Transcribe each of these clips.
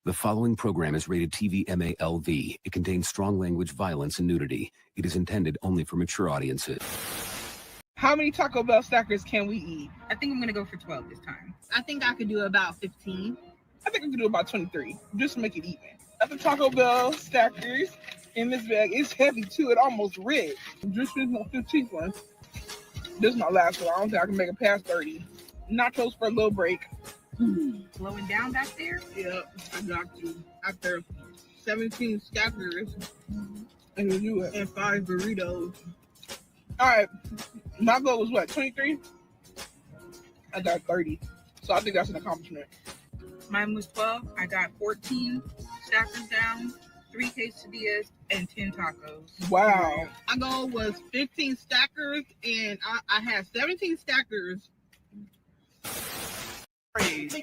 The following program is rated TV MALV. It contains strong language, violence, and nudity. It is intended only for mature audiences. How many Taco Bell stackers can we eat? I think I'm going to go for 12 this time. I think I could do about 15. I think I could do about 23, just to make it even. At the Taco Bell stackers in this bag, it's heavy too. It almost ripped. Just finished my 15th one. This is my last one. I don't think I can make it past 30. Nachos for a little break. Slowing down back there? Yeah, I got to. After 17 stackers, and you do it. And 5 burritos. All right, my goal was what, 23? I got 30, so I think that's an accomplishment. Mine was 12. I got 14 stackers down, 3 quesadillas, and 10 tacos. Wow. My goal was 15 stackers, and I had 17 stackers. Praise.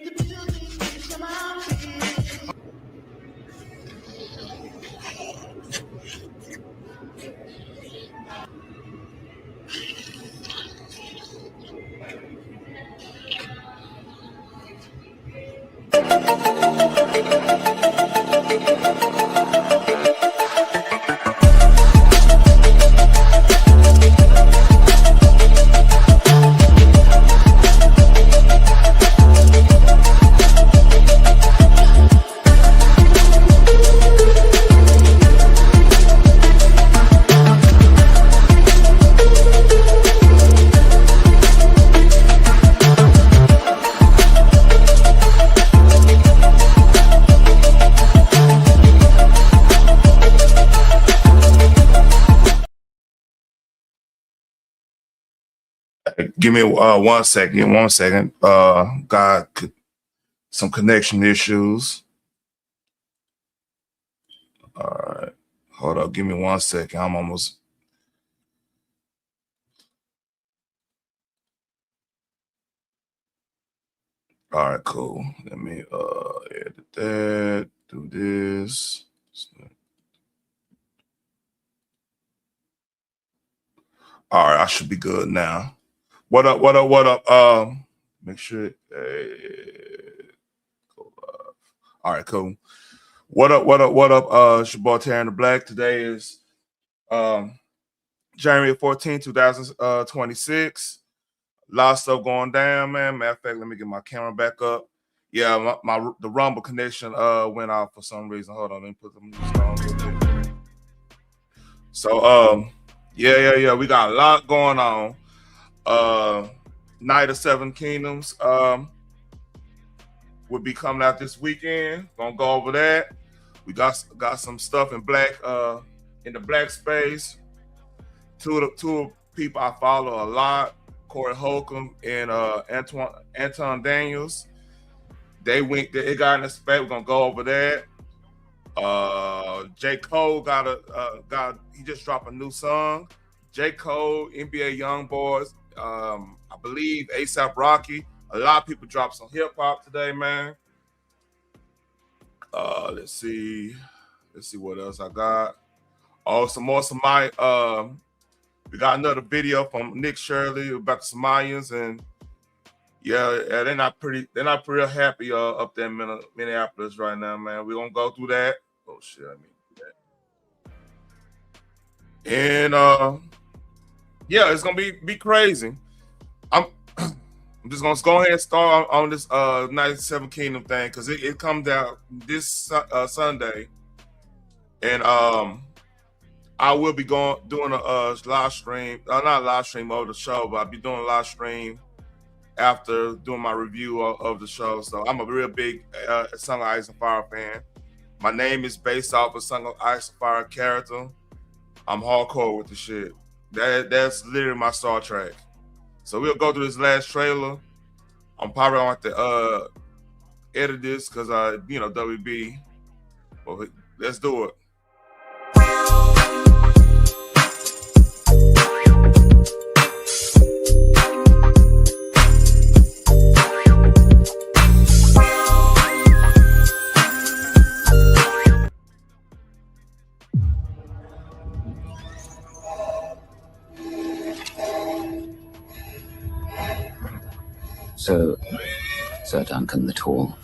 Give me 1 second. 1 second. Got some connection issues. All right. Hold up. Give me 1 second. I'm almost. All right, cool. Let me edit that. Do this. All right, I should be good now. What up? What up? What up? Make sure. Go live. All right, cool. What up? What up? What up? It's your boy Terry in the Black. Today is January 14, 2026. A lot of stuff going down, man. Matter of fact, let me get my camera back up. Yeah, the Rumble connection went off for some reason. Hold on, let me put some new songs in there. So yeah. We got a lot going on. Night of Seven Kingdoms will be coming out this weekend. Gonna go over that. We got some stuff in black in the black space. Two people I follow a lot, Corey Holcomb and Anton Daniels. They got in the space. We're gonna go over that. J. Cole he just dropped a new song. J. Cole, NBA YoungBoys, I believe A$AP Rocky. A lot of people dropped some hip hop today, man. Let's see what else I got. Oh, some more Somali. We got another video from Nick Shirley about the Somalians, and yeah, they're not real happy up there in Minneapolis right now, man. We're gonna go through that. Oh shit, I mean that. And yeah, it's gonna be crazy. I'm just gonna go ahead and start on this Night of Seven Kingdom thing because it comes out this Sunday, and I will be doing a live stream, not a live stream of the show, but I'll be doing a live stream after doing my review of the show. So I'm a real big Song of Ice and Fire fan. My name is based off of Song of Ice and Fire character. I'm hardcore with the shit. That's literally my Star Trek. So we'll go through this last trailer. I'm probably gonna have to edit this because WB. But let's do it. So, Sir Duncan the Tall.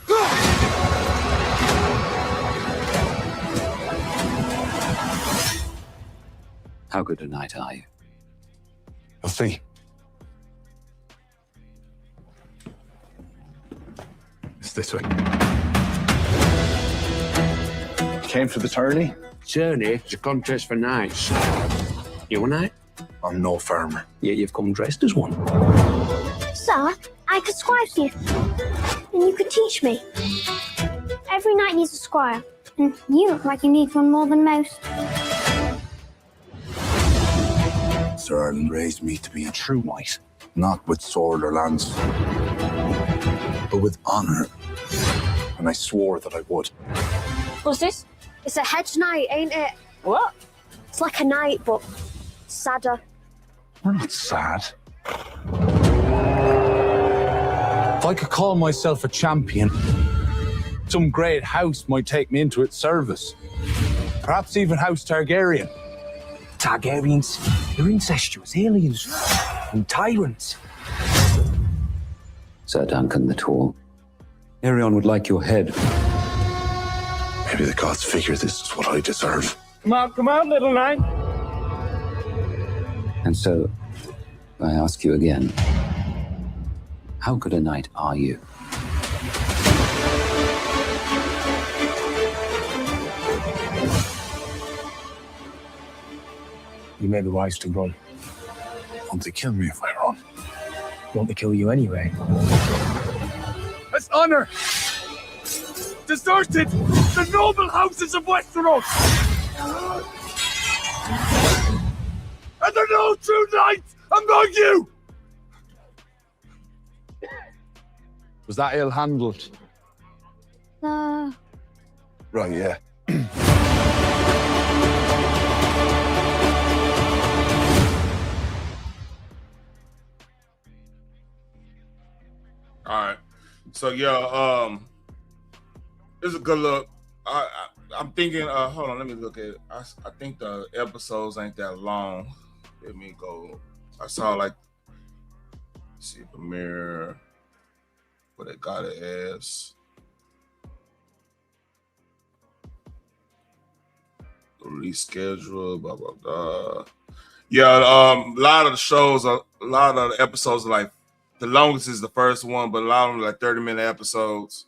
How good a knight are you? You'll see. It's this way. Came for the tourney? Journey is a contest for knights. You a knight? I'm no farmer. Yet you've come dressed as one. Sir, I could squire for you. And you could teach me. Every knight needs a squire. And you look like you need one more than most. Sir Ireland raised me to be a true knight. Not with sword or lance, but with honor. And I swore that I would. What's this? It's a hedge knight, ain't it? What? It's like a knight, but sadder. We're not sad. If I could call myself a champion, some great house might take me into its service. Perhaps even House Targaryen. Targaryens, they're incestuous aliens and tyrants. Sir Duncan the Tall. Arion would like your head. Maybe the gods figure this is what I deserve. Come on, little knight. And so, I ask you again, how good a knight are you? You may be wise to run. Won't they kill me if I run? Won't they kill you anyway? As honor deserted the noble houses of Westeros! And there are no true knights among you! Was that ill-handled? Right, yeah. All right. So yeah, it's a good look. I'm thinking. Hold on, let me look at it. I think the episodes ain't that long. Let me go. I saw like, let's see, premiere. What they got it as. Release schedule. Blah blah blah. Yeah, a lot of the shows, a lot of the episodes are like. The longest is the first one, but a lot of them are like 30-minute episodes.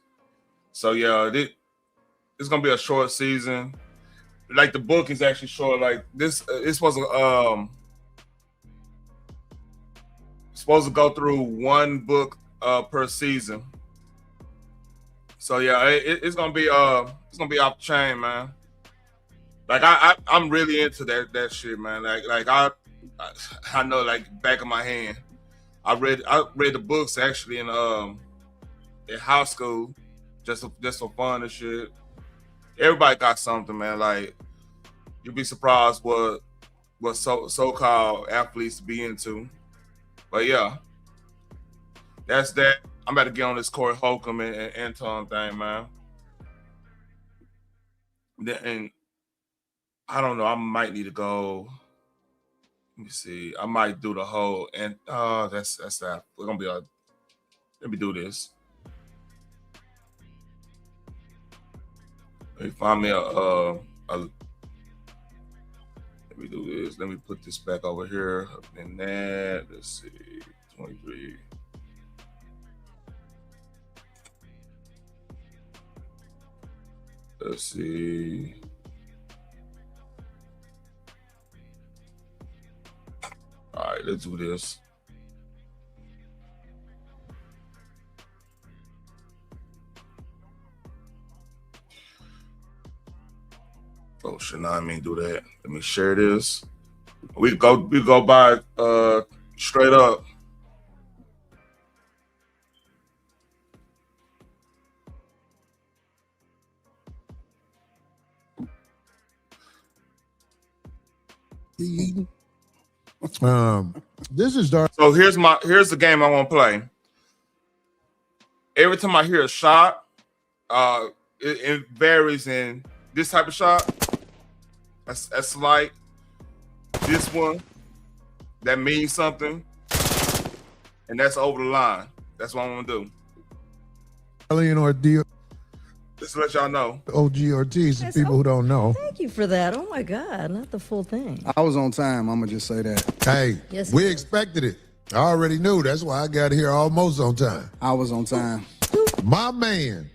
So yeah, it's gonna be a short season. Like the book is actually short. Like this, it's supposed to go through one book per season. So yeah, it's gonna be off the chain, man. Like I'm really into that shit, man. Like I know like back of my hand. I read the books actually in high school, just for fun and shit. Everybody got something, man. Like you'd be surprised what so-called athletes be into. But yeah, that's that. I'm about to get on this Corey Holcomb and Anton thing, man. And I don't know. I might need to go. Let me see. I might do the whole and that's that. We're gonna be let me do this. Let me find me let me do this. Let me put this back over here. And that, let's see, 23. Let's see. All right, let's do this. Oh shit, nah, I mean do that. Let me share this. We go by straight up. This is dark. So here's the game I want to play. Every time I hear a shot, it varies in this type of shot. That's like this one. That means something, and that's over the line. That's what I'm gonna do. Alien ordeal. Just to let y'all know. OG Ortiz, the Yes, people who don't know. Thank you for that. Oh my God, not the full thing. I was on time. I'm gonna just say that. Hey, Yes, we he did. expected it. I already knew. That's why I got here almost on time. I was on time. My man.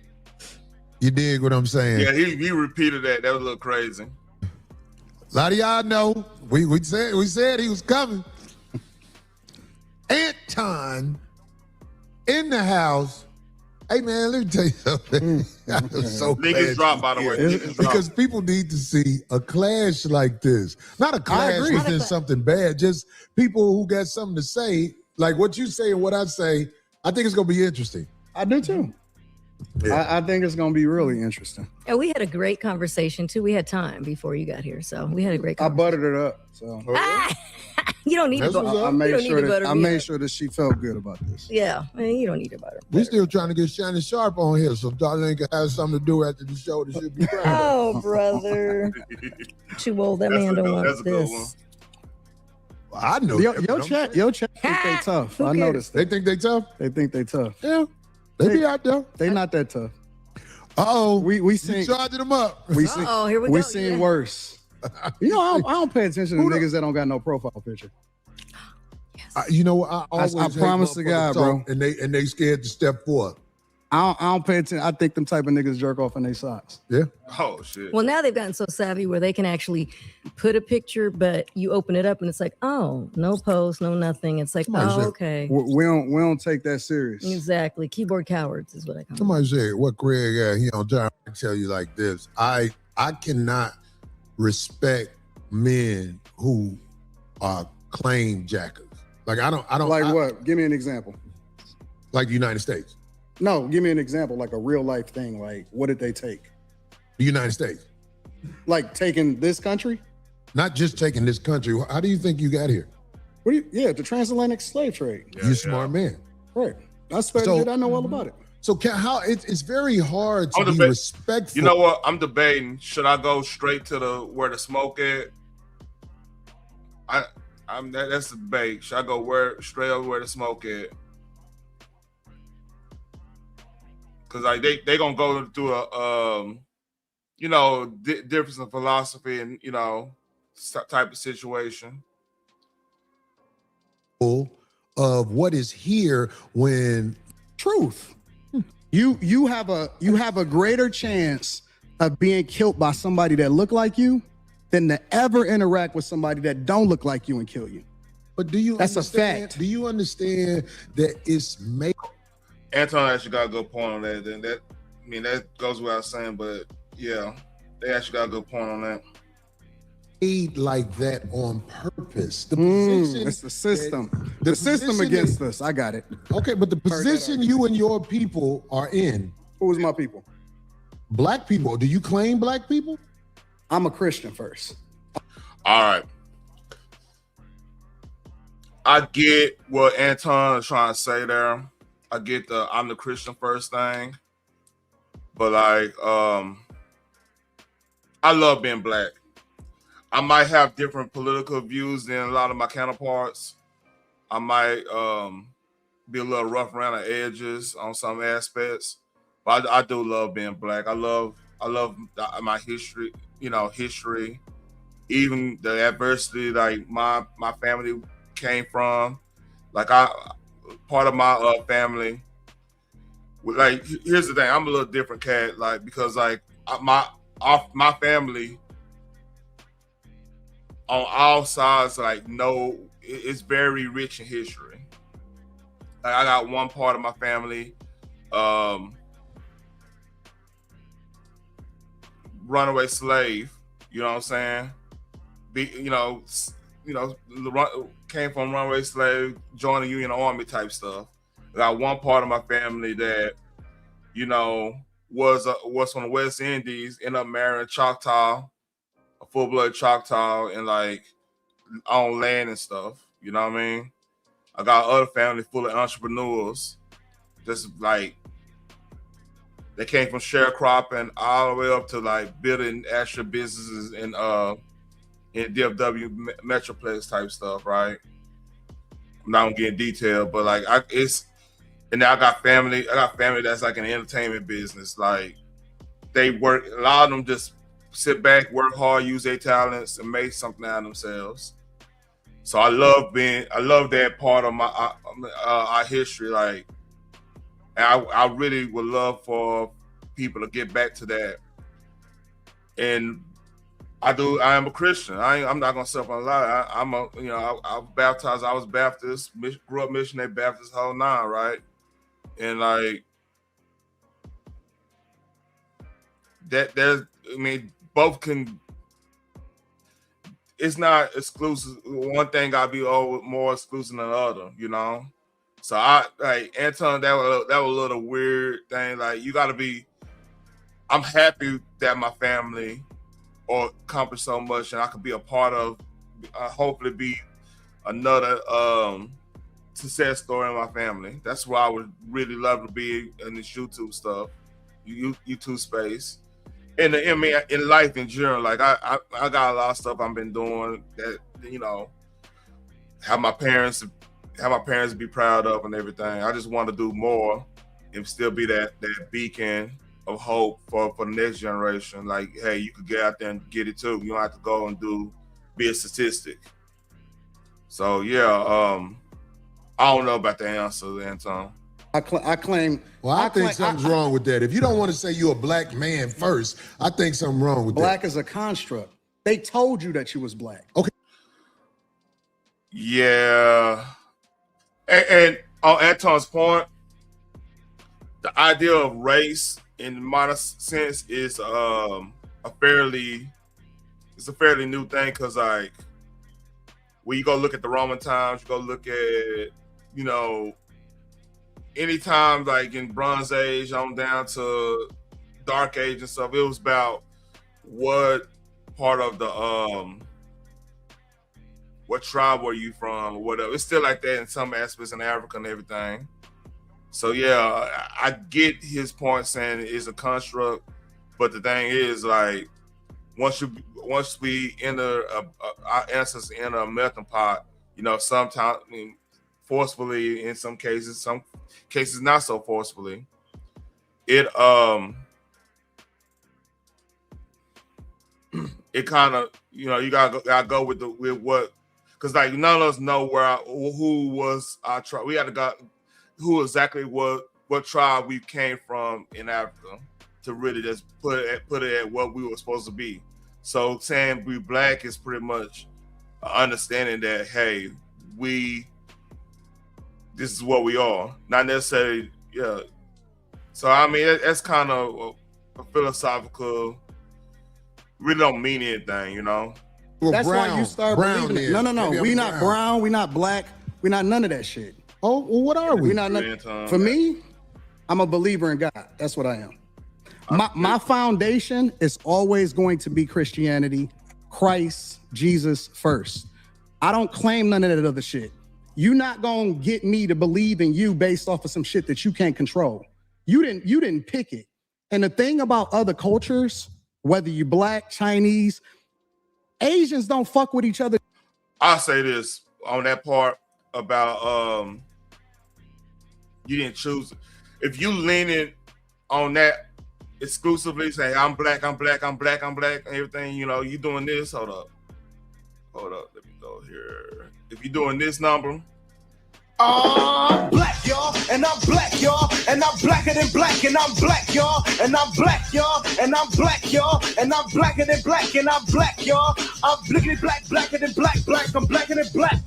You dig what I'm saying? Yeah, he repeated that. That was a little crazy. A lot of y'all know. We said he was coming. Anton in the house. Hey man, let me tell you something. I was so glad Niggas dropped, by the way. Niggas dropped. because people need to see a clash like this. Not a clash agree. within something bad, just people who got something to say. Like what you say and what I say, I think it's gonna be interesting. I do too. Yeah. I think it's gonna be really interesting. And we had a great conversation too. We had time before you got here, so we had a great I conversation. buttered it up. So You don't need That's to what's butter. up. I made you don't sure need to that butter I me made up. sure that she felt good about this. Yeah, you don't need to butter. We still trying to get Shannon Sharp on here, so Darlene can have something to do after the show. That should be proud of. Oh, brother. Too old. That That's man a don't good- want that's a good this. I know Your that, but I'm- chat think they tough. Who I cares? noticed. They think they tough? They think they tough. Yeah. They be out there. They not that tough. Uh-oh. We You seen charging them up. we seen Uh-oh, here we we go. seen Yeah. worse. You know, I don't pay attention to Who the- niggas that don't got no profile picture. You know what? I always I hate promise to motherfuckers God, talk, bro. And they scared to step forward. I don't pay attention. I think them type of niggas jerk off in their socks. Yeah. Oh shit. Well, now they've gotten so savvy where they can actually put a picture, but you open it up and it's like, oh, no post, no nothing. It's like, Somebody oh, said- okay. We don't take that serious. Exactly. Keyboard cowards is what I call them. Somebody said, what Craig got, he on time. I tell you like this. I cannot respect men who are claim jackers. Like I don't Like I- what? Give me an example. Like the United States. No, give me an example, like a real life thing. Like, what did they take? The United States. Like taking this country? Not just taking this country. How do you think you got here? What do you? Yeah, the transatlantic slave trade. Yeah, You smart man. Right. I studied So- it. I know all about it. So how it's very hard to I'm be deba- respectful. You know what? I'm debating. Should I go straight to the where the smoke at? That's the debate. Should I go straight over where the smoke at? Because like they gonna go through a difference in philosophy and type of situation. Of what is here when Truth. You have a greater chance of being killed by somebody that look like you than to ever interact with somebody that don't look like you and kill you. But do you That's a understand, fact. Do you understand that it's made Anton actually got a good point on that. Then that goes without saying, but yeah, they actually got a good point on that. like that on purpose? The position It's the system. that- The system position against that- us. I got it. Okay, but the position you and your people are in, Who is my people? black people, do you claim black people? I'm a Christian first. All right. I get what Anton is trying to say there. I get the I'm the Christian first thing. But like I love being black. I might have different political views than a lot of my counterparts. I might be a little rough around the edges on some aspects. But I do love being black. I love my history, history, even the adversity like my family came from. Like part of my family. Like here's the thing, I'm a little different cat. Like because like my family on all sides, like it's very rich in history. Like I got one part of my family. Runaway slave, you know what I'm saying? Came from runaway slave, joined the Union Army type stuff. I got one part of my family that, was from the West Indies, ended up marrying Choctaw, a full-blood Choctaw, and like on land and stuff. You know what I mean? I got other family full of entrepreneurs, just like. They came from sharecropping all the way up to like building actual businesses in DFW Metroplex type stuff, right? I'm not gonna get in detail, but like and now I got family that's like an entertainment business. Like they work. A lot of them just sit back, work hard, use their talents, and make something out of themselves. So I love that part of our history. Like, and I really would love for people to get back to that. And I am a Christian. I'm not gonna say a lie. I was baptized. I was Baptist. Grew up missionary Baptist, whole nine, right? And like that, both can. It's not exclusive. One thing gotta be more exclusive than the other, you know. So I like Anton. That was a little weird thing. Like you gotta be. I'm happy that my family accomplished so much, and I could be a part of. Hopefully, be another success story in my family. That's why I would really love to be in this YouTube stuff, YouTube space. In life in general, like I got a lot of stuff I've been doing that, you know, have my parents be proud of and everything. I just want to do more and still be that beacon of hope for the next generation. Like, hey, you could get out there and get it too. You don't have to go and be a statistic. So yeah, I don't know about the answer, Anton. I claim. Well, I think something's wrong with that. If you don't want to say you're a black man first, I think something wrong with black that. is a construct. They told you that you was black. Okay. Yeah. And on Anton's point, the idea of race in modern sense is a fairly new thing, because like when you go look at the Roman times, you go look at, you know, anytime like in Bronze Age on down to Dark Age and stuff, it was about what part of the what tribe were you from or whatever. It's still like that in some aspects in Africa and everything. So yeah, I get his point saying it's a construct, but the thing is, like, once we enter our ancestors enter a melting pot, you know, sometimes forcefully, in some cases not so forcefully, it kind of, you know, you gotta go with what, because like none of us know who was our tribe. We had to go who exactly what tribe we came from in Africa to really just put it at what we were supposed to be. So saying we black is pretty much understanding that, hey, this is what we are, not necessarily, yeah. So I mean, that's kind of a philosophical. Really don't mean anything, you know. Well, that's why you start believing it. No. We not brown. We not black. We not none of that shit. Oh, well, what are we? We not. For me, I'm a believer in God. That's what I am. My foundation is always going to be Christianity, Christ, Jesus first. I don't claim none of that other shit. You're not gonna get me to believe in you based off of some shit that you can't control. You didn't pick it. And the thing about other cultures, whether you're black, Chinese, Asians don't fuck with each other. I'll say this on that part about you didn't choose it. If you leaning on that exclusively, say I'm black, and everything, you know, you doing this, hold up, let me go here. If you're doing this number, I'm black, y'all, and I'm black, y'all, and I'm blacker than black, and I'm black, y'all, and I'm black, y'all, and I'm black, y'all, and I'm blacker than black, and I'm black, y'all. I'm blickety black, blacker than black, I'm blacker than black.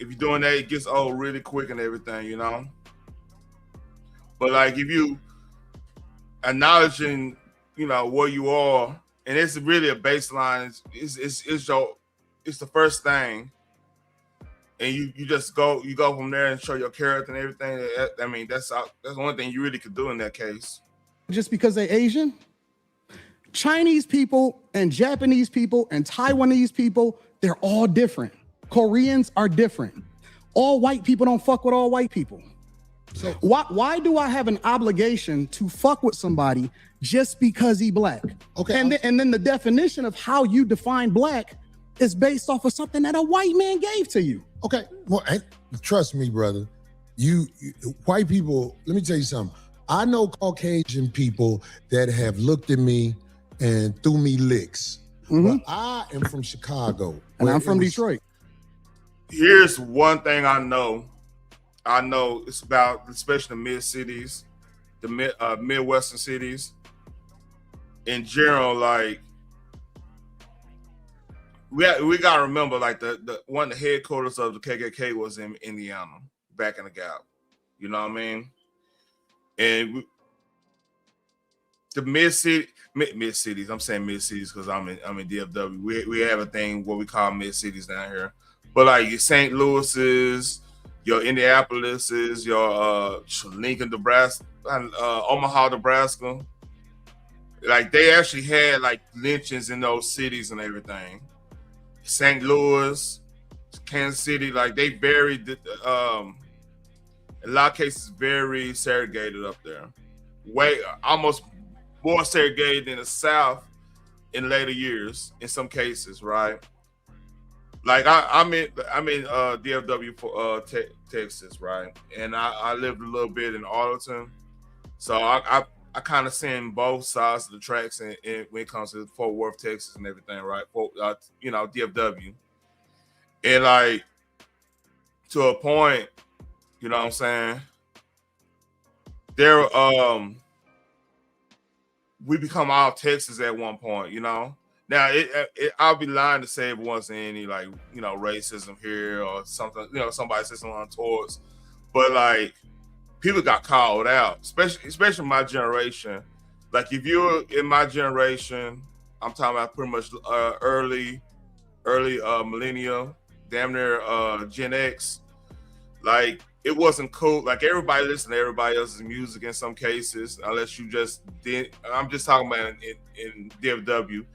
if you're doing that, it gets old really quick and everything, you know. But like if you acknowledging, you know, where you are, and it's really a baseline. It's the first thing, and you just go from there and show your character and everything. I mean, that's the only thing you really could do in that case. Just because they're Asian, Chinese people and Japanese people and Taiwanese people, they're all different. Koreans are different. All white people don't fuck with all white people. So why do I have an obligation to fuck with somebody just because he black? Okay. And then the definition of how you define black is based off of something that a white man gave to you. Okay, well, trust me, brother. You white people, let me tell you something. I know Caucasian people that have looked at me and threw me licks. But I am from Chicago. And I'm from Detroit. Here's one thing I know. I know it's about, especially the mid cities, the Midwestern cities. In general, like we gotta remember, like the one of the headquarters of the KKK was in Indiana, back in the Gap. You know what I mean? And the mid cities. I'm saying mid cities because I'm in DFW. We have a thing what we call mid cities down here. But like your St. Louis's, your Indianapolis's, your Lincoln, Nebraska, Omaha, Nebraska. Like they actually had like lynchings in those cities and everything. St. Louis, Kansas City, like they buried in a lot of cases very segregated up there. Way almost more segregated in the South in later years in some cases, right? Like I'm in DFW for Texas, right? And I lived a little bit in Arlington, so I kind of seen both sides of the tracks and when it comes to Fort Worth, Texas, and everything, right? DFW, and like to a point, you know what I'm saying? There, we become all Texas at one point, you know. Now, I'll be lying to say it wasn't any like racism here or something. Somebody said something untowards, but like people got called out, especially my generation. Like if you're in my generation, I'm talking about pretty much early millennial, damn near Gen X. Like it wasn't cool. Like everybody listened to everybody else's music in some cases, unless you just did. I'm just talking about in DFW.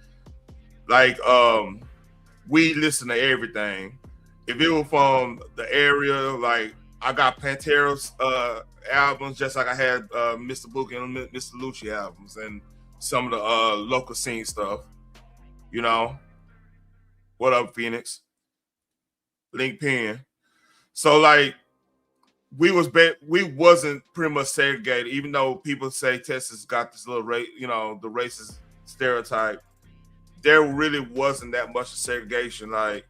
Like we listen to everything. If it was from the area, like I got Pantera's albums, just like I had Mr. Boogie and Mr. Lucci albums, and some of the local scene stuff. You know, what up, Phoenix? Link Pen. So like we wasn't pretty much segregated, even though people say Texas got this little the racist stereotype. There really wasn't that much segregation. Like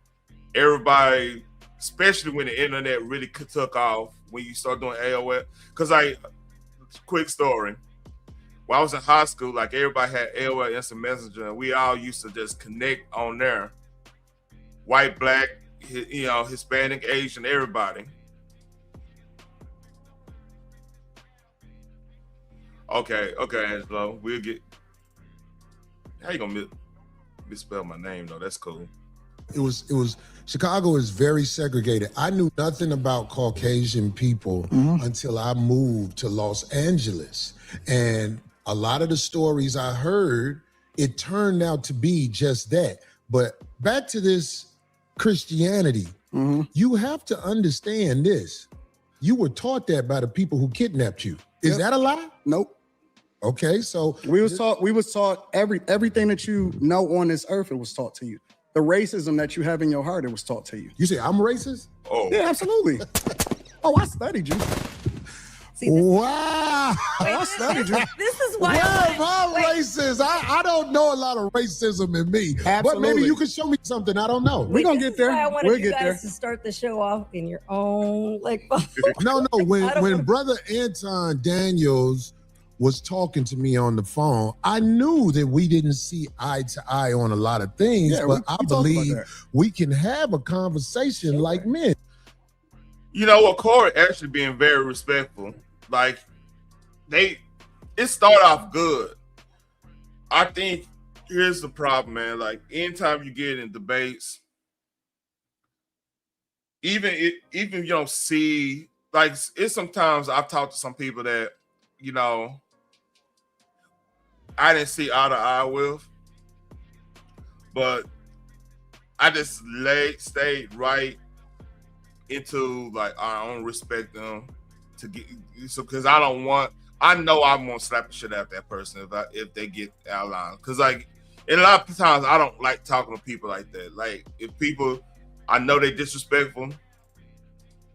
everybody, especially when the internet really took off, when you start doing AOL. Because like, quick story, when I was in high school, like everybody had AOL Instant Messenger, and we all used to just connect on there. White, black, Hispanic, Asian, everybody. Okay, Angelo, we'll get. How you gonna misspell my name though? That's cool. It was Chicago is very segregated. I knew nothing about Caucasian people until I moved to Los Angeles. And a lot of the stories I heard, it turned out to be just that. But back to this Christianity, you have to understand this. You were taught that by the people who kidnapped you. Is that a lie? Nope. Okay, so we was taught everything that you know on this earth, it was taught to you. The racism that you have in your heart, it was taught to you. You say I'm racist? Oh. Yeah, absolutely. I studied you. See, wow. I studied you. This is why I'm racist. I don't know a lot of racism in me. Absolutely. But maybe you can show me something I don't know. We're going to get there. I wanted we'll you get guys there. to start the show off in your own No, when Brother Anton Daniels was talking to me on the phone, I knew that we didn't see eye to eye on a lot of things, but I believe we can have a conversation like men. You know what, Corey actually being very respectful. Like it started off good. I think here's the problem, man. Like anytime you get in debates, even you don't see, like it's sometimes I've talked to some people that, I didn't see eye to eye with, but I just stayed right into like I don't respect them to get because I know I'm gonna slap the shit out of that person if they get out of line. Because like And a lot of times I don't like talking to people like that. Like if people, I know they disrespectful,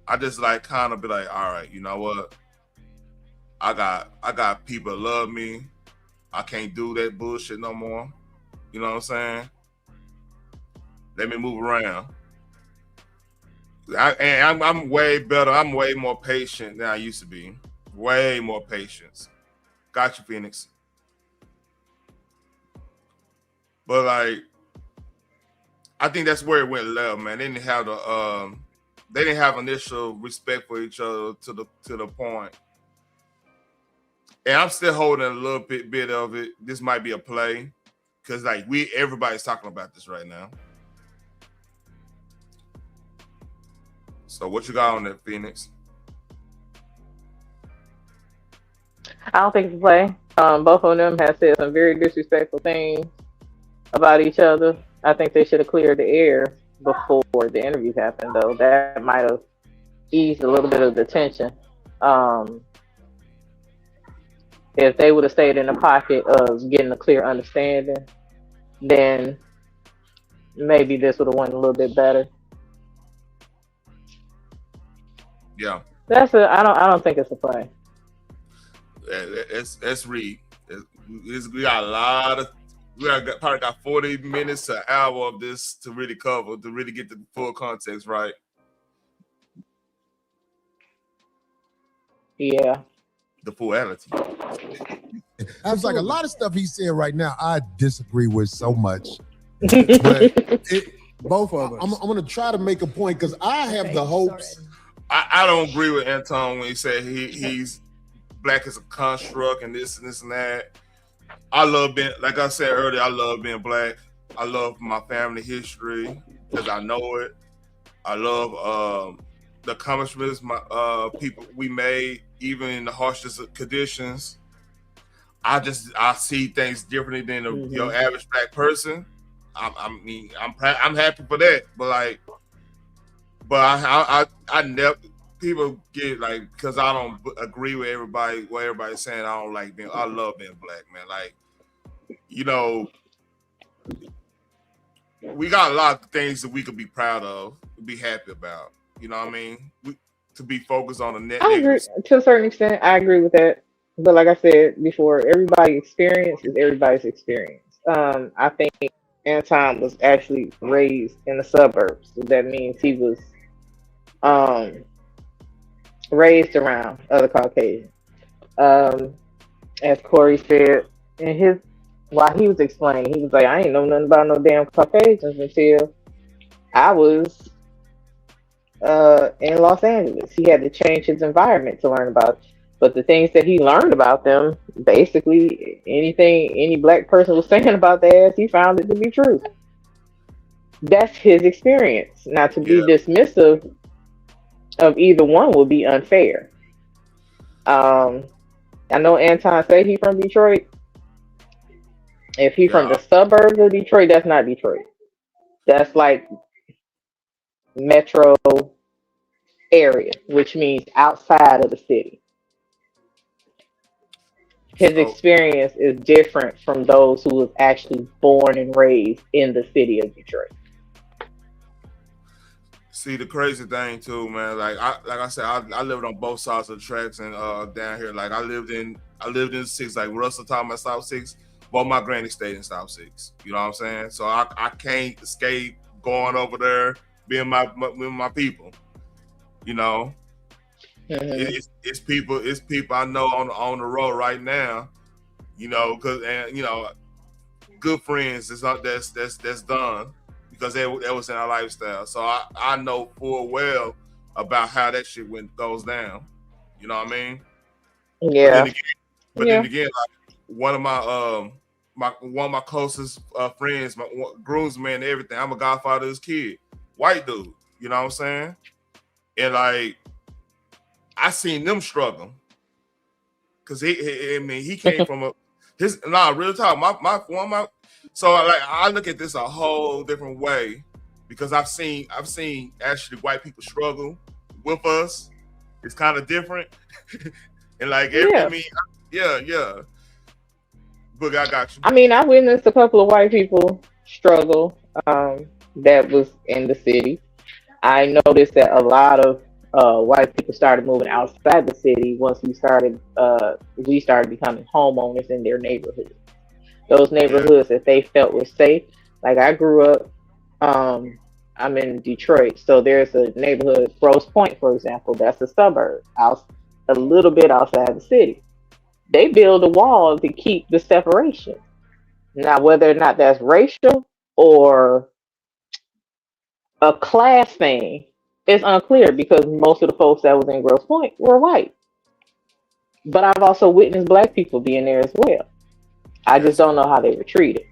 I just like kind of be like, all right, you know what? I got people that love me. I can't do that bullshit no more. You know what I'm saying? Let me move around. I'm way better. I'm way more patient than I used to be. Way more patience. Got you, Phoenix. But like, I think that's where it went left, man. They didn't have initial respect for each other to the point. And I'm still holding a little bit of it. This might be a play, because like everybody's talking about this right now. So what you got on that, Phoenix? I don't think it's a play. Both of them have said some very disrespectful things about each other. I think they should have cleared the air before the interview happened, though. That might have eased a little bit of the tension. If they would have stayed in the pocket of getting a clear understanding, then maybe this would have went a little bit better. Yeah. I don't think it's a play. Let's read. We got a lot of. Probably got 40 minutes to an hour of this to really cover, to really get the full context right. Yeah. The full attitude. I was like, a lot of stuff he's saying right now, I disagree with so much. But both of us. I'm going to try to make a point because I have the hopes. I don't agree with Anton when he said he's black as a construct and this and that. I love being, like I said earlier, I love being black. I love my family history because I know it. I love the accomplishments my people we made, even in the harshest I see things differently than your average black person. I'm happy for that, but I never, people get like, because I don't agree with what everybody's saying. I don't like I love being black, man. Like, you know, we got a lot of things that we could be proud of, be happy about. You know what I mean? To be focused on the net. I agree to a certain extent. I agree with that. But like I said before, everybody's experience is everybody's experience. I think Anton was actually raised in the suburbs. So that means he was raised around other Caucasians. As Corey said, while he was explaining, he was like, I ain't know nothing about no damn Caucasians until I was in Los Angeles. He had to change his environment to learn about it. But the things that he learned about them, basically anything any black person was saying about their ass, he found it to be true. That's his experience. Now, to be dismissive of either one would be unfair. I know Anton say he from Detroit. If he from the suburbs of Detroit, that's not Detroit. That's like metro area, which means outside of the city. His experience is different from those who was actually born and raised in the city of Detroit. See, the crazy thing too, man. Like I said, I lived on both sides of the tracks and down here. Like I lived in Six, like Russell talking about South Six. Both my granny stayed in South Six. You know what I'm saying? So I can't escape going over there, being with my people. You know, it's people I know on the road right now. You know, good friends. It's not that's done because that was in our lifestyle. So I know full well about how that shit goes down. You know what I mean? Yeah. But then again, like one of my closest friends, my groomsman and everything. I'm a godfather of his kid, white dude. You know what I'm saying? And like, I seen them struggle because he came from real talk. So like I look at this a whole different way because I've seen actually white people struggle with us. It's kind of different, and like Boog, I got you. I mean, I witnessed a couple of white people struggle that was in the city. I noticed that a lot of white people started moving outside the city once we started becoming homeowners in their neighborhood. Those Yeah. neighborhoods that they felt were safe. Like I grew up, um, I'm in Detroit, so there's a neighborhood, Grosse Point, for example, that's a suburb, out a little bit outside the city. They build a wall to keep the separation. Now, whether or not that's racial or a class thing is unclear because most of the folks that was in Grosse Point were white. But I've also witnessed black people being there as well. I just That's don't know how they were treated.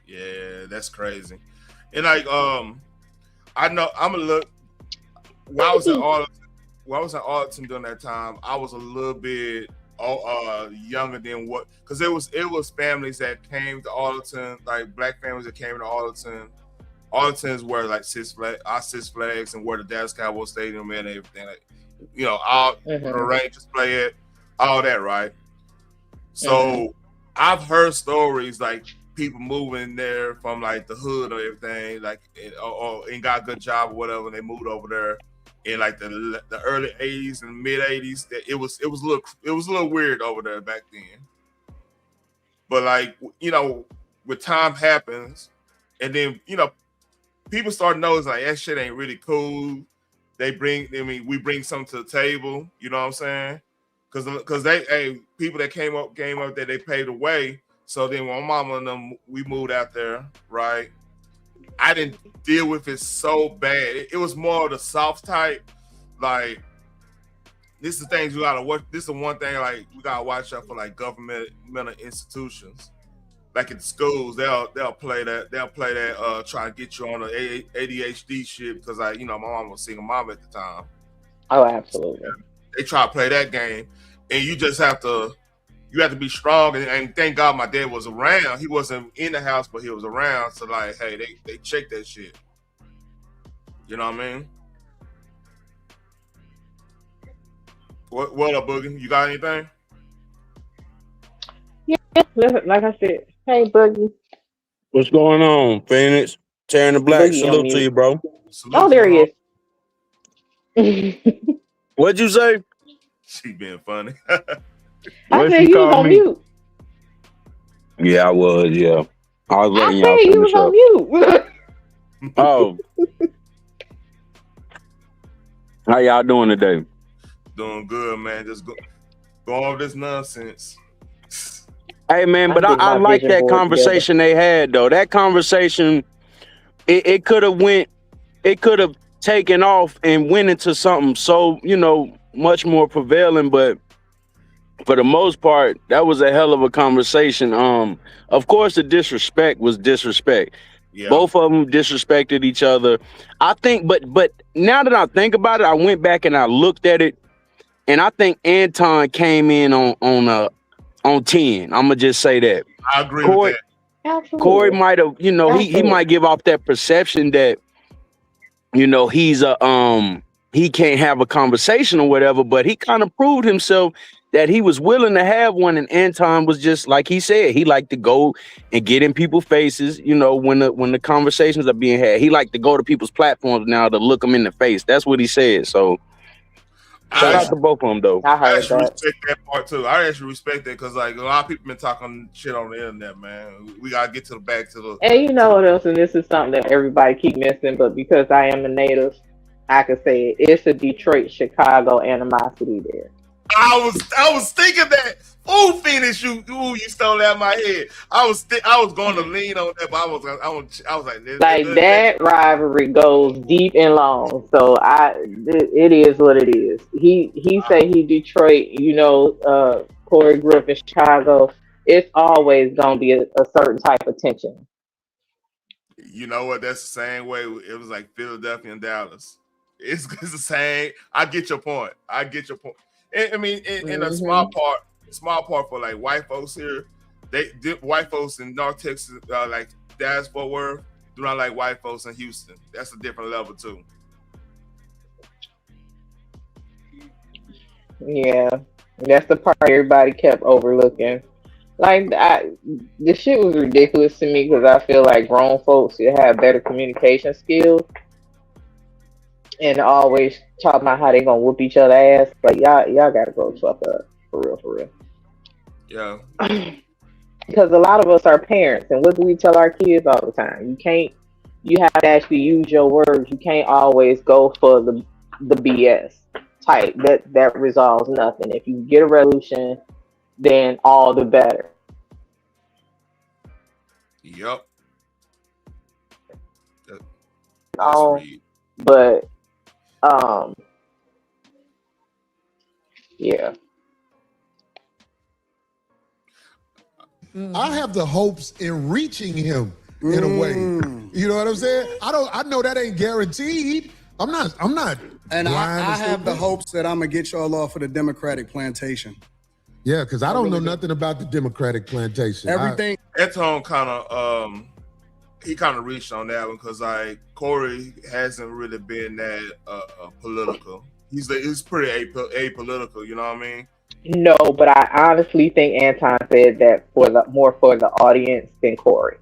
yeah, that's crazy. And like I know I'm a look when I was in Arlington, during that time, I was a little bit younger than what, because it was families that came to Arlington, like black families that came to Arlington. Arlington is where like Six Flags and where the Dallas Cowboys Stadium and everything, like, all the Rangers play it, all that, right? So I've heard stories like people moving there from like the hood or everything, like or and got a good job or whatever, and they moved over there in like the early '80s and mid '80s. That it was a little weird over there back then. But like with time happens, and then people start noticing like that shit ain't really cool. We bring something to the table. You know what I'm saying? Because people that came up there, they paved the way. So then when my mama and them, we moved out there, right? I didn't deal with it so bad. It was more of the soft type. Like, this is the things we gotta watch. This is the one thing like we gotta watch out for, like governmental institutions. Like in schools, they'll play that try to get you on the ADHD shit because my mom was a single mom at the time. Oh, absolutely. They try to play that game, and you just have to be strong. And thank God my dad was around. He wasn't in the house, but he was around. So like, hey, they check that shit. You know what I mean? What up, Boogie? You got anything? Yeah, like I said, hey Boogie. What's going on, Phoenix? Tearing the Black, Boogie on salute to mute. you, bro. Oh, there he is. What'd you say? She being funny. I said you was on mute. Yeah, I was. Yeah, I was letting I y'all said you finish was on up. mute. Oh, how y'all doing today? Doing good, man. Just go over this nonsense. Hey, man, but I like that conversation they had, though. That conversation, it could have taken off and went into something so, much more prevailing, but for the most part, that was a hell of a conversation. Of course, the disrespect was disrespect. Yeah. Both of them disrespected each other. I think, but now that I think about it, I went back and I looked at it, and I think Anton came in on 10. I'm gonna just say that. I agree with that. Absolutely. Corey might have, he might give off that perception that, he's he can't have a conversation or whatever, but he kind of proved himself that he was willing to have one. And Anton was just like he said, he liked to go and get in people's faces, when the conversations are being had. He liked to go to people's platforms now to look them in the face. That's what he said. So shout out to both of them, though. I actually respect that part too. I actually respect that because like a lot of people been talking shit on the internet, man. We gotta get back to the. And you know what else? And this is something that everybody keep missing, but because I am a native, I can say it. It's a Detroit, Chicago animosity there. I was thinking that. Oh, Phoenix, you stole that out of my head. I was going to lean on that, but I was like, that rivalry goes deep and long. So it is what it is. He say he Detroit, Corey Griffin, Chicago. It's always gonna be a certain type of tension. You know what? That's the same way it was like Philadelphia and Dallas. It's the same. I get your point. I mean, in a small part for like white folks here, white folks in North Texas, like Dallas Fort Worth, do not like white folks in Houston. That's a different level too. Yeah, that's the part everybody kept overlooking. Like the shit was ridiculous to me because I feel like grown folks should have better communication skills and always talk about how they gonna whoop each other ass. Like y'all gotta grow the fuck up for real. Yeah. Because a lot of us are parents, and what do we tell our kids all the time? You have to actually use your words. You can't always go for the BS type that resolves nothing. If you get a resolution, then all the better. Yep. That's Oh, but yeah. I have the hopes in reaching him in a way. You know what I'm saying? I know that ain't guaranteed. I'm not And I have the stupid. hopes that I'm gonna get y'all off of the Democratic plantation. Yeah, because I don't know really do. nothing about the Democratic plantation. Everything. Anton kind of he kind of reached on that one because like Corey hasn't really been that political. He's pretty apolitical. You know what I mean? No, but I honestly think Anton said that more for the audience than Corey.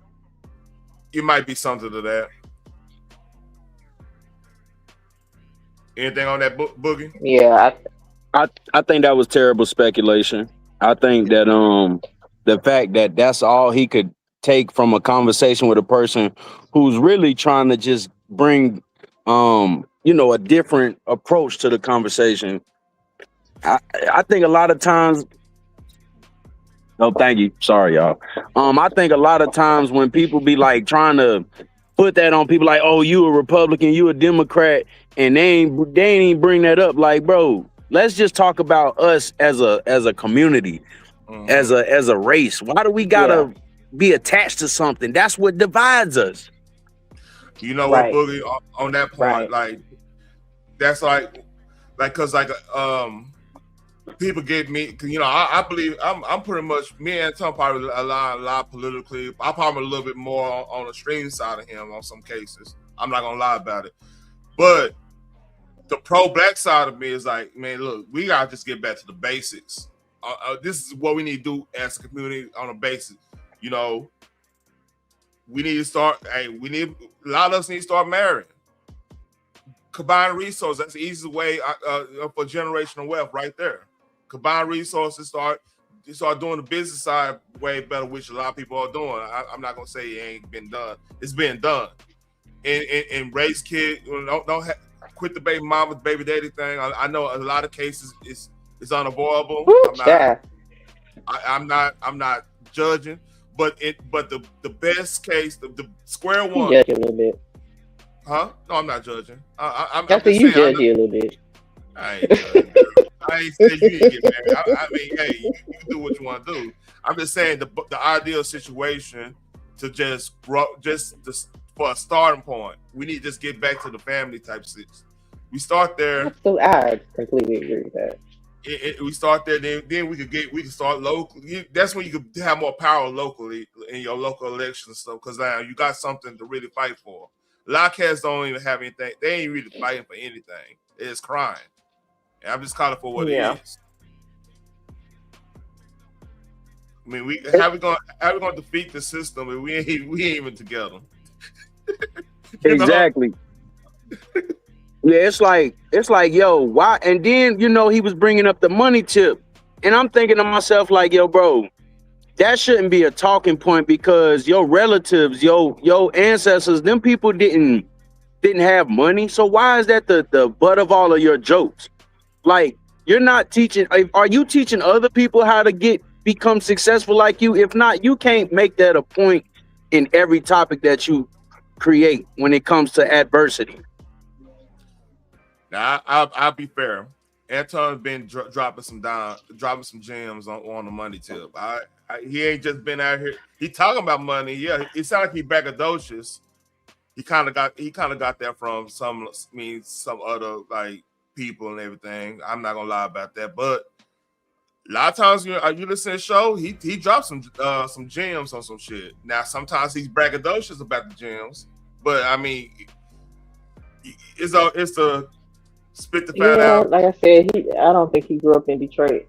It might be something to that. Anything on that Boogie? Yeah, I think that was terrible speculation. I think that the fact that that's all he could take from a conversation with a person who's really trying to just bring a different approach to the conversation. I think a lot of times. Oh, thank you. Sorry, y'all. I think a lot of times when people be like trying to put that on people, like, oh, you a Republican, you a Democrat, and they ain't even bring that up. Like, bro, let's just talk about us as a community, as a race. Why do we gotta be attached to something? That's what divides us. You know what, Boogie? On that point, like that's like because people get me, cause I believe I'm pretty much me and Tom probably a lot politically. I'm probably a little bit more on the extreme side of him on some cases. I'm not gonna lie about it, but the pro-black side of me is like, man, look, we gotta just get back to the basics. This is what we need to do as a community on a basis. We need to start. Hey, a lot of us need to start marrying. Combine resources. That's the easiest way for generational wealth right there. Combine resources, start doing the business side way better, which a lot of people are doing. I'm not gonna say it ain't been done. It's been done. And raise kids. Don't quit the baby mama, baby daddy thing. I know a lot of cases it's unavoidable. I'm not judging, but the best case, the square one. You judge a little bit. Huh? No, I'm not judging. I'm just saying, you judge you a little bit. I ain't judging. I ain't saying you didn't get married. I mean, hey, you do what you want to do. I'm just saying the ideal situation to just for a starting point, we need to just get back to the family type six. We start there. I completely agree with that. We start there, then we can start local. That's when you could have more power locally in your local elections and stuff, because now you got something to really fight for. A lot of cats don't even have anything. They ain't really fighting for anything. It's crying. And I'm just calling for what it is. I mean, how we gonna defeat the system if we ain't even together? Exactly. Yeah, it's like, yo, why? And then he was bringing up the money tip, and I'm thinking to myself like, yo, bro, that shouldn't be a talking point, because your relatives, your ancestors, them people didn't have money. So why is that the butt of all of your jokes? Like, you're not teaching. Are you teaching other people how to become successful like you? If not, you can't make that a point in every topic that you create when it comes to adversity. Now, I'll be fair. Anton's been dropping some gems on the money tip. He ain't just been out here. He talking about money. Yeah, it sounds like he braggadocious. He kind of got that from some other like people and everything. I'm not gonna lie about that, but a lot of times you listen to the show, he drops some gems on some shit. Now sometimes he's braggadocious about the gems, but I mean, it's the spit the fat out. Like I said, I don't think he grew up in Detroit.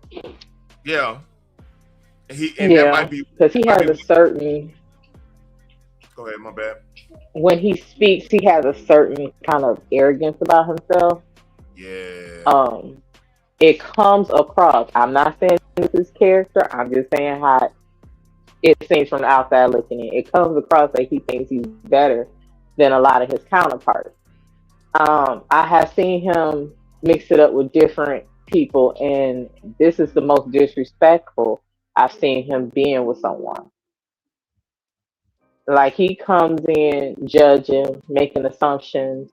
Yeah. And that might be because he has a certain. Go ahead, my bad. When he speaks, he has a certain kind of arrogance about himself. Yeah. It comes across. I'm not saying this is character. I'm just saying how it seems from the outside looking in. It comes across like he thinks he's better than a lot of his counterparts. I have seen him mix it up with different people, and this is the most disrespectful I've seen him being with someone. Like he comes in judging, making assumptions.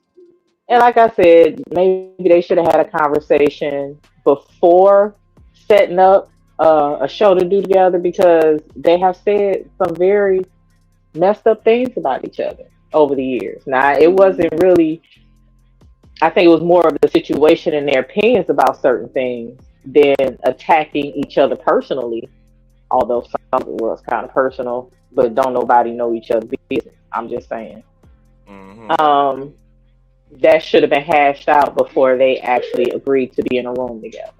And like I said, maybe they should have had a conversation before setting up a show to do together because they have said some very messed up things about each other over the years. Now, it wasn't really, I think it was more of the situation and their opinions about certain things than attacking each other personally, although some of it was kind of personal, but don't nobody know each other's business. I'm just saying. That should have been hashed out before they actually agreed to be in a room together.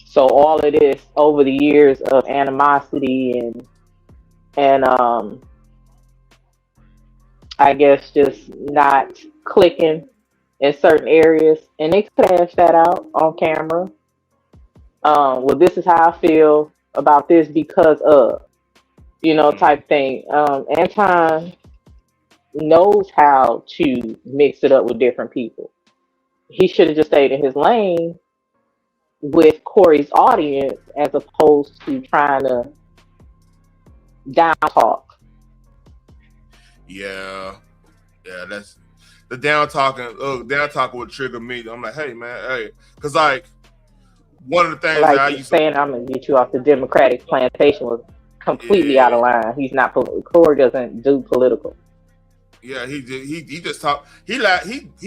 So all of this over the years of animosity and I guess just not clicking in certain areas, and they could hash that out on camera. Well, this is how I feel about this because of, type thing. Anton knows how to mix it up with different people. He should have just stayed in his lane with Corey's audience as opposed to trying to down talk. Yeah, that's the down talking. Down talking would trigger me. I'm like, hey man, because like one of the things like that I used saying, I'm gonna get you off the Democratic plantation was completely out of line. He's not. Corey doesn't do political. Yeah, he just talked. He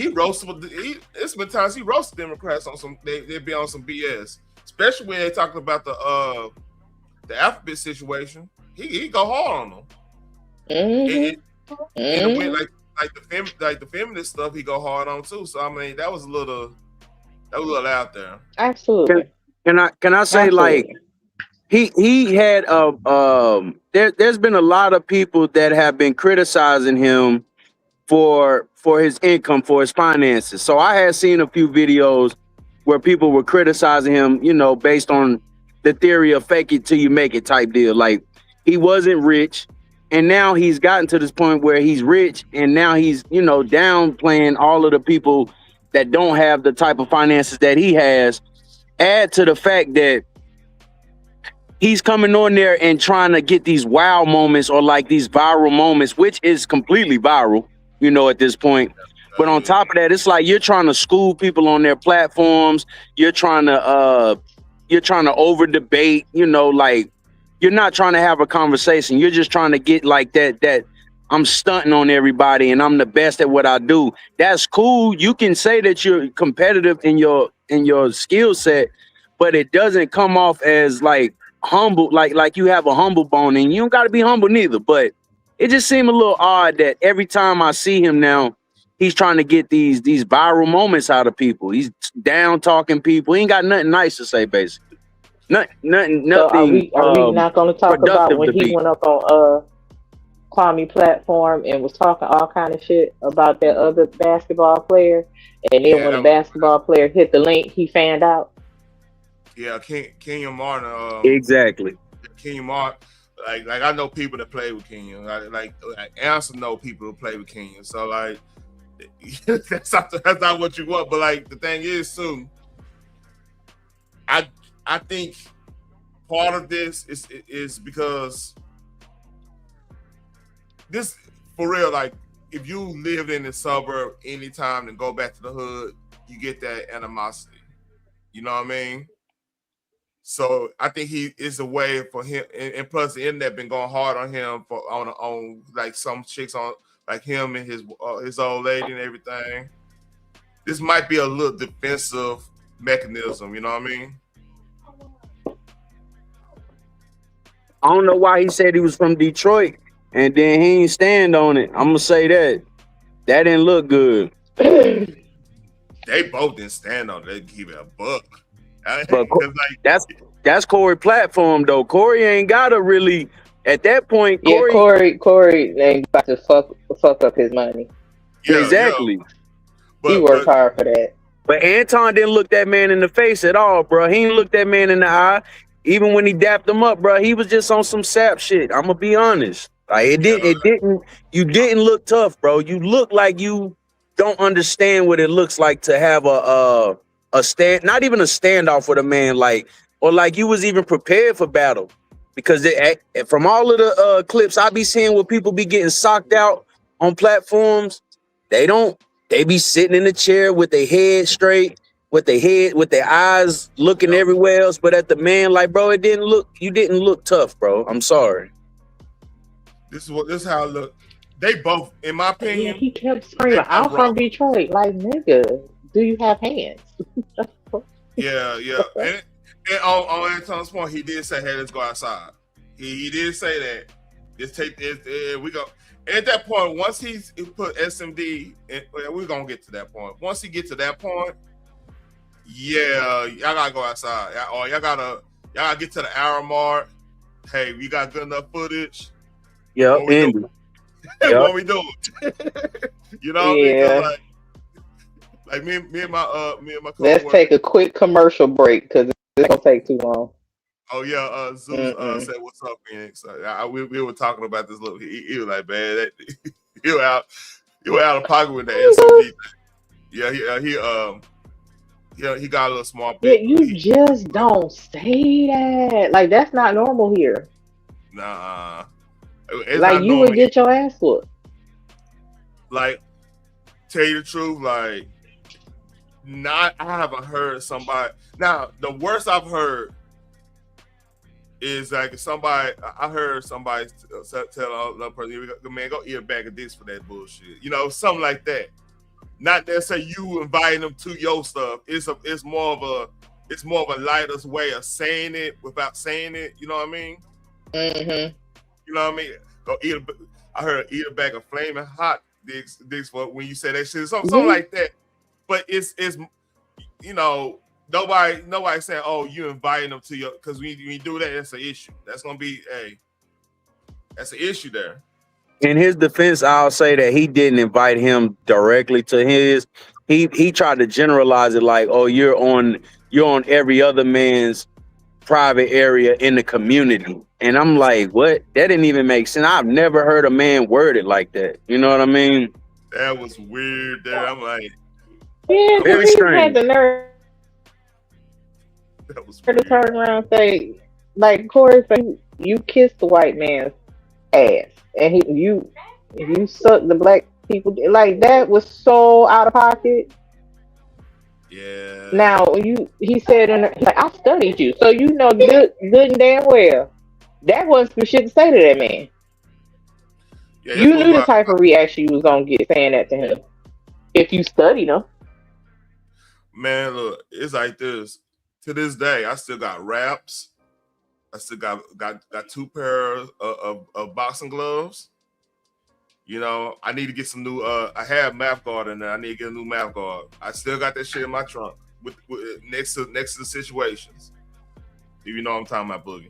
roasted. It's been times he roasted Democrats on some. They be on some BS, especially when they talking about the alphabet situation. He go hard on them. And the feminist stuff he go hard on too. So I mean that was a little out there. Absolutely. Can I say Absolutely. like he had there's been a lot of people that have been criticizing him for his income, for his finances. So I had seen a few videos where people were criticizing him, based on the theory of fake it till you make it type deal. Like he wasn't rich, and now he's gotten to this point where he's rich, and now he's downplaying all of the people that don't have the type of finances that he has. Add to the fact that he's coming on there and trying to get these wow moments or like these viral moments, which is completely viral, at this point. But on top of that, it's like you're trying to school people on their platforms. You're trying to over debate, like you're not trying to have a conversation. You're just trying to get like that I'm stunting on everybody and I'm the best at what I do. That's cool. You can say that you're competitive in your skill set, but it doesn't come off as like humble, like you have a humble bone, and you don't got to be humble neither. But it just seemed a little odd that every time I see him now, he's trying to get these viral moments out of people. He's down talking people. He ain't got nothing nice to say, basically. Nothing. So are we not going to talk about when he went up on Kwame platform and was talking all kind of shit about that other basketball player, and then when the basketball player hit the link, he fanned out. Yeah, Kenyon Martin. Exactly. Kenyon Martin. Like I know people that play with Kenyon. Like Anson know people who play with Kenyon. So like that's not what you want. But like the thing is too, I think part of this is because this for real. Like if you lived in the suburb anytime and go back to the hood, you get that animosity. You know what I mean? So I think he is a way for him, and plus the internet been going hard on him on like some chicks on like him and his old lady and everything. This might be a little defensive mechanism, you know what I mean? I don't know why he said he was from Detroit and then he ain't stand on it. I'm gonna say that didn't look good. They both didn't stand on it. They keep it a buck. But that's Corey platform though. Corey ain't gotta really at that point. Yeah, Corey ain't about to fuck up his money. Yeah, exactly. He worked hard for that. But Anton didn't look that man in the face at all, bro. He didn't look that man in the eye. Even when he dapped him up, bro, he was just on some sap shit. I'm gonna be honest. Like you didn't look tough, bro. You look like you don't understand what it looks like to have a stand, not even a standoff with a man, like, or like you was even prepared for battle. Because from all of the clips I be seeing where people be getting socked out on platforms, they be sitting in the chair with their head straight, with their eyes looking everywhere else, but at the man, like, bro, you didn't look tough, bro. I'm sorry. This is how it look. They both, in my opinion. Yeah, he kept screaming, "I'm from Detroit." Like, nigga, do you have hands? Yeah. And on Anton's point, he did say, "Hey, let's go outside." He did say that. Just take this. We go. And at that point, once he put SMD, we're gonna get to that point. Once he gets to that point, yeah, y'all gotta go outside, or y'all gotta get to the hour mark. Hey, we got good enough footage. Yeah, what we doing? You know, yeah. Like me and my Let's take a quick commercial break because it's gonna take too long. Oh yeah, Zeus said, "What's up, Phoenix?" We were talking about this little. He was like, "Man, you were out of pocket with the SMD." Yeah, he got a little small. Yeah, you just don't say that. Like, that's not normal here. Nah, like you would get your ass whooped. Like, tell you the truth, like, I haven't heard somebody. Now, the worst I've heard is like I heard somebody tell another person, "Man, go eat a bag of dicks for that bullshit." You know, something like that. Not necessarily you inviting them to your stuff. It's more of a lighter way of saying it without saying it. You know what I mean? Mm-hmm. You know what I mean? Go I heard eat a bag of flaming hot dicks for when you say that shit, something like that. But it's you know, nobody saying, "Oh, you inviting them to your," because when you do that, that's an issue. That's gonna be that's an issue there. In his defense, I'll say that he didn't invite him directly to his. He tried to generalize it like, "Oh, you're on every other man's private area in the community," and I'm like, "What? That didn't even make sense. I've never heard a man word it like that." You know what I mean? That was weird. There, I'm like, yeah, very strange. Had the nerve to turn around and say, like, Corey said, you kissed the white man's ass, and you sucked the black people. Like, that was so out of pocket. Yeah. Now he said, like, I studied you, so you know good and damn well that wasn't some shit to say to that man. Yeah, you knew the type of reaction you was gonna get saying that to him if you studied him. Man, look, it's like this. To this day, I still got wraps. I still got 2 pairs of boxing gloves. You know, I need to get some new. I have mouth guard in there. I need to get a new mouth guard. I still got that shit in my trunk with next to the situations. If you know what I'm talking about, Boogie.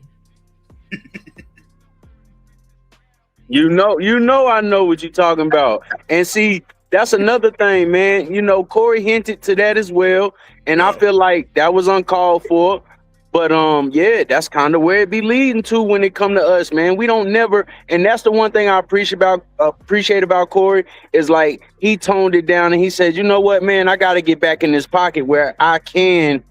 You know, I know what you're talking about. And see, that's another thing, man. You know, Corey hinted to that as well, and I feel like that was uncalled for. But yeah, that's kind of where it be leading to when it come to us, man. We don't never, and that's the one thing I appreciate about Corey is like he toned it down and he said, "You know what, man, I got to get back in this pocket where I can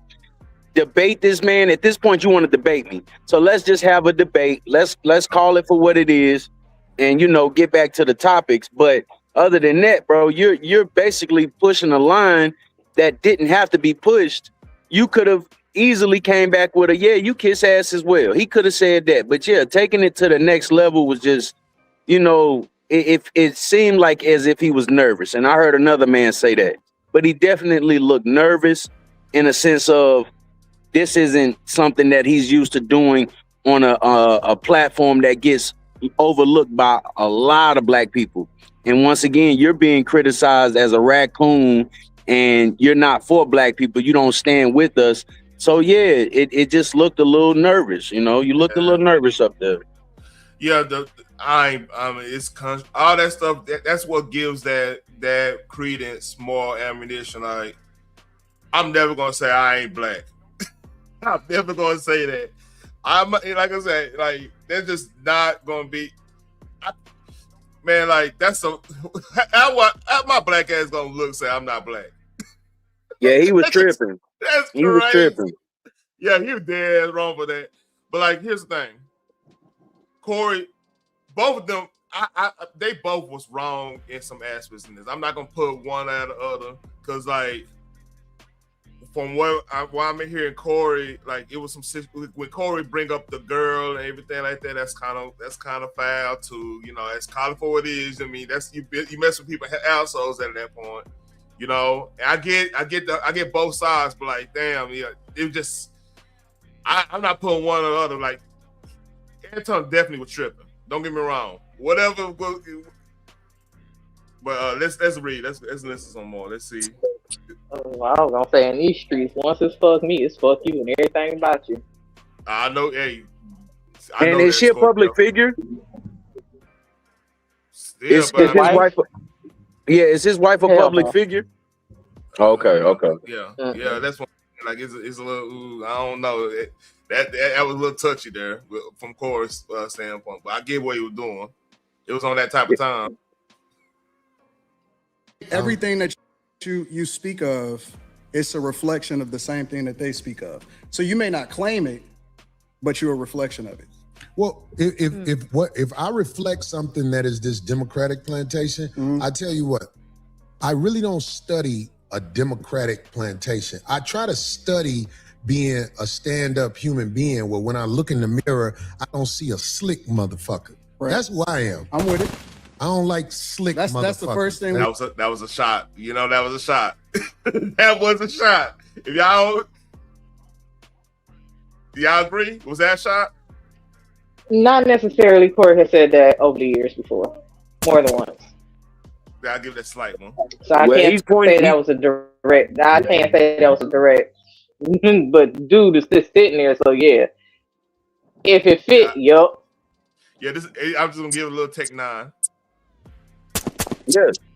debate this man. At this point, you want to debate me, so let's just have a debate. Let's call it for what it is, and you know, get back to the topics. But other than that, bro, you're basically pushing a line that didn't have to be pushed. You could have easily came back with you kiss ass as well. He could have said that, but yeah, taking it to the next level was just, you know, it seemed like as if he was nervous. And I heard another man say that, but he definitely looked nervous in a sense of this isn't something that he's used to doing on a platform that gets overlooked by a lot of black people. And once again, you're being criticized as a raccoon and you're not for black people. You don't stand with us So yeah, it just looked a little nervous. You know, you looked a little nervous up there. Yeah, I mean, it's all that stuff. That's what gives that credence more ammunition. Like, I'm never gonna say I ain't black. I'm never gonna say that. I'm like I said, like they're just not gonna be. Man, like that's so. How my black ass gonna look? Say I'm not black. Yeah, he was tripping. That's he was crazy. tripping. Yeah, he was dead wrong for that. But like, here's the thing, Corey. Both of them, they both was wrong in some aspects in this. I'm not gonna put one out of the other because, like, from what I'm hearing, Corey, like, it was some when Corey bring up the girl and everything like that. That's kind of foul to, you know, as colorful it is. I mean, that's you mess with people assholes at that point, you know. And I get both sides, but like, damn, yeah, it was just I'm not putting one or the other. Like, Anton definitely was tripping. Don't get me wrong. Whatever, but let's read. Let's listen some more. Let's see. Oh, I was gonna say in these streets, once it's fuck me, it's fuck you and everything about you. I know. Hey, and is she a public figure? Still, is his wife? Is his wife a public figure? Okay. Yeah, yeah. That's one. Like it's a little. I don't know. That was a little touchy there from Corey's standpoint, but I get what he was doing. It was on that type of time. Everything that you speak of, it's a reflection of the same thing that they speak of. So you may not claim it, but you're a reflection of it. Well, if I reflect something that is this Democratic plantation, I tell you what, I really don't study a Democratic plantation. I try to study being a stand-up human being where when I look in the mirror, I don't see a slick motherfucker. Right. That's who I am. I'm with it. I don't like slick motherfuckers. That's the first thing. That was a shot. You know, that was a shot. That was a shot. If y'all agree? Was that a shot? Not necessarily. Corey has said that over the years before, more than once. I'll give that slight one. So I can't say that was a direct. I can't say that was a direct. But dude is just sitting there, so yeah. If it fit, yup. Yeah, I'm just gonna give it a little Tech 9.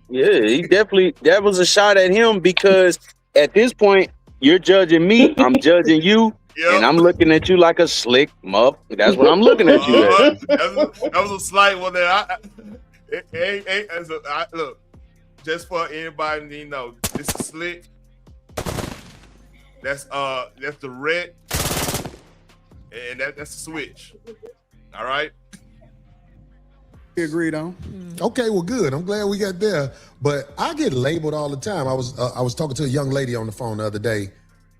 Yeah, he definitely, that was a shot at him because at this point you're judging me, I'm judging you, and I'm looking at you like a slick muff. That's what I'm looking at you at. That was a slight one there. Look, just for anybody to know, this is slick. That's the red, and that's the switch. All right. We agreed on. Okay, well, good. I'm glad we got there. But I get labeled all the time. I was talking to a young lady on the phone the other day,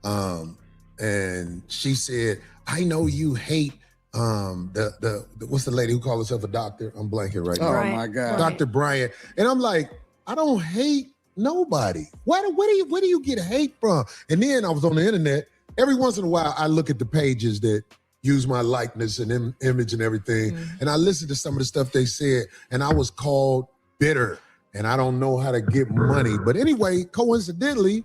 and she said, "I know you hate the what's the lady who calls herself a doctor? I'm blanking right now. Oh my God, Dr. Bryant." And I'm like, I don't hate nobody. Where do you get hate from? And then I was on the internet. Every once in a while, I look at the pages that use my likeness and image and everything, and I listened to some of the stuff they said, and I was called bitter, and I don't know how to get money. But anyway, coincidentally,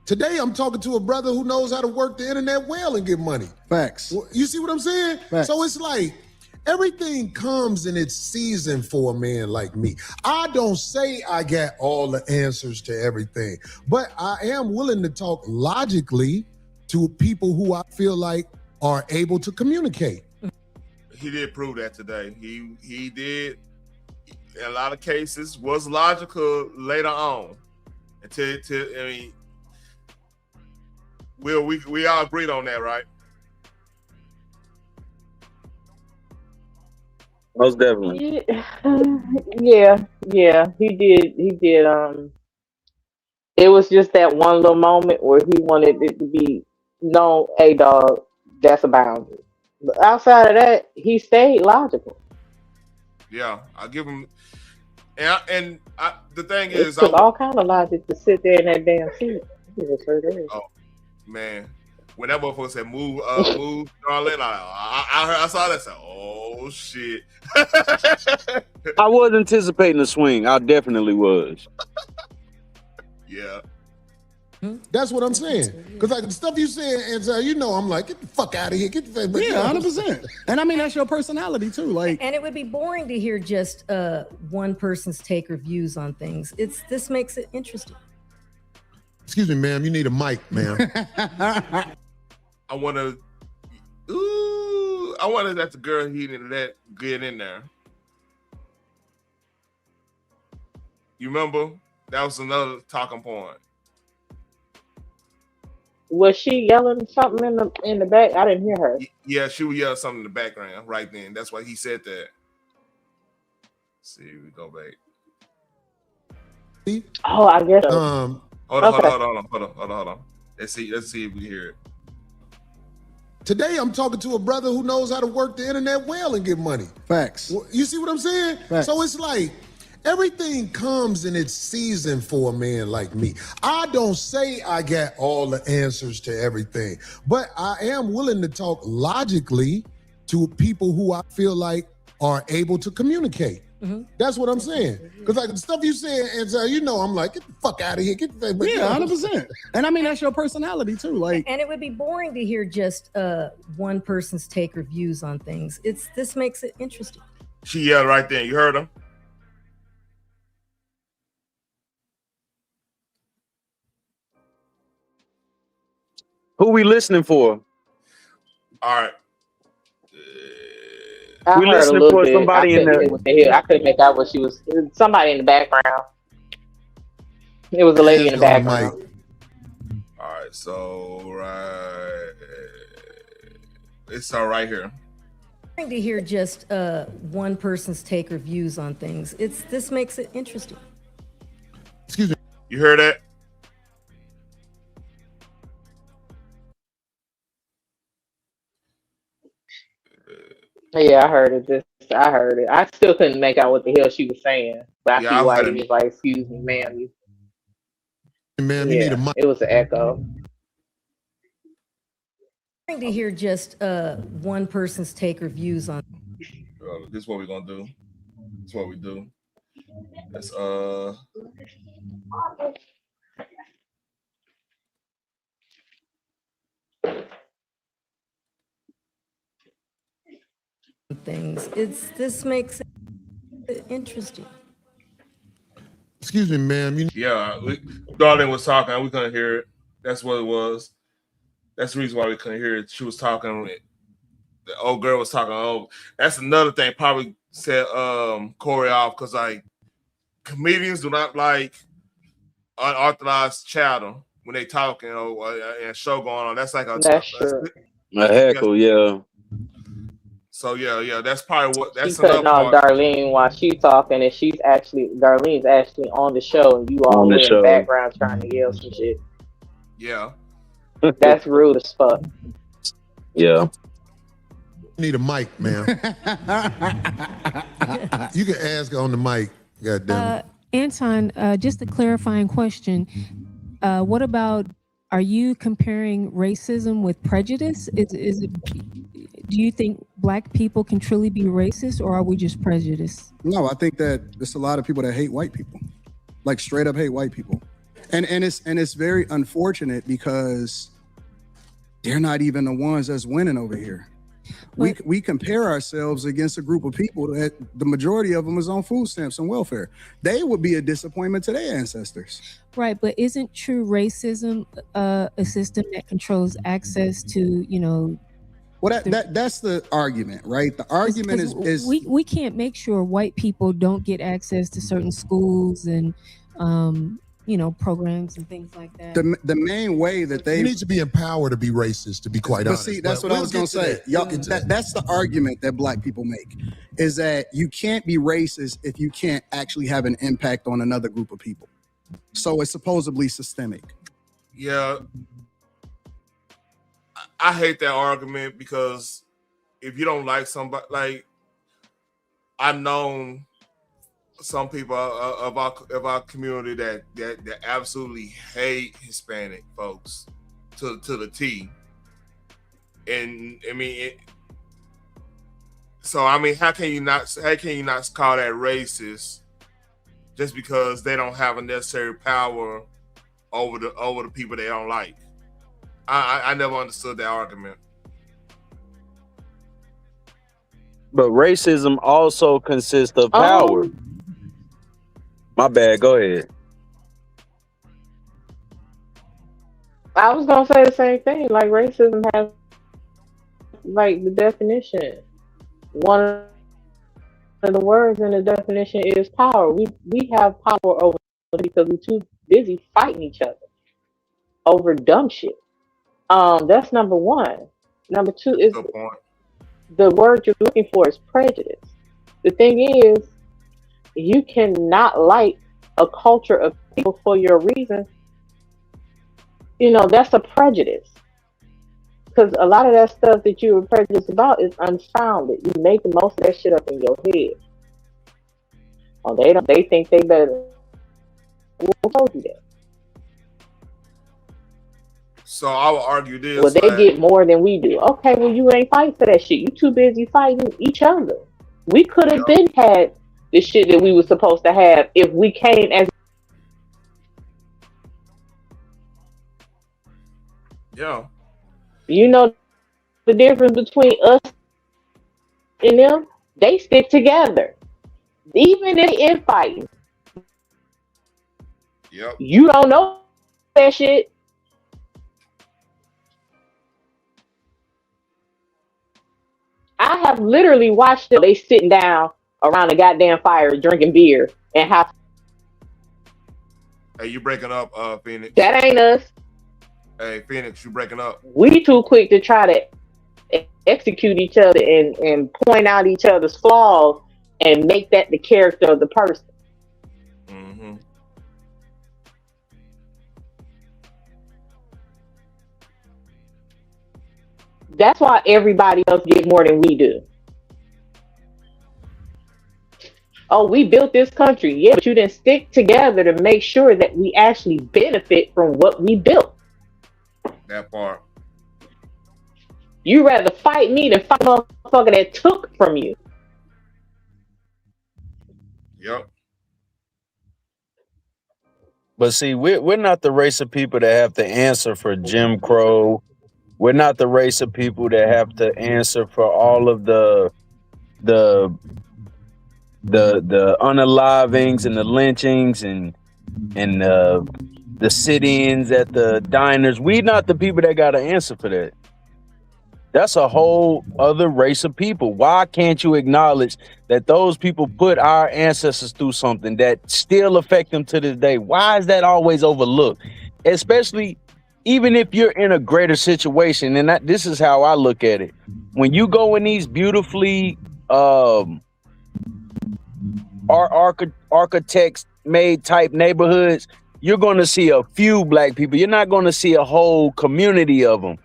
today I'm talking to a brother who knows how to work the internet well and get money. Facts. You see what I'm saying? Facts. So it's like, everything comes in its season for a man like me. I don't say I got all the answers to everything, but I am willing to talk logically to people who I feel like are able to communicate. He did prove that today. He did, in a lot of cases, was logical later on. I mean, we all agreed on that, right? Most definitely. Yeah, he did. It was just that one little moment where he wanted it to be known, hey dog, that's a boundary. But outside of that, he stayed logical. Yeah, I'll give him. And the thing It is, took all kind of logic to sit there in that damn seat. Oh man, when that motherfucker said move, Charlotte, I saw that. I said, oh shit. I was anticipating a swing. I definitely was. Yeah. That's what I'm saying. Because like the stuff you saying, and you know, I'm like, get the fuck out of here. Get the fuck. Yeah, 100%. And I mean, that's your personality too. Like, and it would be boring to hear just one person's take or views on things. This makes it interesting. Excuse me, ma'am. You need a mic, ma'am. I want to let the girl he didn't let get in there. You remember? That was another talking point. Was she yelling something in the back? I didn't hear her. Yeah, she would yell something in the background right then. That's why he said that. Let's see, we go back. Oh, I guess. Hold on. Let's see if we hear it. Today, I'm talking to a brother who knows how to work the internet well and get money. Facts. You see what I'm saying? Facts. So it's like everything comes in its season for a man like me. I don't say I got all the answers to everything, but I am willing to talk logically to people who I feel like are able to communicate. That's what I'm saying. Because like the stuff you saying, and you know, I'm like, get the fuck out of here. Get the fuck. Yeah, 100%. And I mean, that's your personality too. Like, and it would be boring to hear just one person's take or views on things. This makes it interesting. She yelled right there. You heard him? Who we listening for? All right. I We heard a listening little for bit. somebody in the. I couldn't make out what she was. Somebody in the background. It was a lady in the background. All right, so it's all right here. To hear just one person's take or views on things. This makes it interesting. Excuse me. You heard that? Yeah, I heard it. I heard it. I still couldn't make out what the hell she was saying, but I see why he was like, "Excuse me, ma'am." Ma'am, you need a mic. It was an echo. To hear just one person's take or views on. This is what we're gonna do. This is what we do. Let's things. This makes it interesting. Excuse me, ma'am. Darlene was talking. We couldn't hear it. That's what it was. That's the reason why we couldn't hear it. She was talking. The old girl was talking. Oh, that's another thing. Probably set Corey off because like comedians do not like unauthorized chatter when they talk, and a show going on. That's like that's true. A heckle, yeah. So yeah, that's probably what. That's she cutting off Darlene while she's talking, and Darlene's actually on the show, and you all in the background trying to yell some shit. Yeah, that's rude as fuck. Yeah. You need a mic, ma'am. You can ask on the mic. Goddamn. Anton, just a clarifying question. What about? Are you comparing racism with prejudice? Is it? Do you think Black people can truly be racist, or are we just prejudiced? No, I think that there's a lot of people that hate white people, like straight up hate white people, and it's very unfortunate because they're not even the ones that's winning over here. We compare ourselves against a group of people that the majority of them is on food stamps and welfare. They would be a disappointment to their ancestors. Right, but isn't true racism a system that controls access to, Well, that's the argument, right? The argument is we can't make sure white people don't get access to certain schools and programs and things like that. The main way that they need to be empowered to be racist, to be quite honest. See, that's what I was gonna say. Y'all, that's the argument that Black people make, is that you can't be racist if you can't actually have an impact on another group of people. So it's supposedly systemic. Yeah. I hate that argument because if you don't like somebody, like I've known some people of our community that absolutely hate Hispanic folks to the T, and I mean, how can you not call that racist just because they don't have a necessary power over the people they don't like. I never understood that argument. But racism also consists of power. My bad. Go ahead. I was gonna say the same thing. Like racism has like the definition. One of the words in the definition is power. We have power over because we're too busy fighting each other over dumb shit. That's number one. Number two is Good point. the word you're looking for is prejudice. The thing is, you cannot like a culture of people for your reasons. You know, that's a prejudice. Because a lot of that stuff that you were prejudiced about is unfounded. You make the most of that shit up in your head. Oh, they think they better. Who told you that? So I would argue this. Well, they get more than we do. Okay, well, you ain't fighting for that shit. You too busy fighting each other. We could have been had the shit that we were supposed to have if we came as. Yeah. You know the difference between us and them? They stick together. Even if in fighting. Yep. You don't know that shit. I have literally watched them. They sitting down around the goddamn fire drinking beer and have. Hey, you breaking up, Phoenix? That ain't us. Hey, Phoenix, you breaking up? We too quick to try to execute each other and point out each other's flaws and make that the character of the person. Mm-hmm. That's why everybody else get more than we do. Oh, we built this country. Yeah, but you didn't stick together to make sure that we actually benefit from what we built. That part. You rather fight me than fight a motherfucker that took from you. Yep. But see, we're not the race of people that have to answer for Jim Crow. We're not the race of people that have to answer for all of the unalivings and the lynchings and the sit-ins at the diners. We're not the people that got to answer for that. That's a whole other race of people. Why can't you acknowledge that those people put our ancestors through something that still affect them to this day? Why is that always overlooked? Especially even if you're in a greater situation, and this is how I look at it. When you go in these beautifully architects made type neighborhoods, you're going to see a few black people. You're not going to see a whole community of them.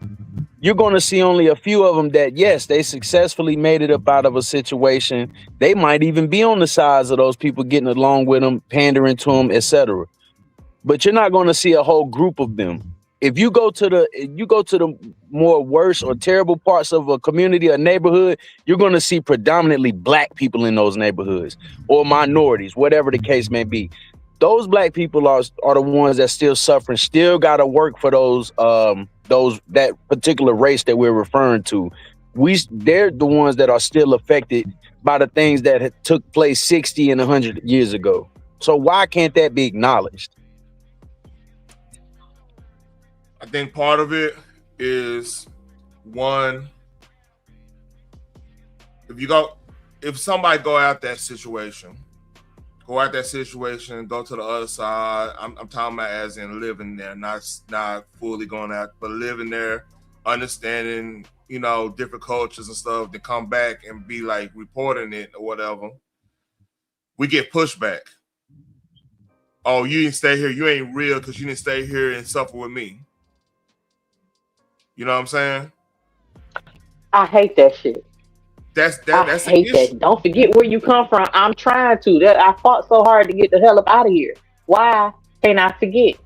You're going to see only a few of them that, yes, they successfully made it up out of a situation. They might even be on the sides of those people, getting along with them, pandering to them, etc. But you're not going to see a whole group of them. If you go to the more worse or terrible parts of a community or neighborhood, you're going to see predominantly black people in those neighborhoods or minorities, whatever the case may be. Those black people are the ones that still suffering, still got to work for that particular race that we're referring to. They're the ones that are still affected by the things that took place 60 and 100 years ago. So why can't that be acknowledged? I think part of it is one. If somebody go out that situation, go to the other side. I'm talking about as in living there, not fully going out, but living there, understanding, different cultures and stuff, to come back and be like reporting it or whatever. We get pushback. Oh, you didn't stay here. You ain't real because you didn't stay here and suffer with me. You know what I'm saying? I hate that shit. That's I hate that. Don't forget where you come from. I'm trying to. I fought so hard to get the hell up out of here. Why can't I forget?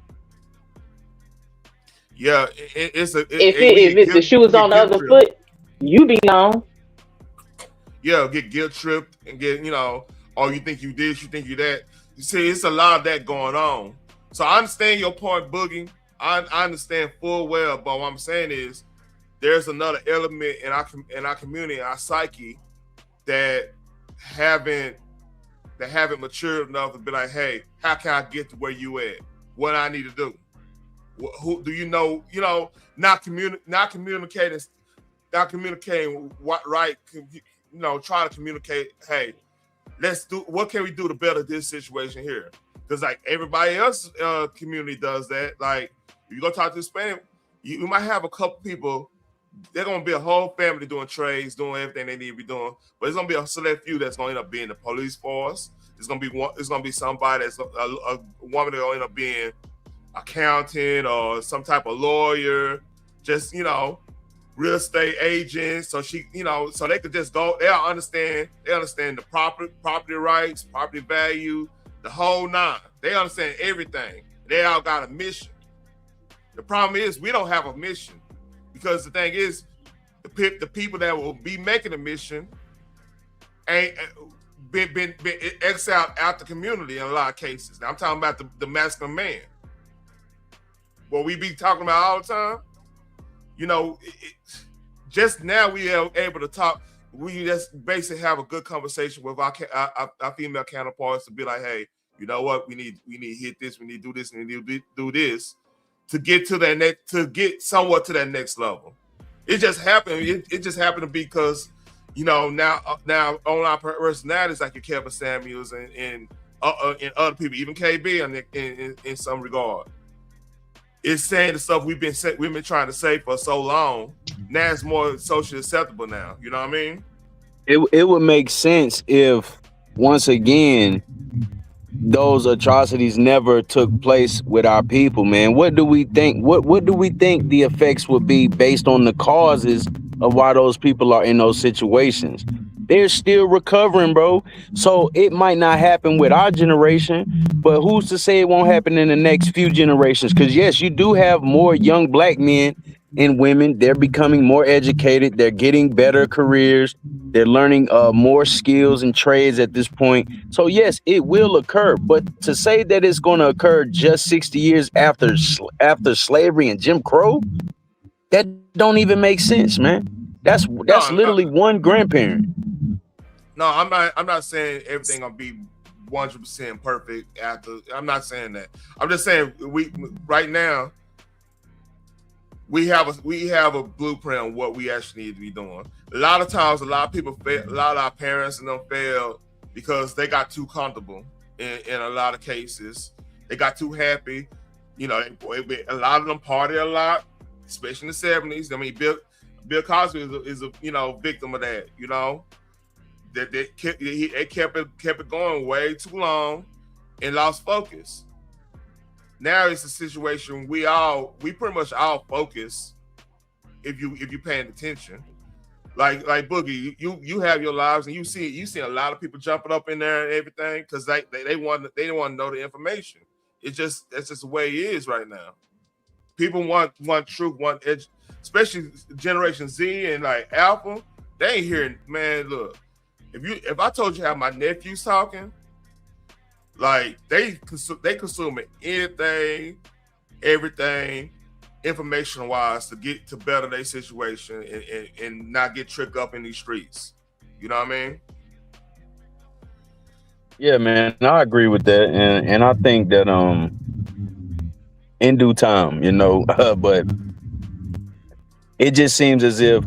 Yeah, if the shoe was on the other foot, you be on. Yeah, get guilt tripped and get, oh, you think you this, you think you that. You see, it's a lot of that going on. So I understand your point, Boogie. I understand full well, but what I'm saying is there's another element in our community, our psyche, that haven't matured enough to be like, hey, how can I get to where you at? What I need to do? Who do you know? You know, not communicating what right. You know, trying to communicate. Hey, let's do. What can we do to better this situation here? Because like everybody else community does that. Like if you go talk to Hispanic, you might have a couple people. They're gonna be a whole family doing trades, doing everything they need to be doing. But it's gonna be a select few that's gonna end up being the police force. It's gonna be somebody that's a woman that gonna end up being accountant or some type of lawyer, just real estate agent. So so they could just go. They understand the property rights, property value, the whole nine. They understand everything. They all got a mission. The problem is we don't have a mission. Because the thing is, the people that will be making a mission ain't been exiled out the community in a lot of cases. Now I'm talking about the masculine man. What we be talking about all the time, just now we are able to talk. We just basically have a good conversation with our female counterparts to be like, hey, you know what? We need to hit this. We need to do this. We need to do this. To get to that to get somewhat to that next level. It just happened. It just happened to be because, now on our personalities like your Kevin Samuels and other people, even KB in some regard, it's saying the stuff we've been trying to say for so long. Now it's more socially acceptable now. You know what I mean? It would make sense if once again those atrocities never took place with our people, man. What do we think? What do we think the effects would be based on the causes of why those people are in those situations? They're still recovering, bro. So it might not happen with our generation, but who's to say it won't happen in the next few generations? Because yes, you do have more young black men and women. They're becoming more educated. They're getting better careers. They're learning more skills and trades at this point. So yes, it will occur. But to say that it's going to occur just 60 years after slavery and Jim Crow, that don't even make sense, man. That's literally one grandparent. No, I'm not saying everything gonna be 100% perfect after. I'm not saying that. I'm just saying right now we have a blueprint on what we actually need to be doing. A lot of times, a lot of people fail. A lot of our parents and them fail because they got too comfortable. In a lot of cases, they got too happy. A lot of them party a lot, especially in the 70s. I mean, Bill Cosby is a victim of that. That they kept it going way too long and lost focus. Now it's a situation we pretty much all focus if you paying attention. Like Boogie, you have your lives and you see a lot of people jumping up in there and everything because they want to know the information. That's just the way it is right now. People want truth, want edge, especially Generation Z and like Alpha. They ain't hearing, man. Look, if I told you how my nephew's talking, like they consume anything, everything, information wise to get to better their situation and not get tricked up in these streets. You know what I mean? Yeah, man, I agree with that, and I think that in due time, but it just seems as if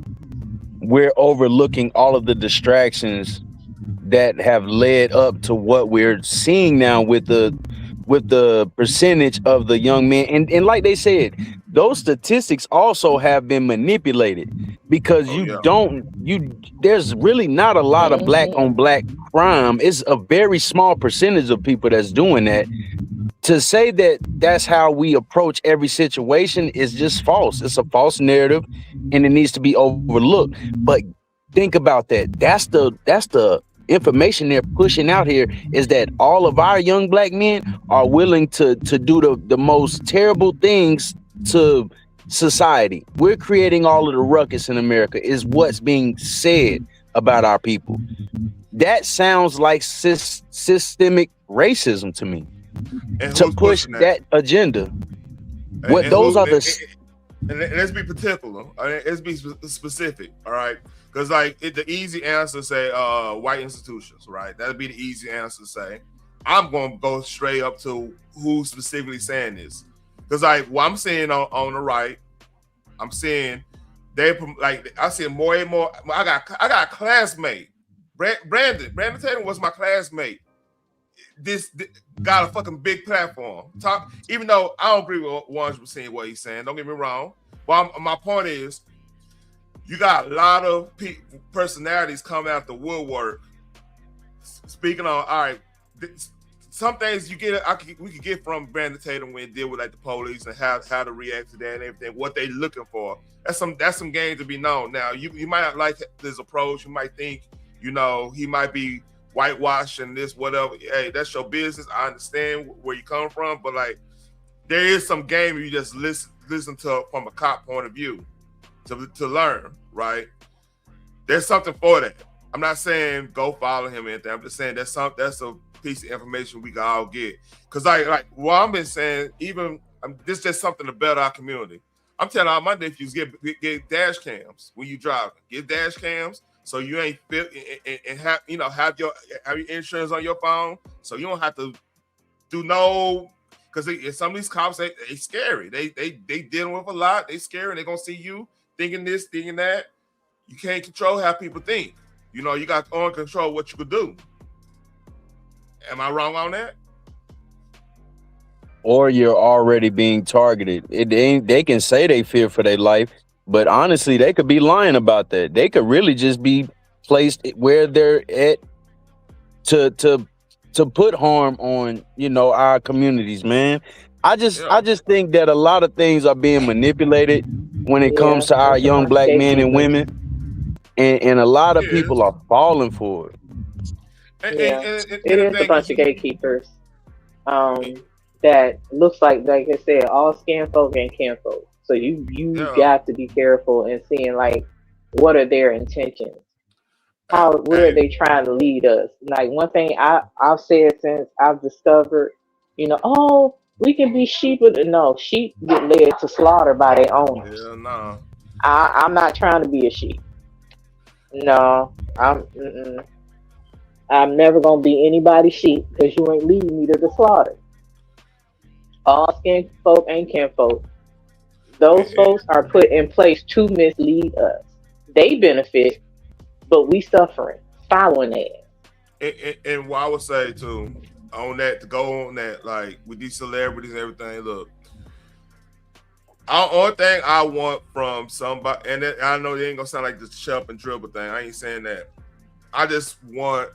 we're overlooking all of the distractions that have led up to what we're seeing now with the percentage of the young men. And like they said, those statistics also have been manipulated because there's really not a lot of black on black crime. It's a very small percentage of people that's doing that. To say that that's how we approach every situation is just false. It's a false narrative and it needs to be overlooked. But think about that. That's the information they're pushing out here, is that all of our young black men are willing to do the most terrible things to society. We're creating all of the ruckus in America is what's being said about our people. That sounds like systemic racism to me. And to who's push pushing that agenda. What And those who, are the and let's be particular. Let's be specific. All right, because like the easy answer say white institutions, right? That'd be the easy answer to say. I'm going to go straight up to who's specifically saying this, because like what I'm seeing on the right, I'm seeing they like I see more and more. I got a classmate, Brandon Tatum was my classmate. This got a fucking big platform. Even though I don't agree with 100% what he's saying, don't get me wrong. Well, my point is, you got a lot of personalities coming out the woodwork. Speaking on, all right, some things we could get from Brandon Tatum when he deal with like the police and how to react to that and everything, what they looking for. That's some game to be known. Now you might not like this approach. You might think, he might be whitewashing this, whatever. Hey, that's your business. I understand where you come from, but like there is some game if you just listen to from a cop point of view to learn, right? There's something for that. I'm not saying go follow him or anything. I'm just saying that's a piece of information we can all get. Because like what I've been saying, this is just something to better our community. I'm telling all my nephews get dash cams when you driving. Get dash cams so you ain't and have your insurance on your phone, so you don't have to do no. Because some of these cops they scary. They dealing with a lot. They scary. And they gonna see you thinking this, thinking that. You can't control how people think. You got to control what you could do. Am I wrong on that? Or you're already being targeted. They can say they fear for their life, but honestly, they could be lying about that. They could really just be placed where they're at to put harm on, our communities, man. I just think that a lot of things are being manipulated when it comes to our young black men and women, and a lot of people are falling for it. It is a bunch of gatekeepers that looks like I said, all skin folk and kin folk. So you got to be careful and seeing like what are their intentions, where are they trying to lead us. Like one thing I've said since I've discovered, we can be sheep, but no, sheep get led to slaughter by their owners. Hell no. I'm not trying to be a sheep. No, I'm never gonna be anybody's sheep because you ain't leading me to the slaughter. All skin folk and kin folk. Those folks are put in place to mislead us. They benefit, but we suffering, following that. And what I would say too, on that, to go on that, like with these celebrities and everything, look, only thing I want from somebody, and I know it ain't gonna sound like this chub and dribble thing, I ain't saying that. I just want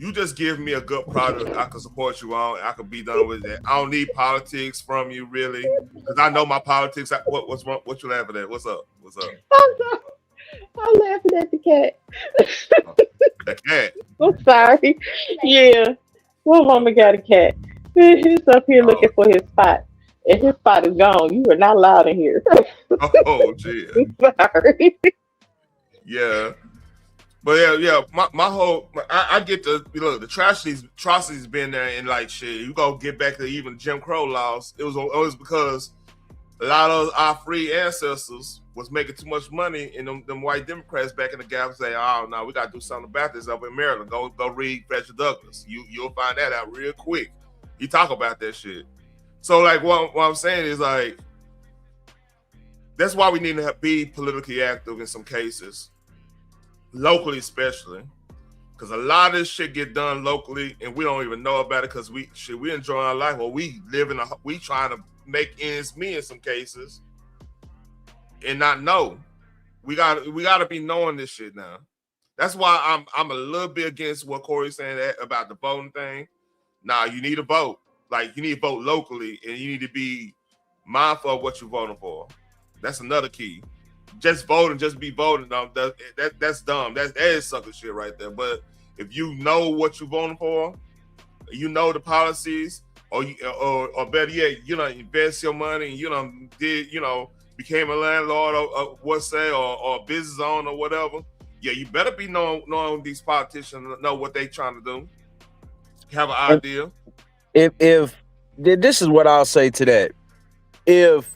you just give me a good product I can support you on. I can be done with that. I don't need politics from you, really, because I know my politics. What's wrong? What you laughing at? What's up? I'm laughing at the cat. The cat. I'm sorry. Yeah. Well, mama got a cat. He's up here looking for his spot. And his spot is gone. You are not allowed in here. Oh, gee. Sorry. Yeah. But yeah, my whole I get the the atrocities been there, and like shit, you go get back to even Jim Crow laws. It was because a lot of our free ancestors was making too much money, and them white Democrats back in the gap say, "Oh no, we gotta do something about this up in Maryland." Go read Fletcher Douglass. You'll find that out real quick. He talk about that shit. So like what I'm saying is like that's why we need to be politically active in some cases. Locally, especially, because a lot of this shit get done locally, and we don't even know about it because we enjoy our life, or we trying to make ends meet in some cases, and not know. We got to be knowing this shit now. That's why I'm a little bit against what Corey's saying about the voting thing. Nah, you need to vote. Like you need to vote locally, and you need to be mindful of what you're voting for. That's another key. Just voting, just be voting. That's dumb. That is sucker shit right there. But if you know what you're voting for, you know the policies, or better yet, invest your money, and became a landlord or a business owner or whatever. Yeah, you better be knowing these politicians, know what they trying to do, have an idea. If this is what I'll say to that. If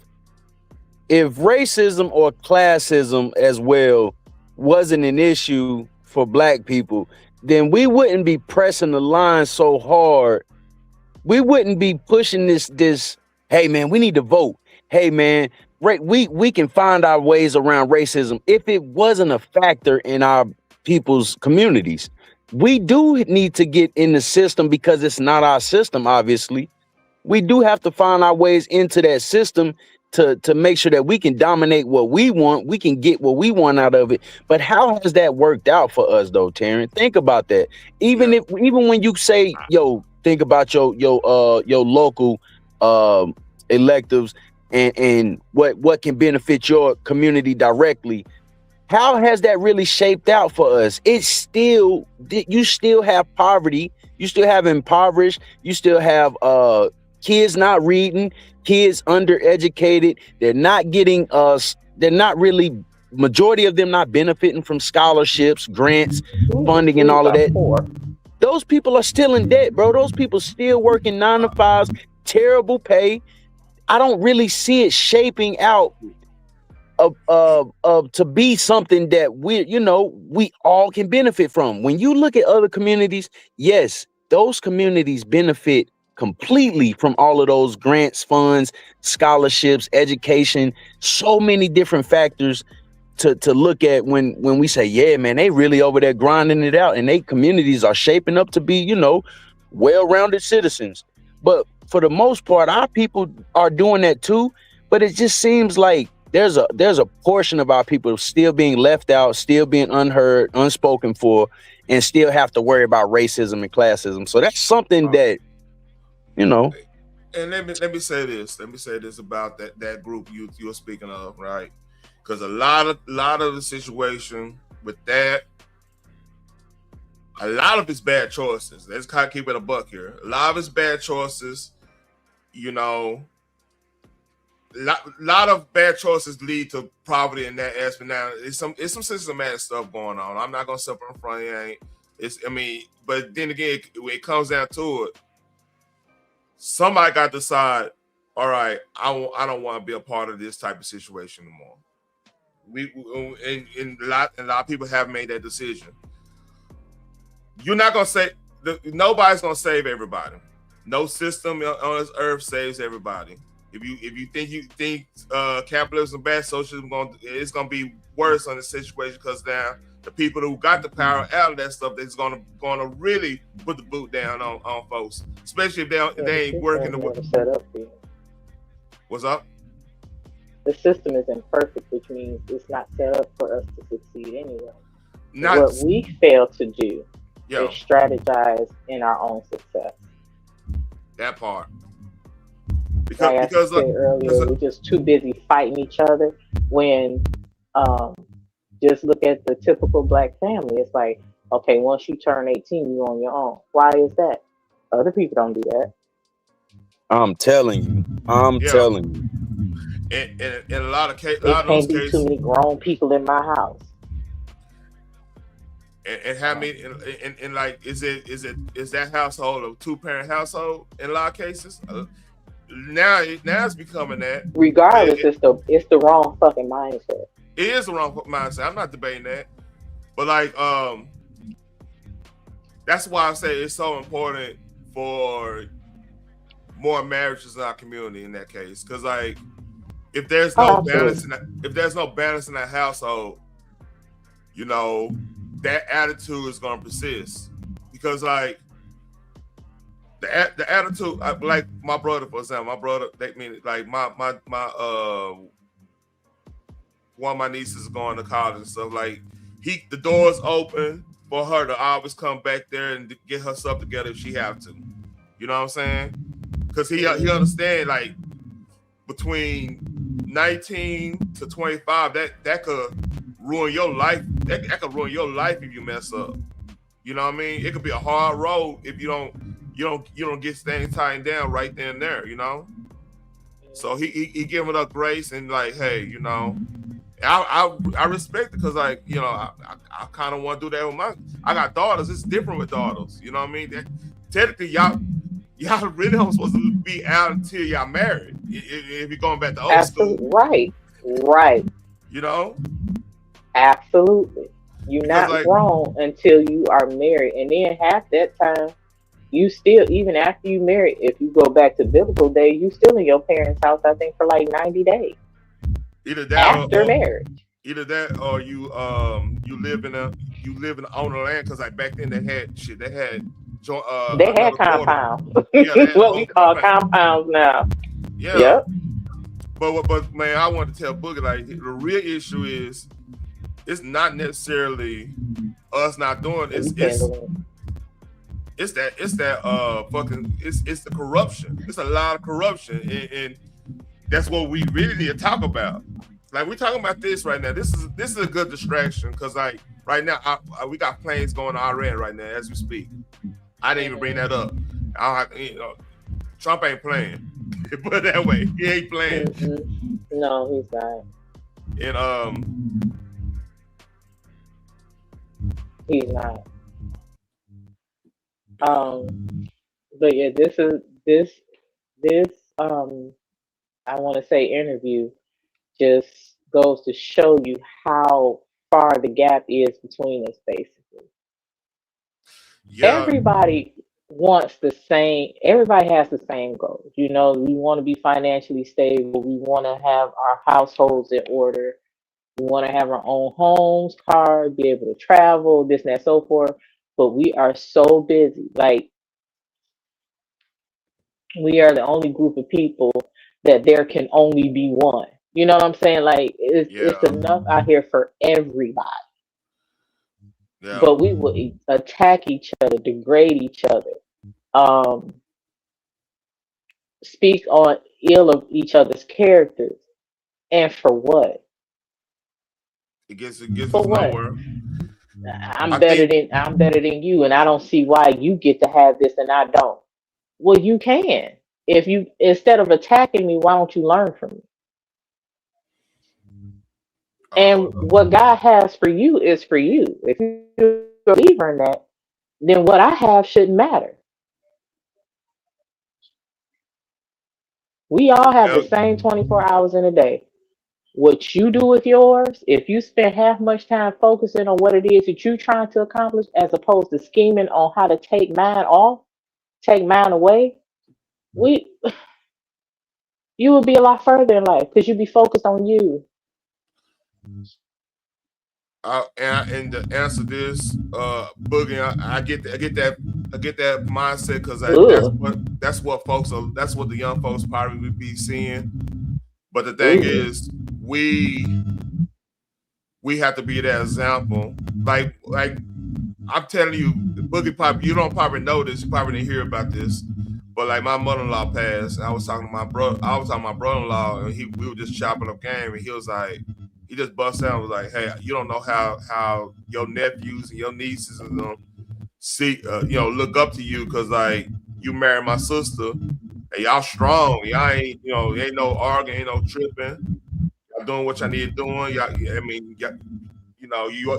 racism or classism as well wasn't an issue for black people, then we wouldn't be pressing the line so hard. We wouldn't be pushing this, hey man, we need to vote. Hey man, right, we can find our ways around racism if it wasn't a factor in our people's communities. We do need to get in the system because it's not our system, obviously. We do have to find our ways into that system to make sure that we can dominate what we want, we can get what we want out of it. But how has that worked out for us though, Taryn? Think about that. Even when you say, yo, think about your local electives and what can benefit your community directly. How has that really shaped out for us? It's still, you still have poverty, you still have impoverished, you still have kids not reading, kids undereducated, they're not getting they're not really, majority of them not benefiting from scholarships, grants, funding, and all of that. Those people are still in debt, bro. Those people still working 9 to 5s, terrible pay. I don't really see it shaping out to be something that we all can benefit from. When you look at other communities, yes, those communities benefit completely from all of those grants, funds, scholarships, education, so many different factors to look at when we say, yeah, man, they really over there grinding it out and they communities are shaping up to be, well-rounded citizens. But for the most part, our people are doing that too, but it just seems like there's a portion of our people still being left out, still being unheard, unspoken for, and still have to worry about racism and classism. So that's something that, And let me say this. Let me say this about that group you're speaking of, right? Because a lot of the situation with that, a lot of it's bad choices. Let's kind of keep it a buck here. A lot of it's bad choices. Lot of bad choices lead to poverty in that aspect. Now, it's some systematic stuff going on. I'm not gonna sit in front of you. But then again, when it comes down to it, somebody got to decide. All right, I don't want to be a part of this type of situation anymore. A lot of people have made that decision. You're not gonna say nobody's gonna save everybody. No system on this earth saves everybody. If you think capitalism is bad, socialism it's gonna be worse on the situation because now the people who got the power out of that stuff that's gonna really put the boot down on folks, especially if they ain't working the way. What's up? The system is imperfect, which means it's not set up for us to succeed anyway. What we fail to do is strategize in our own success. That part. Like I said earlier, we're just too busy fighting each other when just look at the typical black family. It's like, okay, once you turn 18, you're on your own. Why is that? Other people don't do that. I'm telling you. Telling you. In a lot of cases, there can't be too many grown people in my house. And how many? And like, is that household a 2-parent household in a lot of cases? Now it's becoming that. Regardless, it's the wrong fucking mindset. It is the wrong mindset. I'm not debating that, but like, that's why I say it's so important for more marriages in our community in that case. Because like, if there's no balance in that household, that attitude is gonna persist. Because like, the attitude, like my brother, for example, one of my nieces is going to college and stuff. Like, the door's open for her to always come back there and get her stuff together if she have to. You know what I'm saying? Because he understand, like, between 19 to 25, that could ruin your life. That could ruin your life if you mess up. You know what I mean? It could be a hard road if you don't get things tightened down right then and there, So he giving up grace and like, hey, I respect it because like, I kind of want to do that with I got daughters. It's different with daughters. You know what I mean? Technically, y'all y'all really don't supposed to be out until y'all married. If you're going back to old school, right. You know, absolutely. You're not like, grown until you are married, and then half that time, you still, even after you marry, if you go back to biblical days, you still in your parents' house. I think for like 90 days. Either that after marriage. Either that or you living on the land, because like back then they had they had compounds. What we call compounds now. Yeah. Yep. But man, I want to tell Boogie, like, the real issue is it's not necessarily us not doing it. It's the corruption. It's a lot of corruption, and that's what we really need to talk about. Like, we're talking about this right now. This is a good distraction, because like right now we got planes going to Iran right now as we speak. I didn't even bring that up. Trump ain't playing. Put it that way. He ain't playing. Mm-hmm. No, he's not. And he's not. But yeah, this I want to say interview just goes to show you how far the gap is between us, basically. Yeah. Everybody wants the same, everybody has the same goals. You know, we want to be financially stable, we want to have our households in order, we want to have our own homes, cars, be able to travel, this and that, so forth. But we are so busy. Like, we are the only group of people that there can only be one. You know what I'm saying? Like, it's enough out here for everybody. Yeah. But we will attack each other, degrade each other, speak on ill of each other's characters, and for what? It gets us nowhere. I'm better than you, and I don't see why you get to have this and I don't. Well, you can. If you, instead of attacking me, why don't you learn from me? And what God has for you is for you. If you're a believer in that, then what I have shouldn't matter. We all have the same 24 hours in a day. What you do with yours, if you spend half much time focusing on what it is that you're trying to accomplish, as opposed to scheming on how to take mine away, you would be a lot further in life because you'd be focused on you. And to answer this, Boogie, I get that mindset, because that's what the young folks probably would be seeing. But the thing is, we have to be that example. Like I'm telling you, Boogie, you don't probably know this, you probably didn't hear about this, but like, my mother-in-law passed. I was talking to my brother-in-law, and we were just chopping up game, and he was like, he just busted out and was like, "Hey, you don't know how your nephews and your nieces and them see, look up to you, because like, you married my sister, and y'all strong. Y'all ain't, ain't no arguing, ain't no tripping. Y'all doing what y'all need doing. Y'all, you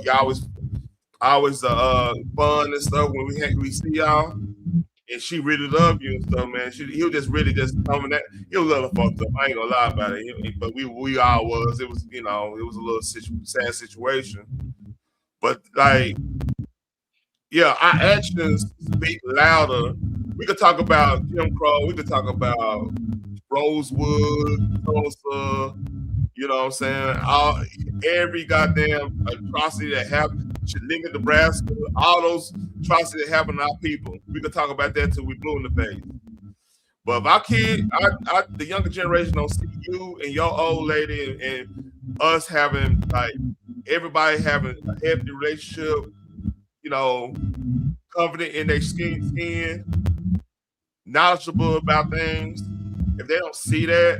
always fun and stuff when we see y'all." And she really loved you and stuff, man. He was just really just coming at. He was a little fucked up. I ain't gonna lie about it. But we all was. It was, it was a little sad situation. But like, yeah, our actions speak louder. We could talk about Jim Crow. We could talk about Rosewood, Tulsa. You know what I'm saying? Every goddamn atrocity that happened, Lincoln, Nebraska, all those atrocities that happen to our people. We could talk about that till we blue in the face. But if our kid, the younger generation don't see you and your old lady and us having, like, everybody having a healthy relationship, confident in their skin, knowledgeable about things, if they don't see that,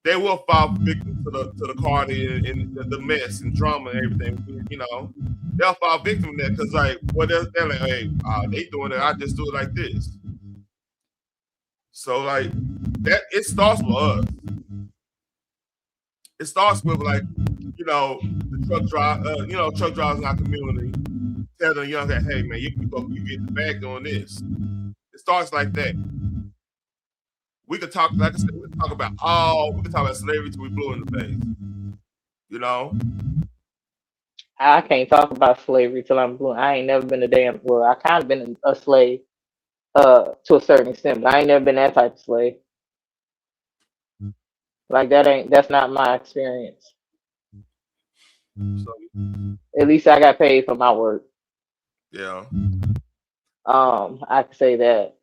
they will fall victim to the party and the mess and drama and everything. They'll fall victim to that, because like, they're like, hey, they doing it, I just do it like this. So like, that, it starts with us. It starts with, like, the truck drivers in our community tell the young guy, hey man, you get the bag doing this. It starts like that. we could talk, like I said, we could talk about slavery till we blue in the face. You know? I can't talk about slavery till I'm blue. I ain't never been I kind of been a slave to a certain extent, but I ain't never been that type of slave. Like that's not my experience. So, At least I got paid for my work. yeah. I can say that.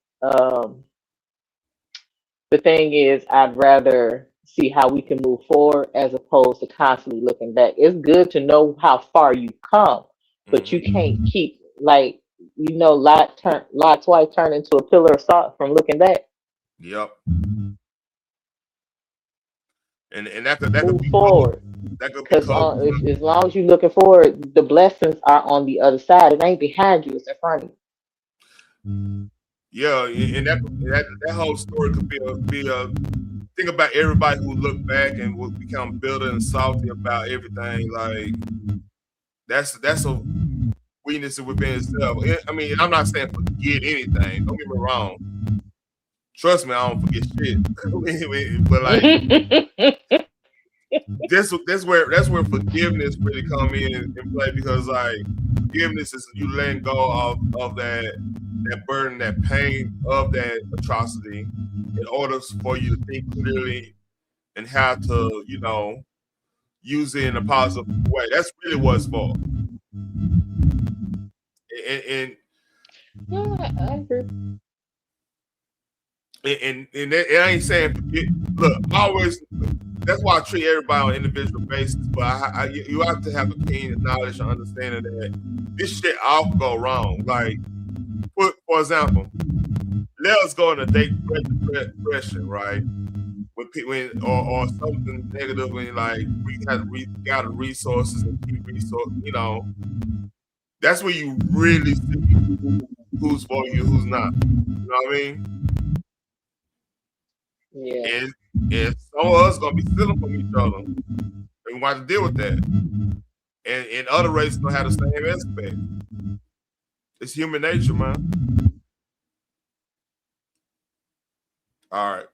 The thing is, I'd rather see how we can move forward as opposed to constantly looking back. It's good to know how far you've come, but you can't keep Lot's wife turned into a pillar of salt from looking back. Yep. And that could Move be forward. Because as long as you're looking forward, the blessings are on the other side. It ain't behind you; it's in front of you. Yeah, and that whole story could be a think about everybody who look back and will become bitter and salty about everything. Like that's a weakness within itself. I mean, I'm not saying forget anything. Don't get me wrong. Trust me, I don't forget shit. But like that's where forgiveness really come in play, because like forgiveness is you letting go of that burden, that pain of that atrocity, in order for you to think clearly and how to, use it in a positive way. That's really what it's for. And I agree. And I ain't saying forget. Look, that's why I treat everybody on an individual basis. But you have to have a keen knowledge and understanding that this shit all can go wrong. Like, for example, let us go on a date depression, right? Or something negative, when like we got resources and keep resources, that's where you really see who's for you, who's not. You know what I mean? Yeah. And some of us gonna be stealing from each other, and we want to deal with that. And other races don't have the same aspect. It's human nature, man. All right,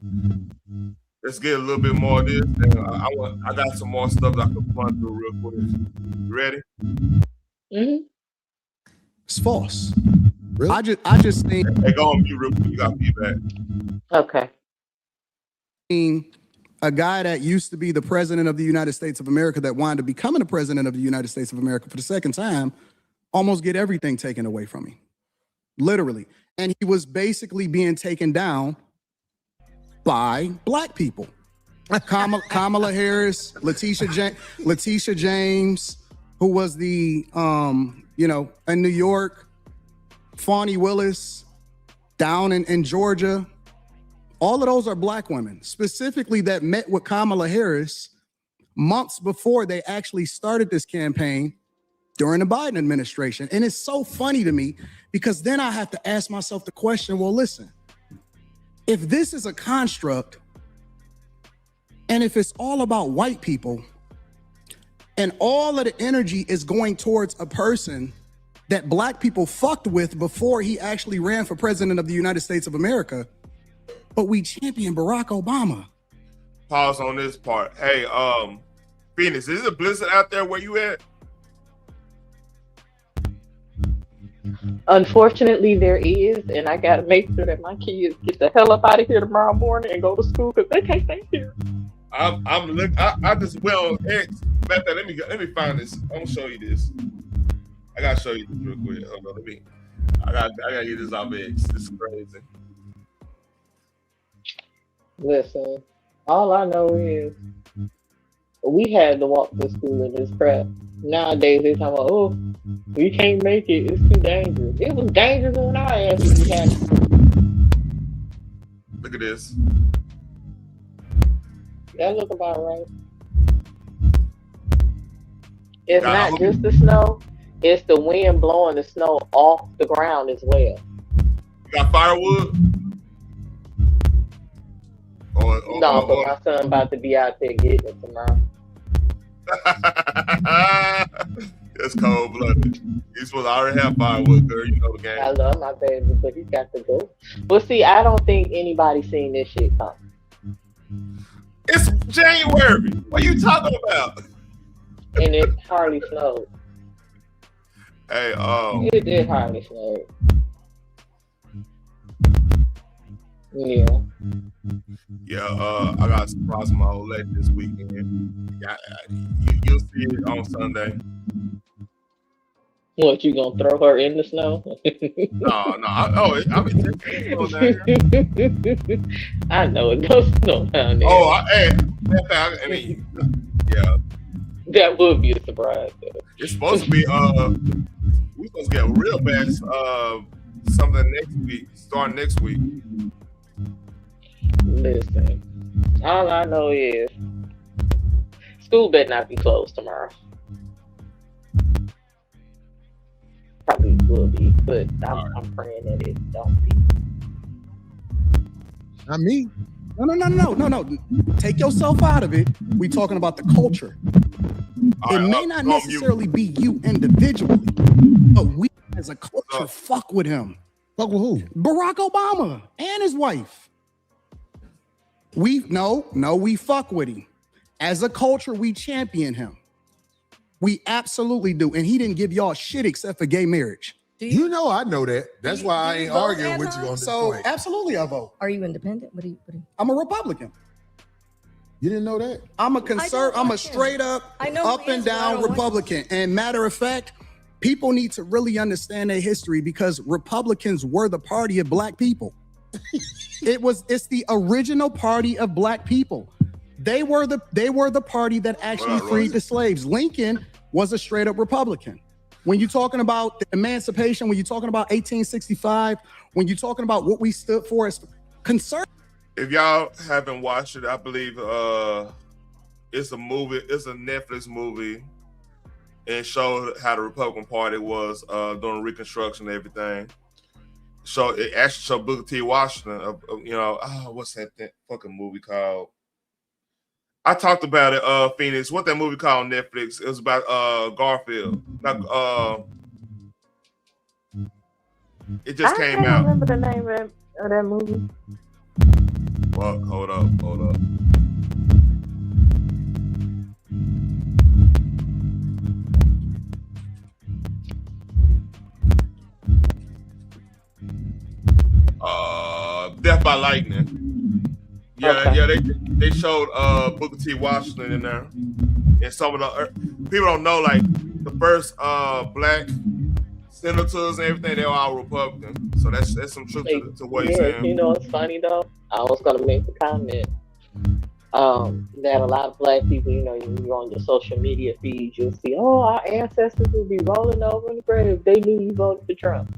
let's get a little bit more of this. And I got some more stuff that I can run through real quick. You ready? Mm-hmm. It's false. Really? I just think. Hey, go on mute real quick. You got feedback. Okay. A guy that used to be the president of the United States of America, that wanted to becoming the president of the United States of America for the second time, almost get everything taken away from him, literally. And he was basically being taken down by black people. Kamala Harris, Letitia James, who was the in New York, Fani Willis down in Georgia. All of those are black women, specifically that met with Kamala Harris months before they actually started this campaign during the Biden administration. And it's so funny to me, because then I have to ask myself the question, well, listen, if this is a construct, and if it's all about white people, and all of the energy is going towards a person that black people fucked with before he actually ran for president of the United States of America, but we champion Barack Obama. Pause on this part. Hey, Phoenix, is it a blizzard out there where you at? Unfortunately, there is, and I gotta make sure that my kids get the hell up out of here tomorrow morning and go to school, because they can't stay here. I just went on X. Let me find this. I'm gonna show you this. I gotta show you this real quick. Hold on, I gotta get this off X. This is crazy. Listen, all I know is we had to walk to school in this crap. Nowadays they talking about, oh, we can't make it. It's too dangerous. It was dangerous when our asses had. Look at this. That look about right. It's not just the snow; it's the wind blowing the snow off the ground as well. You got firewood? No, but my son about to be out there getting it tomorrow. It's cold blooded. You're supposed to already have firewood, girl. You know the game. I love my baby, but he got to go. Well, see, I don't think anybody's seen this shit come. It's January. What are you talking about? And it hardly snowed. Hey, It did hardly snow. Yeah. Yeah, I got a surprise my old lady this weekend. Yeah, you'll see it on Sunday. What, you gonna throw her in the snow? No. I mean, I know it does snow down there. Oh, I mean, yeah. That would be a surprise. Though. It's supposed to be we're supposed to get real bad something next week, starting next week. Listen, all I know is school better not be closed tomorrow. Probably will be, but I'm praying that it don't be. Not me. No. Take yourself out of it. We talking about the culture. It may not necessarily be you individually, but we as a culture fuck with him. Fuck with who? Barack Obama and his wife. We fuck with him. As a culture, we champion him. We absolutely do. And he didn't give y'all shit except for gay marriage. You know I know that. That's why I ain't arguing with you on this point. Absolutely I vote. Are you independent? What do you? I'm a Republican. You didn't know that? I'm a straight up, up and down Republican. And matter of fact, people need to really understand their history because Republicans were the party of black people. It's the original party of black people. They were the party that actually freed the slaves. Lincoln was a straight up Republican. When you're talking about the emancipation, when you're talking about 1865, when you're talking about what we stood for as conservative. If y'all haven't watched it, I believe it's a movie. It's a Netflix movie, and it showed how the Republican Party was during Reconstruction and everything. So it actually showed Booker T. Washington. What's that fucking movie called? I talked about it, Phoenix. What that movie called on Netflix? It was about Garfield. It just came out. I remember the name of that movie. Well, hold up. Death by Lightning. Yeah, they showed Booker T. Washington in there, and some of the people don't know, like the first black senators and everything, they were all Republican. So that's some truth to what he's saying. You know, it's funny though. I was gonna make the comment that a lot of black people, when you're on your social media feeds, you'll see, our ancestors will be rolling over in the grave if they knew you voted for Trump.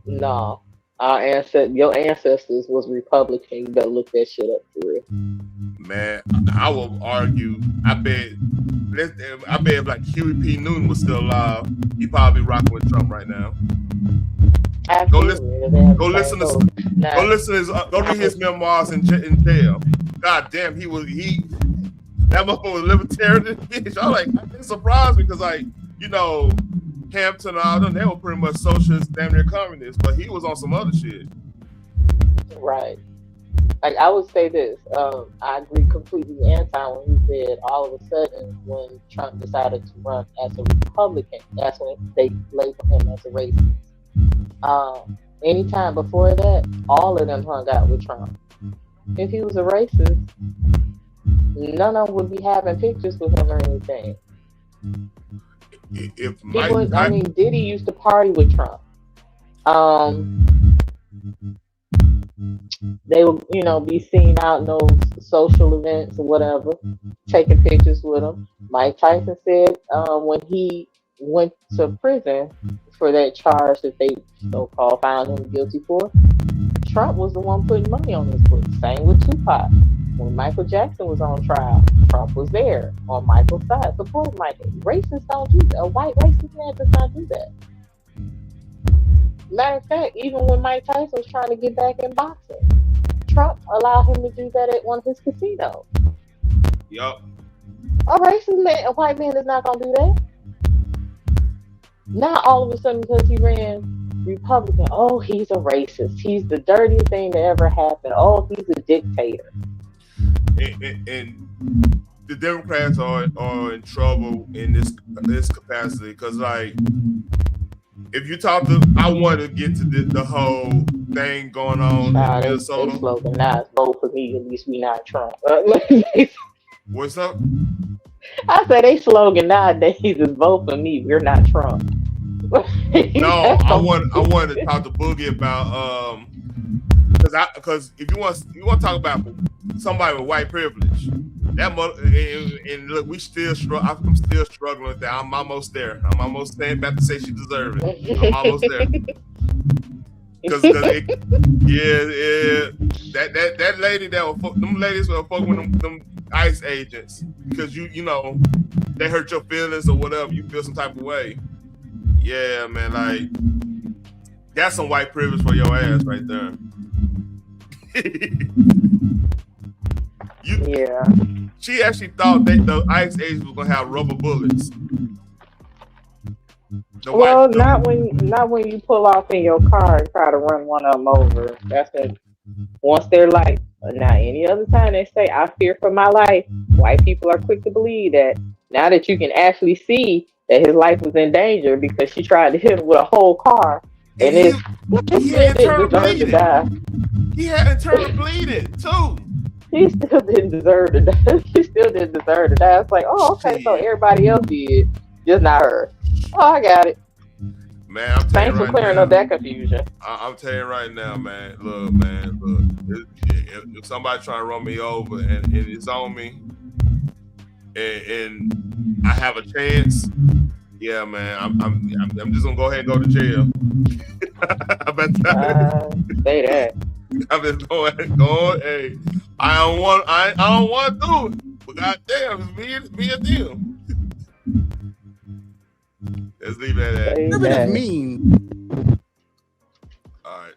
No. Your ancestors was Republican. You better look that shit up for real. Man, I will argue. I bet if like Huey P. Newton was still alive, he probably rocking with Trump right now. Absolutely. Go listen to his memoirs in jail. God damn, that motherfucker was libertarian. I'm like, I'm surprised because Hampton and all them, they were pretty much socialist, damn near communists, but he was on some other shit. Right. Like, I would say this, I agree completely with Anton when he said all of a sudden when Trump decided to run as a Republican, that's when they labeled him as a racist. Anytime before that, all of them hung out with Trump. If he was a racist, none of them would be having pictures with him or anything. Diddy used to party with Trump. They would, be seen out in those social events or whatever, taking pictures with him. Mike Tyson said when he went to prison for that charge that they so-called found him guilty for, Trump was the one putting money on his books. Same with Tupac. When Michael Jackson was on trial, Trump was there on Michael's side. Support Michael. Racists don't do that. A white racist man does not do that. Matter of fact, even when Mike Tyson was trying to get back in boxing, Trump allowed him to do that at one of his casinos. Yup. A racist man, a white man is not gonna do that. Not all of a sudden because he ran Republican. Oh, he's a racist. He's the dirtiest thing to ever happen. Oh, he's a dictator. And the Democrats are in trouble in this capacity because, like, if you talk to, I want to get to the whole thing going on in Minnesota. They slogan now is vote for me. At least we not Trump. What's up? I say they slogan nowadays is vote for me. We're not Trump. No, I want to talk to Boogie about because if you want to talk about somebody with white privilege, that and look, I'm still struggling with that. I'm almost there. I'm almost about to say she deserves it. I'm almost there. Because that lady that was them ladies were fucking with them ICE agents because you know they hurt your feelings or whatever, you feel some type of way. Yeah, man, like that's some white privilege for your ass right there. Yeah. She actually thought that the ICE agents were gonna have rubber bullets. Well, not when you pull off in your car and try to run one of them over. That's when once they're like, now any other time they say, I fear for my life, white people are quick to believe that. Now that you can actually see that his life was in danger because she tried to hit him with a whole car, and he had internal bleeding. He had internal bleeding too. He still didn't deserve to die. He still didn't deserve to die. It's like, oh, okay, so everybody else did, just not her. Oh, I got it. Man, I'm thanks for clearing up that confusion. I'm telling you right now, man. Look. If somebody trying to run me over and it's on me, and I have a chance, yeah, man, I'm just gonna go ahead and go to jail. Say that. I'm just going. Hey, I don't want to do it, but goddamn, it's me and them. Let's leave it at that. What does it mean? All right.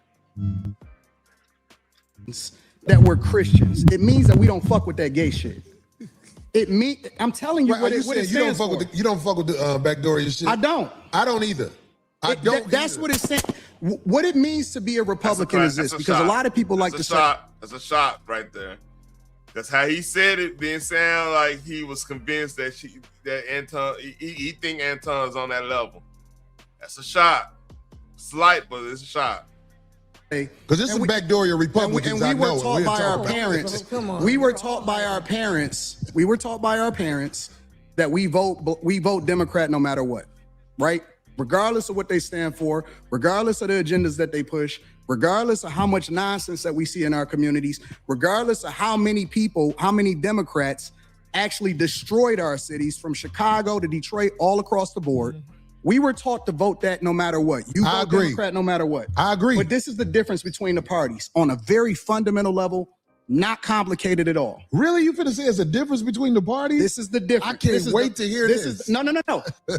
That we're Christians. It means that we don't fuck with that gay shit. I'm telling you what it stands for. You don't fuck with the backdoor shit? I don't. I don't either. That's what it's saying. What it means to be a Republican is this, because a lot of people like to say. That's a shot right there. That's how he said it. Didn't sound like he was convinced that Anton. He think Anton's on that level. That's a shot. Slight, but it's a shot. Because this is backdoor your Republicans. And we were taught by our parents. We were taught by our parents. We were taught by our parents that we vote Democrat no matter what, right? Regardless of what they stand for, regardless of the agendas that they push, regardless of how much nonsense that we see in our communities, regardless of how many people, how many Democrats actually destroyed our cities from Chicago to Detroit, all across the board. We were taught to vote that no matter what. You vote Democrat no matter what. I agree. But this is the difference between the parties on a very fundamental level, not complicated at all. Really? You finna say it's a difference between the parties? This is the difference. I can't wait to hear this. No.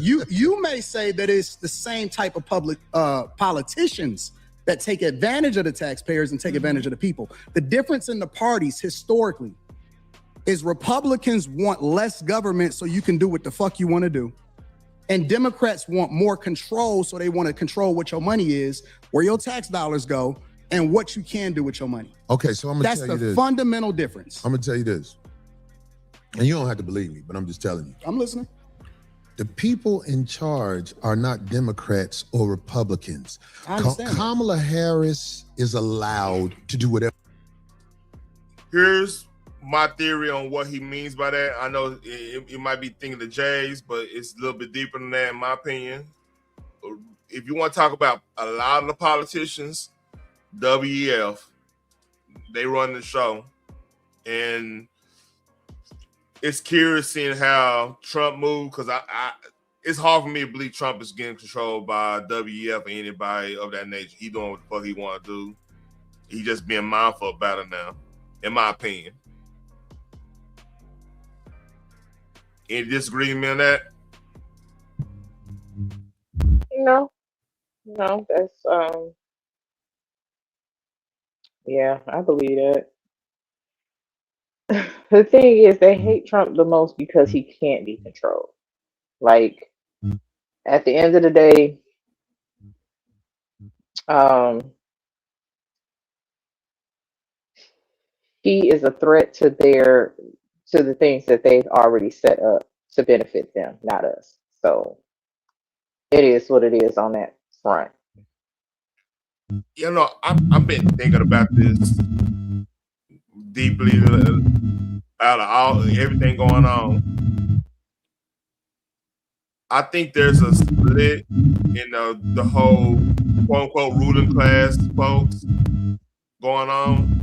You may say that it's the same type of public politicians that take advantage of the taxpayers and take advantage of the people. The difference in the parties historically is Republicans want less government so you can do what the fuck you want to do. And Democrats want more control, so they want to control what your money is, where your tax dollars go, and what you can do with your money. Okay, so I'm gonna tell you this. That's the fundamental difference. I'm gonna tell you this. And you don't have to believe me, but I'm just telling you. I'm listening. The people in charge are not Democrats or Republicans. I understand Kamala Harris is allowed to do whatever. Here's my theory on what he means by that. I know it might be thinking the Jays, but it's a little bit deeper than that, in my opinion. If you want to talk about a lot of the politicians, WEF, they run the show. And it's curious seeing how Trump moved, because it's hard for me to believe Trump is getting controlled by WEF or anybody of that nature. He doing what the fuck he want to do. He just being mindful about it now, in my opinion. Any disagreement on that? No, that's yeah, I believe that. the thing is, they hate Trump the most because he can't be controlled. Like, at the end of the day, um, he is a threat to the things that they've already set up to benefit them, not us. So it is what it is on that front. You know, I've been thinking about this deeply out of everything going on. I think there's a split in the whole quote unquote ruling class folks going on.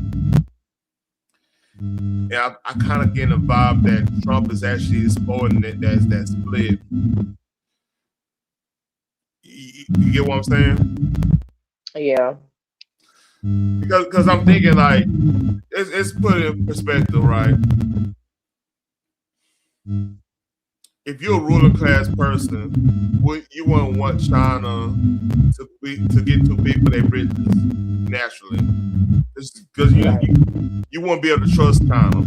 And I kind of get a vibe that Trump is actually exploiting that split. You get what I'm saying? Yeah. Because I'm thinking, like, it's put in perspective, right? If you're a ruling class person, you wouldn't want China to get too big for their britches naturally. Because you won't be able to trust China.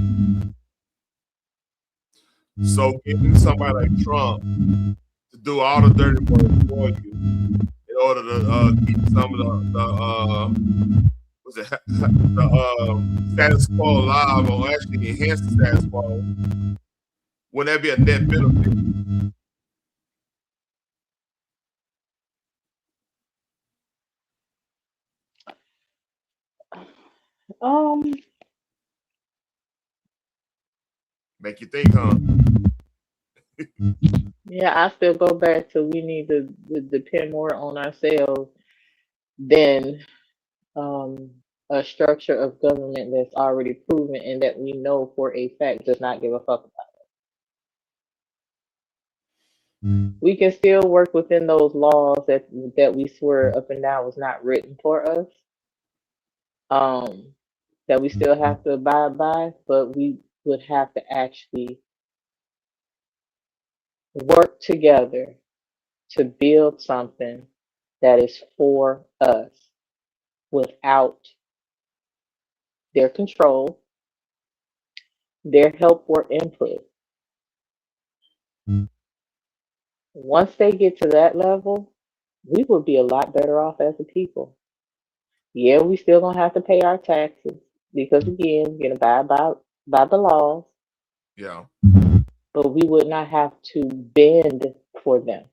So getting somebody like Trump to do all the dirty work for you in order to keep some of the status quo alive, or actually enhance the status quo, would that be a net benefit? Make you think, huh? Yeah, I still go back to we need to depend more on ourselves than a structure of government that's already proven and that we know for a fact does not give a fuck about it. We can still work within those laws that we swear up and down was not written for us. That we still have to abide by, but we would have to actually work together to build something that is for us without their control, their help or input. Once they get to that level, we will be a lot better off as a people. Yeah, we still gonna have to pay our taxes because again, we're gonna abide by the laws. Yeah. But we would not have to bend for them.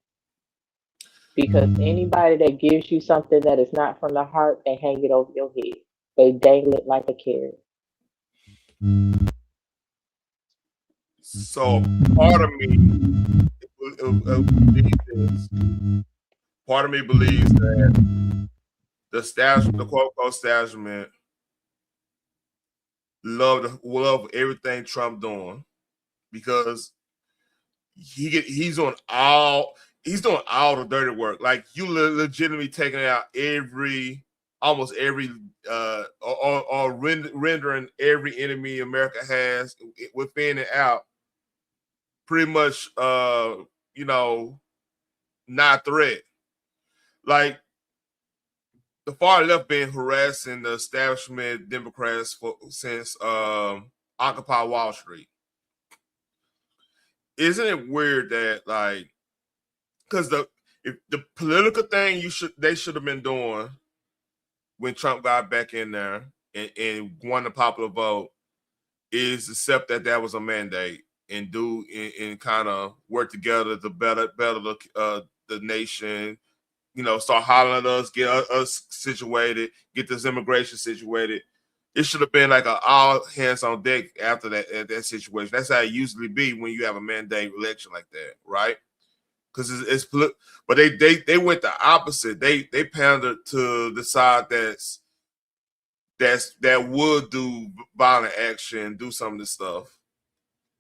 Because anybody that gives you something that is not from the heart, they hang it over your head. They dangle it like a carrot. So part of me believes that the quote unquote establishment love everything Trump doing because he's doing all the dirty work. Like you legitimately taking out almost every or rendering every enemy America has within and out pretty much not a threat. Like the far left been harassing the establishment Democrats since Occupy Wall Street. Isn't it weird that like because the political thing they should have been doing when Trump got back in there and won the popular vote is accept that was a mandate and do and kind of work together to better the nation. Start hollering at us, get us situated, get this immigration situated. It should have been like an all hands on deck after that situation. That's how it usually be when you have a mandate election like that, right? Because it's but they went the opposite. They pandered to the side that would do violent action, do some of this stuff.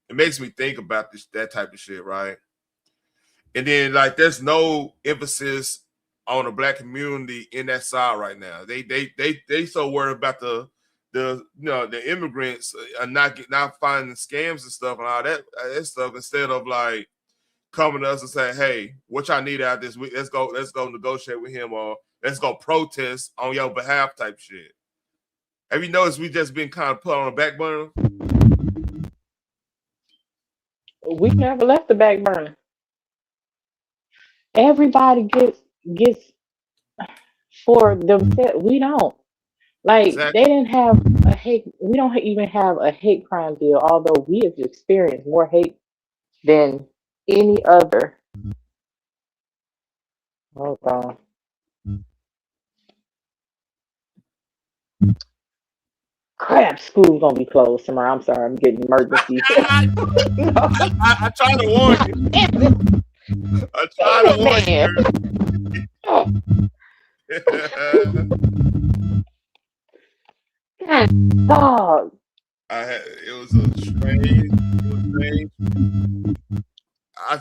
It makes me think about that type of shit, right? And then like there's no emphasis on the black community in that side right now. They so worried about the immigrants are not finding scams and stuff and all that stuff instead of like coming to us and saying, hey, what y'all need out this week? Let's go negotiate with him or let's go protest on your behalf type shit. Have you noticed we just been kind of put on a back burner? We never left the back burner. Everybody gets for themselves. We don't. Like Exactly. they didn't have a hate. We don't even have a hate crime bill, although we have experienced more hate than any other. Hold on. Crap, school's gonna be closed tomorrow. I'm sorry, I'm getting emergency. I try to warn you. I try to warn you. God, dog. It was a strange.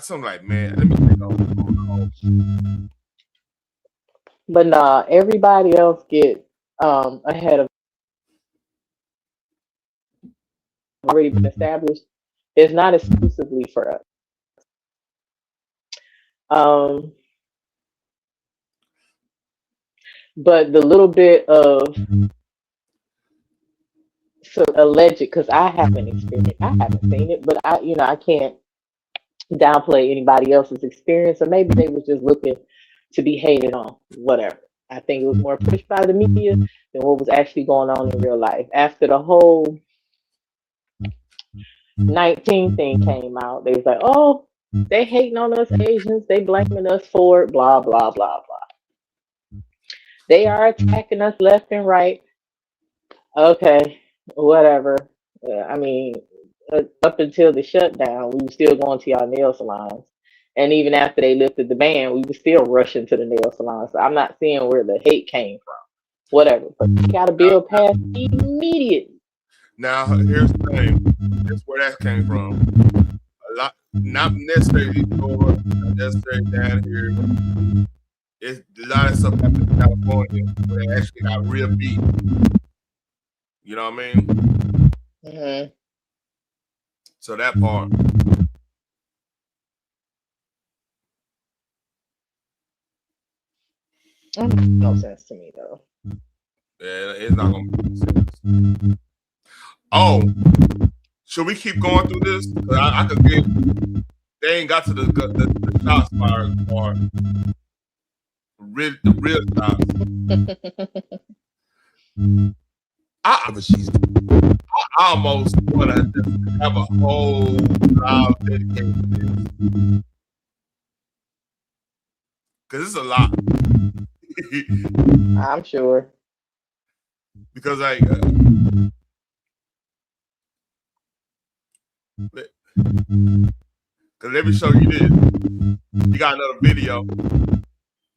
I'm like, man, let me think on what's going on. But nah, everybody else get ahead of already been established. It's not exclusively for us. Um, but the little bit of so alleged, because I haven't experienced, I haven't seen it, but I can't downplay anybody else's experience, or maybe they was just looking to be hated on, whatever. I think it was more pushed by the media than what was actually going on in real life. After the whole 19 thing came out, they was like, oh, they hating on us Asians, they blaming us for it, blah, blah, blah, blah. They are attacking us left and right. Okay, whatever. I mean, up until the shutdown, we were still going to our nail salons. And even after they lifted the ban, we were still rushing to the nail salons. So I'm not seeing where the hate came from. Whatever. But you got a bill passed immediately. Now, here's the thing. That's where that came from. A lot, not necessarily Florida, not necessarily down here. It's a lot of stuff happened in California where they actually got real beat. You know what I mean? Mm-hmm. So that part. That makes no sense to me, though. Yeah, it's not gonna make sense. Oh, should we keep going through this? I could get. They ain't got to the shots fired part. The real shots. I almost want to have a whole live dedicated to this. Because it's a lot. I'm sure. Because like, let me show you this. You got another video.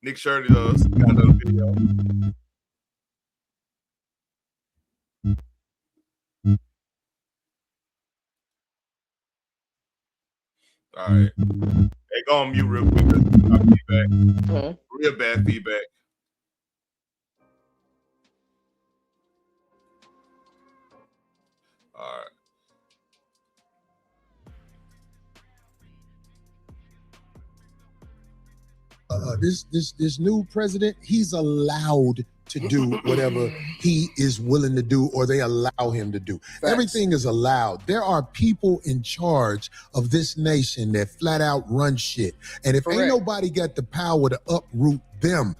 Nick Shirley does. You got another video. All right. Hey, go on mute real quick. Feedback. Mm-hmm. Real bad feedback. All right. This new president, he's allowed to do whatever he is willing to do, or they allow him to do. Facts. Everything is allowed. There are people in charge of this nation that flat out run shit. And if ain't nobody got the power to uproot them,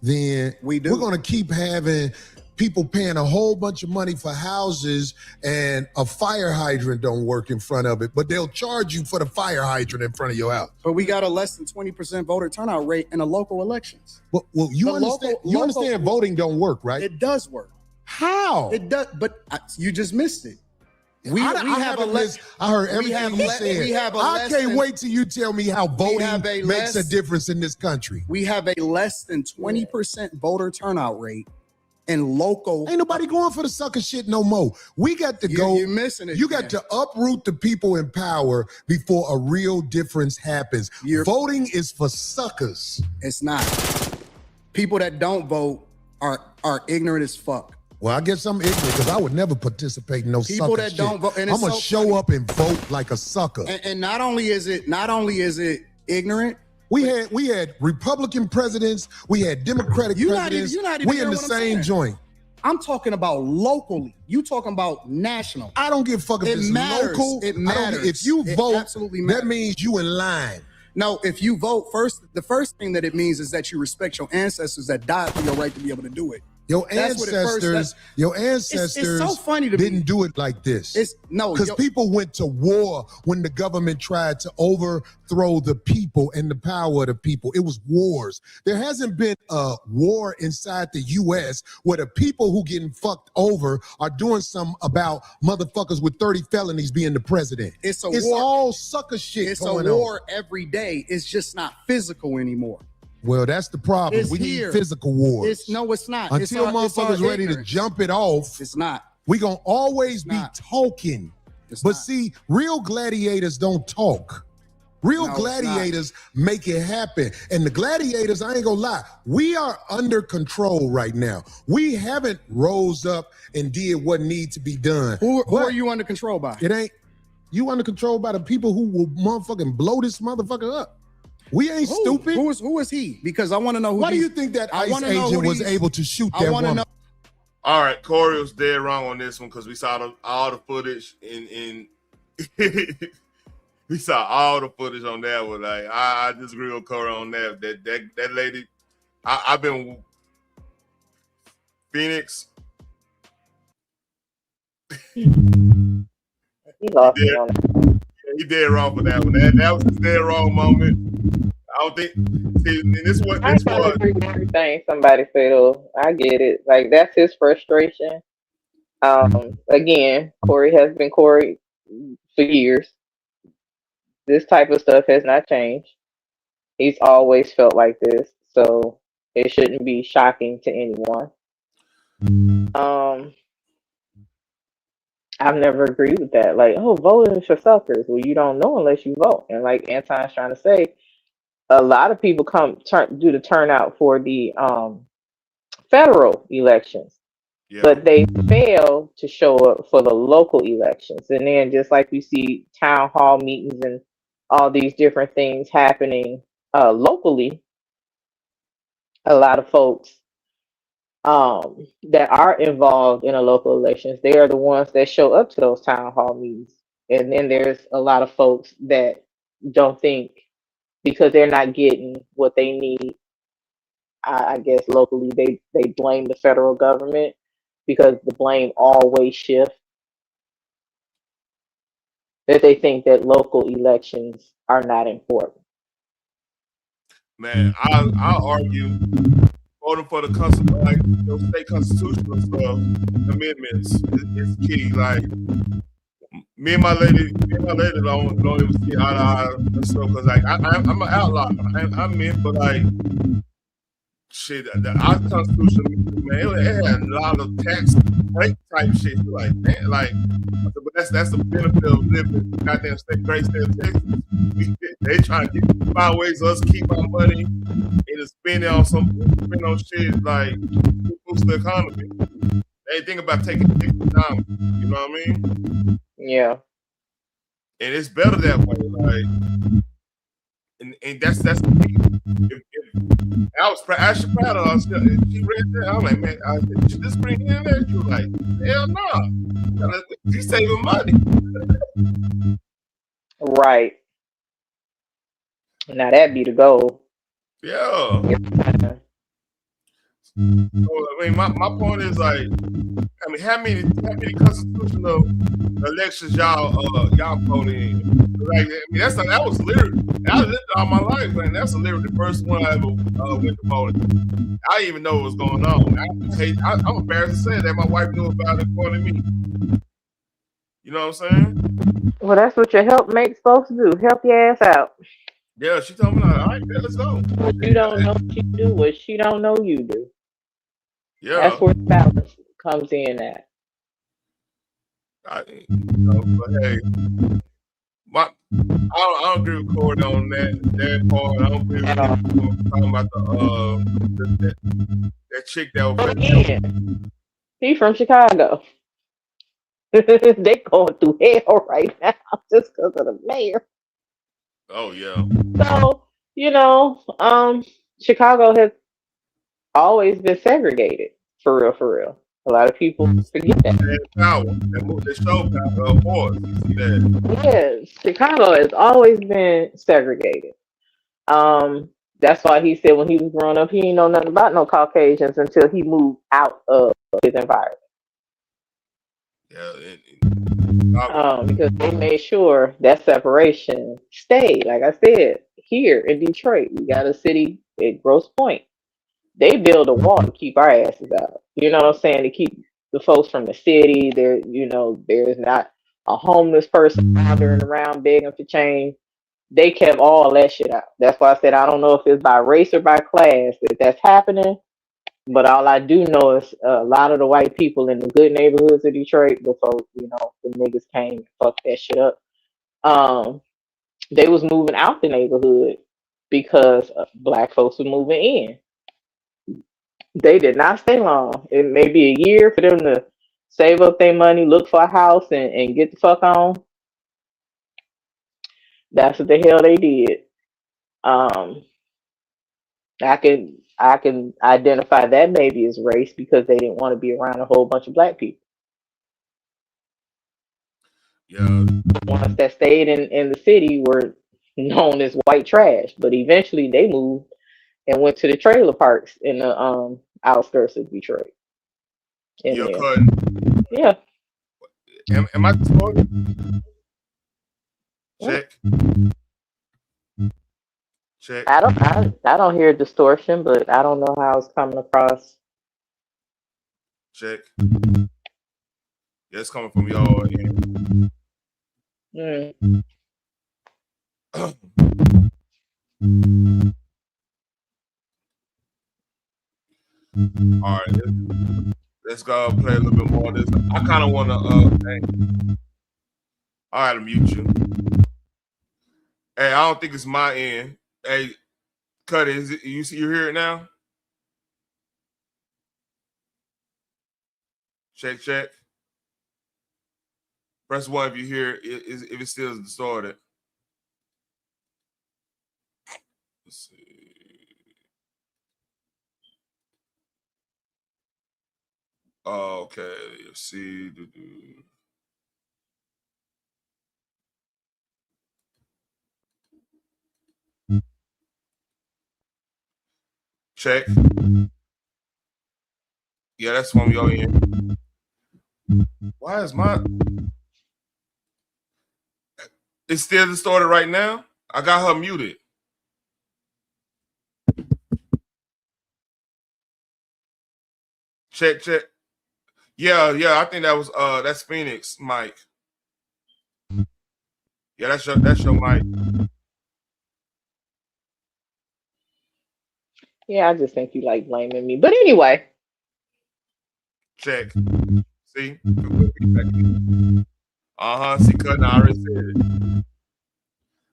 then we're going to keep having people paying a whole bunch of money for houses and a fire hydrant don't work in front of it, but they'll charge you for the fire hydrant in front of your house. But we got a less than 20% voter turnout rate in the local elections. Well, you understand voting don't work, right? It does work. How? It does, but you just missed it. I heard everything you said. I can't wait till you tell me how voting makes a difference in this country. We have a less than 20% voter turnout rate. And local, ain't nobody going for the sucker shit no more. We got to go. You're missing it. You got to uproot the people in power before a real difference happens. Voting is for suckers. It's not. People that don't vote are ignorant as fuck. Well, I guess I'm ignorant because I would never participate in no people sucker that shit. Don't vote. And I'm gonna show up and vote like a sucker. And not only is it ignorant. We had Republican presidents. We had Democratic presidents. We in the same joint. I'm talking about locally. You talking about national. I don't give a fuck if it's local. It I don't matters. if you It vote, absolutely matters. that means you in line. No, if you vote first, the first thing that it means is that you respect your ancestors that died for your right to be able to do it. Your ancestors it's so funny to didn't do it like this. Because people went to war when the government tried to overthrow the people and the power of the people. It was wars. There hasn't been a war inside the U.S. where the people who getting fucked over are doing something about motherfuckers with 30 felonies being the president. It's war. All sucker shit It's going a war on. every day. It's just not physical anymore. Well, that's the problem. We need physical wars. It's not. Until motherfuckers ready to jump it off, it's not. We gonna always be talking. But see, real gladiators don't talk. Real gladiators make it happen. And the gladiators, I ain't gonna lie, we are under control right now. We haven't rose up and did what needs to be done. Who are you under control by? It ain't. You under control by the people who will motherfucking blow this motherfucker up. We ain't stupid. Who is he? Because I want to know who. Why do you think that ICE agent was able to shoot that woman? Know. All right, Corey was dead wrong on this one because we saw all the footage in we saw all the footage on that one. Like I disagree with Corey on that. That lady, I've been Phoenix. He lost me on that. He did wrong for that one. That was his dead wrong moment. I don't think. See, this was. I don't agree with everything somebody said. Though I get it. Like that's his frustration. Again, Corey has been Corey for years. This type of stuff has not changed. He's always felt like this, so it shouldn't be shocking to anyone. I've never agreed with that. Like, oh, voting for suckers. Well, you don't know unless you vote. And like Anton's trying to say, a lot of people do the turnout for the federal elections, but they fail to show up for the local elections. And then just like we see town hall meetings and all these different things happening locally, a lot of folks that are involved in a local elections, they are the ones that show up to those town hall meetings. And then there's a lot of folks that don't think because they're not getting what they need. I guess locally they blame the federal government because the blame always shifts. That they think that local elections are not important. Man, I'll argue voting for the state constitutional stuff, amendments is key. Like me and my lady don't even see eye to eye and stuff because like I'm an outlaw. I'm in, but like shit, our constitution, man, it had a lot of tax break type shit. You're like, man, like, but that's the benefit of living in goddamn great state of Texas. They trying to find ways to us keep our money and to spend it on shit like boost the economy. They ain't think about taking things down. You know what I mean? Yeah. And it's better that way. Like, and that's the thing. If I was actually proud of her. She read that. I'm like, man, should this bring in there? She was like, hell no. She's saving money. Right. Now that'd be the goal. Yeah. So, I mean, my point is like, I mean, how many constitutional elections y'all voted in? Like, I mean, that was literally I lived all my life, man. That's literally the first one I ever went to vote. I didn't even know what was going on. I'm embarrassed to say that my wife knew about it more than me. You know what I'm saying? Well, that's what your helpmate's supposed to do. Help your ass out. Yeah, she told me, like, all right, man, let's go. What you don't know what you do, what she don't know you do. Yeah. That's where the balance comes in at. But hey, I don't agree with Corey on that part. I don't agree with talking about that chick that was again. He from Chicago. They going through hell right now just because of the mayor. Oh yeah. So, Chicago has always been segregated, for real. A lot of people forget that. They had power. They showed power. Force. You see that? Yeah, Chicago has always been segregated. That's why he said when he was growing up, he didn't know nothing about no Caucasians until he moved out of his environment. Because they made sure that separation stayed. Like I said, here in Detroit, we got a city at Grosse Pointe. They build a wall to keep our asses out. You know what I'm saying? To keep the folks from the city. There's not a homeless person wandering around begging for change. They kept all that shit out. That's why I said I don't know if it's by race or by class that's happening. But all I do know is a lot of the white people in the good neighborhoods of Detroit, before the niggas came and fucked that shit up, they was moving out the neighborhood because black folks were moving in. They did not stay long. It may be a year for them to save up their money, look for a house, and get the fuck on. That's what the hell they did. Um, I can identify that maybe as race because they didn't want to be around a whole bunch of black people. Yeah. The ones that stayed in the city were known as white trash, but eventually they moved and went to the trailer parks in the outskirts of Detroit. You're cutting. Yeah. Am I distorted? Check. Check. I don't hear distortion, but I don't know how it's coming across. Check. Yeah, it's coming from y'all. All right, let's go play a little bit more of this. I kind of want to. All right, I'll mute you. Hey, I don't think it's my end. Hey, cut it. Is it you hear it now? Check, check. Press 1 if you hear it, if it still is distorted. Let's see. Okay, let's see. Check. Yeah, that's from your end. Why is my... It's still distorted right now? I got her muted. Check, check. Yeah, I think that was that's Phoenix Mike. Yeah, that's your mic. Yeah, I just think you like blaming me. But anyway. Check. See? See, cutting I already said it.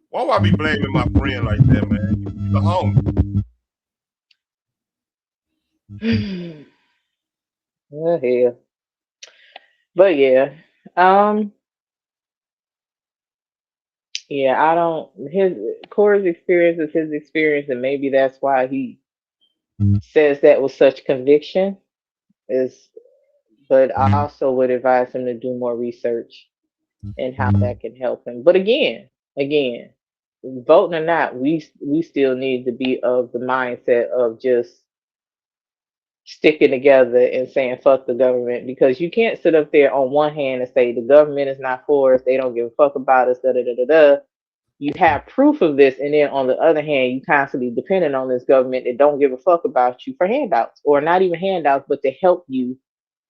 Why would I be blaming my friend like that, man? You the homie. Oh, hell. But yeah. Yeah, I don't Corey's experience is his experience, and maybe that's why he says that with such conviction. But I also would advise him to do more research and how that can help him. But again, voting or not, we still need to be of the mindset of just sticking together and saying fuck the government, because you can't sit up there on one hand and say the government is not for us, they don't give a fuck about us, da da da da da. You have proof of this, and then on the other hand, you constantly dependent on this government that don't give a fuck about you for handouts, or not even handouts, but to help you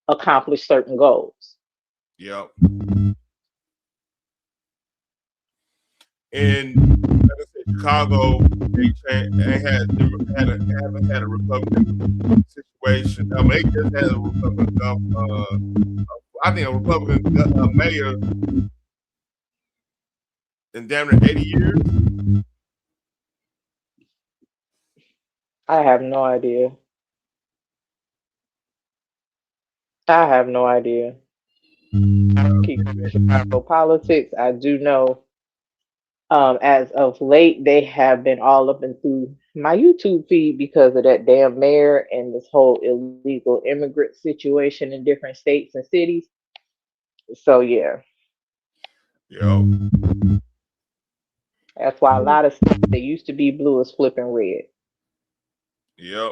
accomplish certain goals. Yep. In like I said, Chicago, they haven't had a Republican situation. They just had a Republican I think a Republican mayor in damn near 80 years. I have no idea. I have no idea. I don't keep Chicago politics. I do know As of late, they have been all up and through my YouTube feed because of that damn mayor and this whole illegal immigrant situation in different states and cities. So yeah, Yep. that's why a lot of stuff that used to be blue is flipping red. Yep.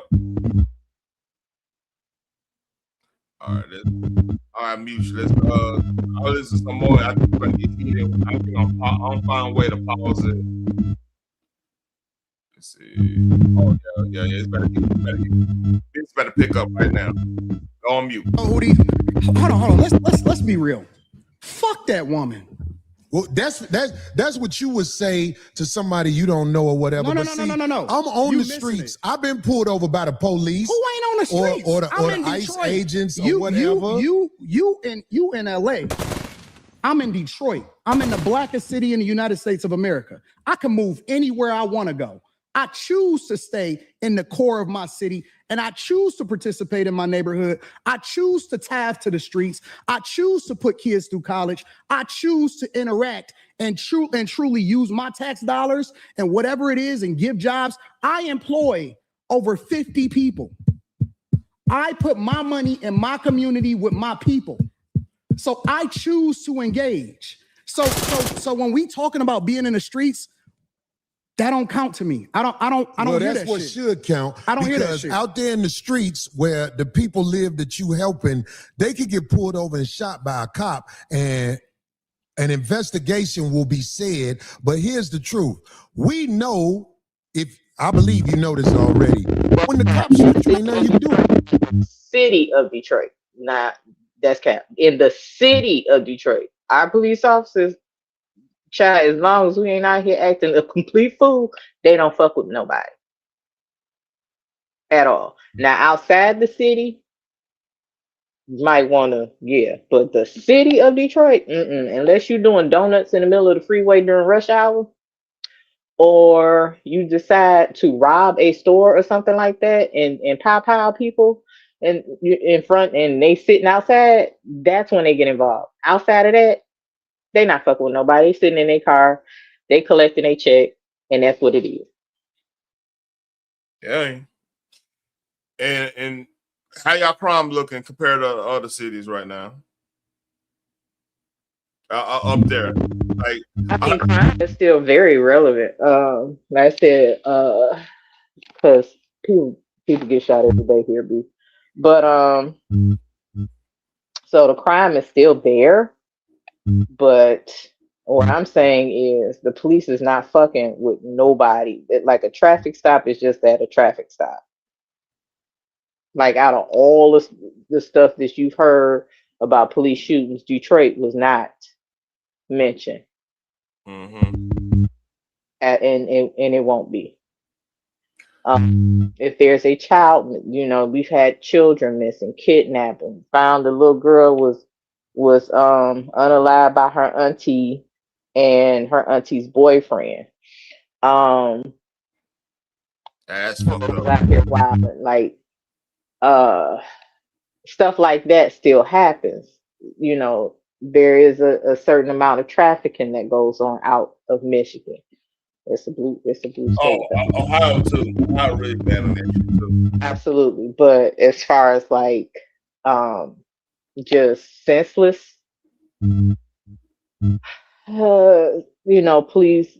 All right. All right, mute. Let's I'll listen to some more. I think we're gonna get heated. I think I'm find a way to pause it. Let's see. Oh yeah. It's better pick up right now. Go on mute. Oh, hold on. Let's be real. Fuck that woman. Well, that's what you would say to somebody you don't know or whatever. No. I'm on the streets. I've been pulled over by the police. Who ain't on the streets? Or the ICE agents or whatever. You in LA. I'm in Detroit. I'm in the blackest city in the United States of America. I can move anywhere I want to go. I choose to stay in the core of my city, and I choose to participate in my neighborhood. I choose to tithe to the streets. I choose to put kids through college. I choose to interact and truly use my tax dollars and whatever it is and give jobs. I employ over 50 people. I put my money in my community with my people. So I choose to engage. So when we talking about being in the streets, that don't count to me. I don't Well, hear that's that what shit. should count. I don't hear that because shit. out there in the streets where the people live that you helping, they could get pulled over and shot by a cop, and an investigation will be said. But here's the truth: we know, if I believe you know this already, when the cops shoot you, ain't nothing you can do. City of Detroit, not that's cap. In the city of Detroit, our police officers, child, as long as we ain't out here acting a complete fool, they don't fuck with nobody at all. Now, outside the city, you might want to, yeah, but the city of Detroit, unless you're doing donuts in the middle of the freeway during rush hour, or you decide to rob a store or something like that and pow people in front and they sitting outside, that's when they get involved. Outside of that, they not fucking with nobody. They sitting in their car, they collecting their check, and that's what it is. Yeah. And how y'all crime looking compared to other cities right now? Up there, like I think crime is still very relevant. Like I said, because people get shot every day here, B. But so the crime is still there, but what I'm saying is the police is not fucking with nobody. Like a traffic stop is just that, a traffic stop. Like out of all the stuff that you've heard about police shootings, Detroit was not mentioned. Mm-hmm. And it won't be. If there's a child, we've had children missing, kidnapping. Found the little girl was unalived by her auntie and her auntie's boyfriend. That's fucked up. Out here wilding, like stuff like that still happens. There is a certain amount of trafficking that goes on out of Michigan. It's a blue state. Ohio too. Ohio really bad on that shit too. Absolutely. But as far as like just senseless police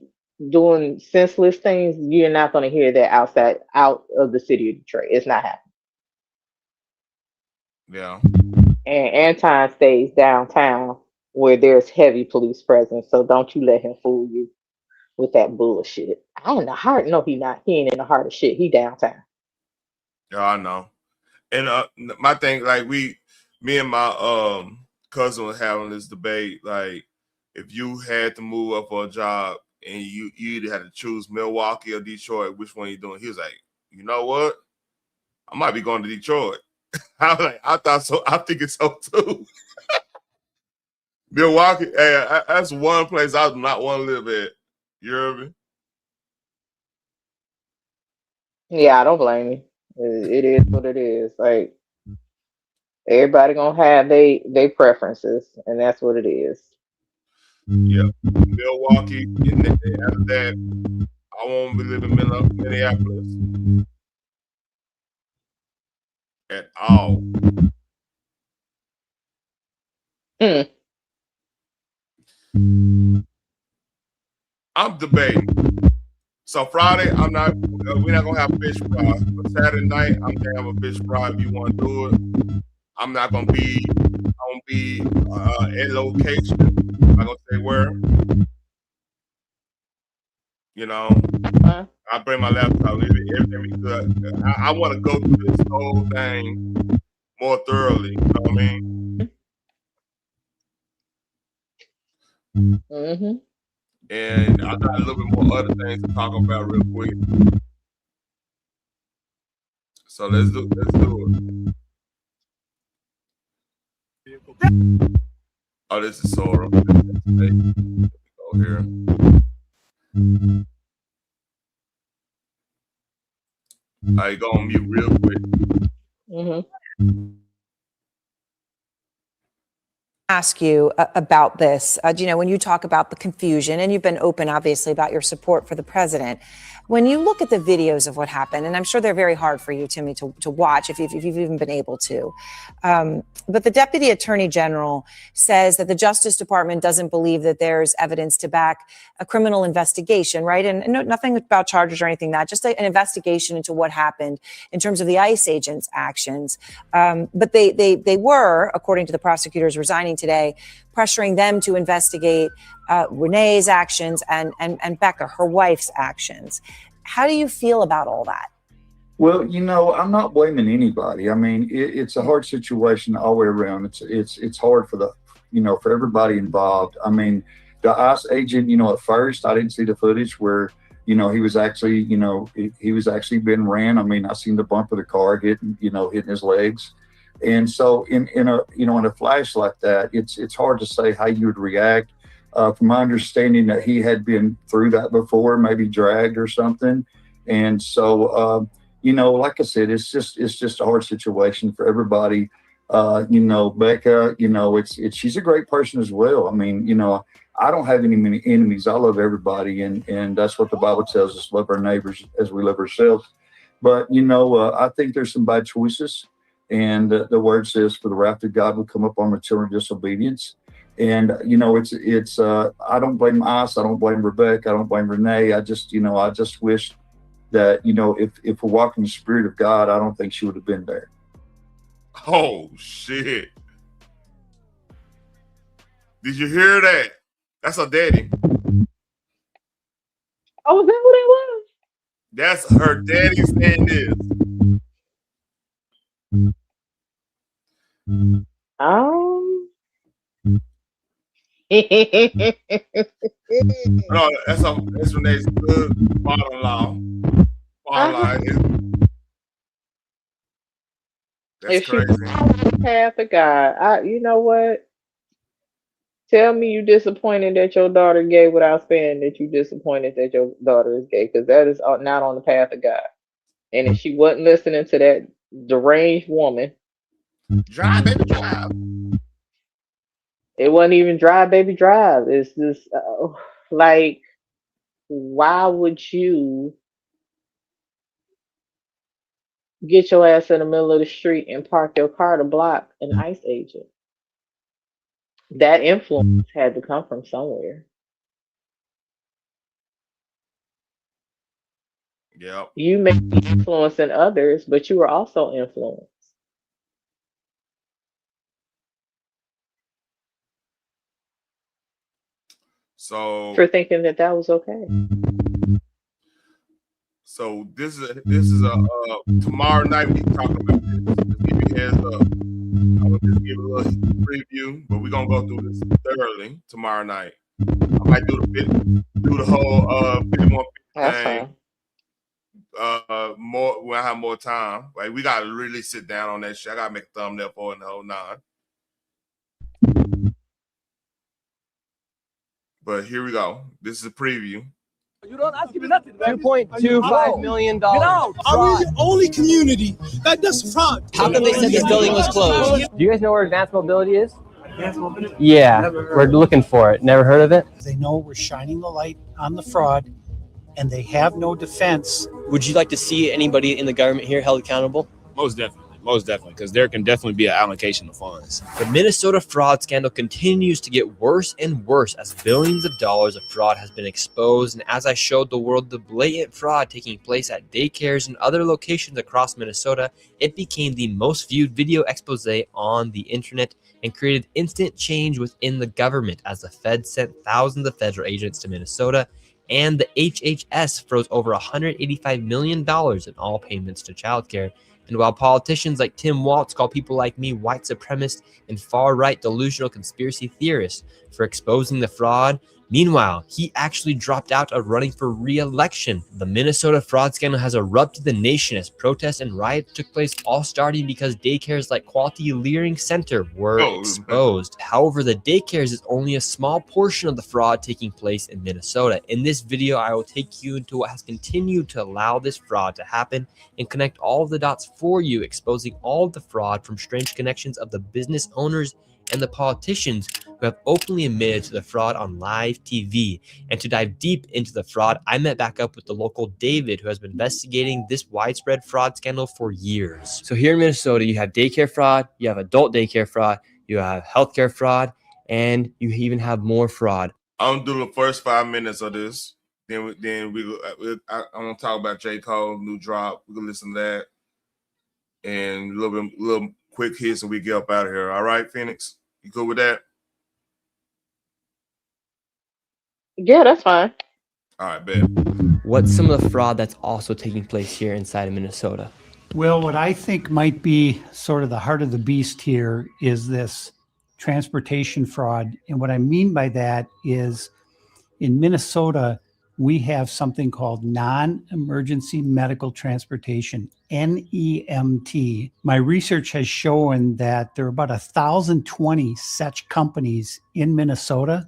doing senseless things, you're not gonna hear that out of the city of Detroit. It's not happening. Yeah. And Anton stays downtown where there's heavy police presence, so don't you let him fool you with that bullshit. I in the heart, no, he ain't in the heart of shit. He downtown. Yeah, I know. And my thing, like me and my cousin was having this debate, like if you had to move up for a job and you either had to choose Milwaukee or Detroit, which one you doing? He was like, you know what? I might be going to Detroit. I was like, I thought so. I think it's so too. Milwaukee, hey, that's one place I do not want to live at. You hear me? Yeah, I don't blame you. It is what it is. Like everybody gonna have they preferences, and that's what it is. Yeah. Milwaukee, and then after that, I won't be living in Minneapolis at all. I'm debating. So Friday, we're not gonna have fish fry. But Saturday night, I'm gonna have a fish fry if you want to do it. I'm not gonna be in location. I'm not gonna say where. You know, I bring my laptop. Everything be good. I want to go through this whole thing more thoroughly. You know what I mean? Mm-hmm. And I got a little bit more other things to talk about real quick. So let's do it. Oh, this is Sora. Go here. I go on mute real quick. Mm-hmm. Ask you about this. You know, when you talk about the confusion, and you've been open, obviously, about your support for the president. When you look at the videos of what happened, and I'm sure they're very hard for you, Timmy, to watch if you've even been able to. But the Deputy Attorney General says that the Justice Department doesn't believe that there's evidence to back a criminal investigation, right? And nothing about charges or anything that, just an investigation into what happened in terms of the ICE agents' actions. But they were, according to the prosecutors resigning today, pressuring them to investigate Renee's actions and Becca, her wife's actions. How do you feel about all that? Well, you know, I'm not blaming anybody. I mean, it's a hard situation all the way around. It's hard for for everybody involved. I mean, the ICE agent, at first I didn't see the footage where, he was actually, he was actually being ran. I mean, I seen the bump of the car hitting his legs. And so in a flash like that, it's hard to say how you would react. From my understanding that he had been through that before, maybe dragged or something. And so, like I said, it's just a hard situation for everybody. Becca, she's a great person as well. I mean, I don't have many enemies. I love everybody. And that's what the Bible tells us, love our neighbors as we love ourselves. But, I think there's some bad choices. And the word says, for the wrath of God will come upon the children of disobedience. And, it's I don't blame ICE. I don't blame Rebecca. I don't blame Renee. I just wish that, if we're walking the Spirit of God, I don't think she would have been there. Oh, shit. Did you hear that? That's her daddy. Oh, is that what it was? That's her daddy saying this. No, that's Renee's good father-in-law. That's if crazy. She followed the path of God, you know what? Tell me you disappointed that your daughter gay without saying that you disappointed that your daughter is gay, because that is not on the path of God. And if she wasn't listening to that deranged woman, drive, baby, drive. It wasn't even drive, baby, drive. It's just like, why would you get your ass in the middle of the street and park your car to block an ICE agent? That influence had to come from somewhere. Yep. You may be influencing others, but you were also influenced. So for thinking that was okay. So this is a tomorrow night we talk about this. Just give you a heads up. I'm gonna just give a little preview, but we're gonna go through this thoroughly tomorrow night. I might do the whole 51 thing. More when I have more time. Like, we gotta really sit down on that shit. I gotta make a thumbnail for it and the whole nine. But here we go. This is a preview. You don't ask me nothing. $2.25 million. Get out. Are we the only community that does fraud? How come they said this building was closed? Do you guys know where advanced mobility is? Yeah, we're looking for it. Never heard of it? They know we're shining the light on the fraud, and they have no defense. Would you like to see anybody in the government here held accountable? Most definitely, because there can definitely be an allocation of funds. The Minnesota fraud scandal continues to get worse and worse as billions of dollars of fraud has been exposed, and as I showed the world the blatant fraud taking place at daycares and other locations across Minnesota, it became the most viewed video expose on the internet and created instant change within the government as the Fed sent thousands of federal agents to Minnesota, and the HHS froze over $185 million in all payments to childcare. And while politicians like Tim Walz call people like me white supremacists and far-right delusional conspiracy theorists for exposing the fraud, meanwhile, he actually dropped out of running for re-election. The Minnesota fraud scandal has erupted the nation as protests and riots took place, all starting because daycares like Quality Learning Center were exposed. However, the daycares is only a small portion of the fraud taking place in Minnesota. In this video, I will take you into what has continued to allow this fraud to happen and connect all of the dots for you, exposing all of the fraud from strange connections of the business owners and the politicians who have openly admitted to the fraud on live TV. And to dive deep into the fraud, I met back up with the local David, who has been investigating this widespread fraud scandal for years. So here in Minnesota, you have daycare fraud, you have adult daycare fraud, you have healthcare fraud, and you even have more fraud. I'm gonna do the first 5 minutes of this. I'm gonna talk about J. Cole new drop. We can listen to that and a little quick hits, and we get up out of here. All right, Phoenix, you good with that? Yeah, that's fine. All right, bet. What's some of the fraud that's also taking place here inside of Minnesota? Well, what I think might be sort of the heart of the beast here is this transportation fraud. And what I mean by that is in Minnesota, we have something called non-emergency medical transportation, NEMT. My research has shown that there are about 1,020 such companies in Minnesota,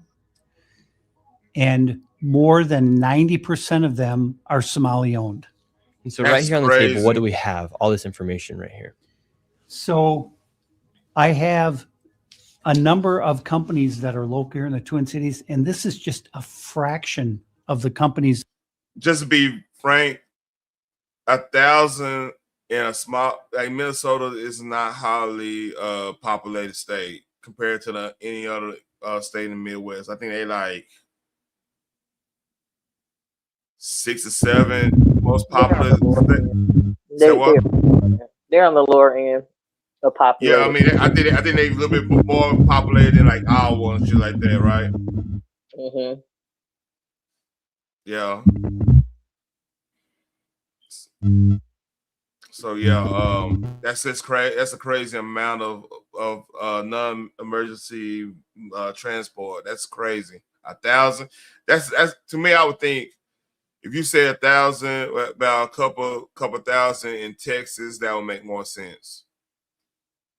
and more than 90% of them are Somali owned. And so right here on the table, what do we have? All this information right here. So I have a number of companies that are local here in the Twin Cities, and this is just a fraction of the companies. Just to be frank, 1,000 in a small, like Minnesota is not highly populated state compared to any other state in the Midwest. I think they like 6 or 7 most popular states. They're on the lower end of population. Yeah, I mean, I think they're a little bit more populated than like Iowa and shit like that, right? Mm-hmm. Yeah. So yeah, that's just crazy. That's a crazy amount of non-emergency transport. That's crazy. 1,000. That's to me. I would think if you say 1,000, about a couple thousand in Texas, that would make more sense.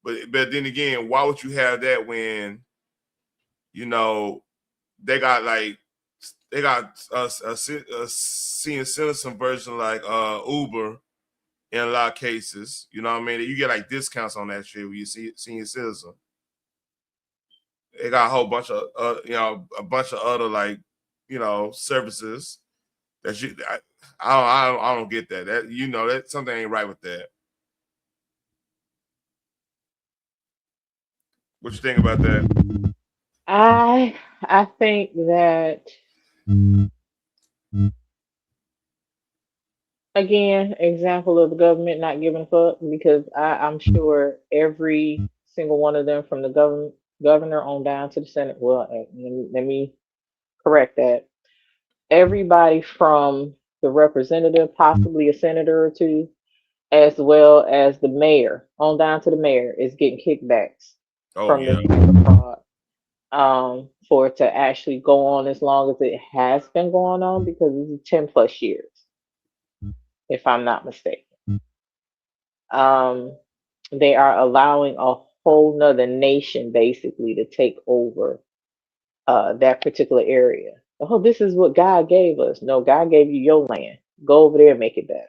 But then again, why would you have that when they got a senior citizen version like Uber in a lot of cases? You know what I mean? You get like discounts on that shit when you see senior citizen. They got a whole bunch of a bunch of other services that I don't get that. That something ain't right with that. What you think about that? I think that, again, example of the government not giving a fuck, because I'm sure every single one of them, from the governor on down to the Senate, well, let me correct that. Everybody from the representative, possibly a senator or two, as well as the mayor, on down to the mayor, is getting kickbacks from this type of fraud. For it to actually go on as long as it has been going on, because it's 10 plus years, if I'm not mistaken. They are allowing a whole nother nation basically to take over that particular area. Oh, this is what God gave us. No, God gave you your land. Go over there and make it better.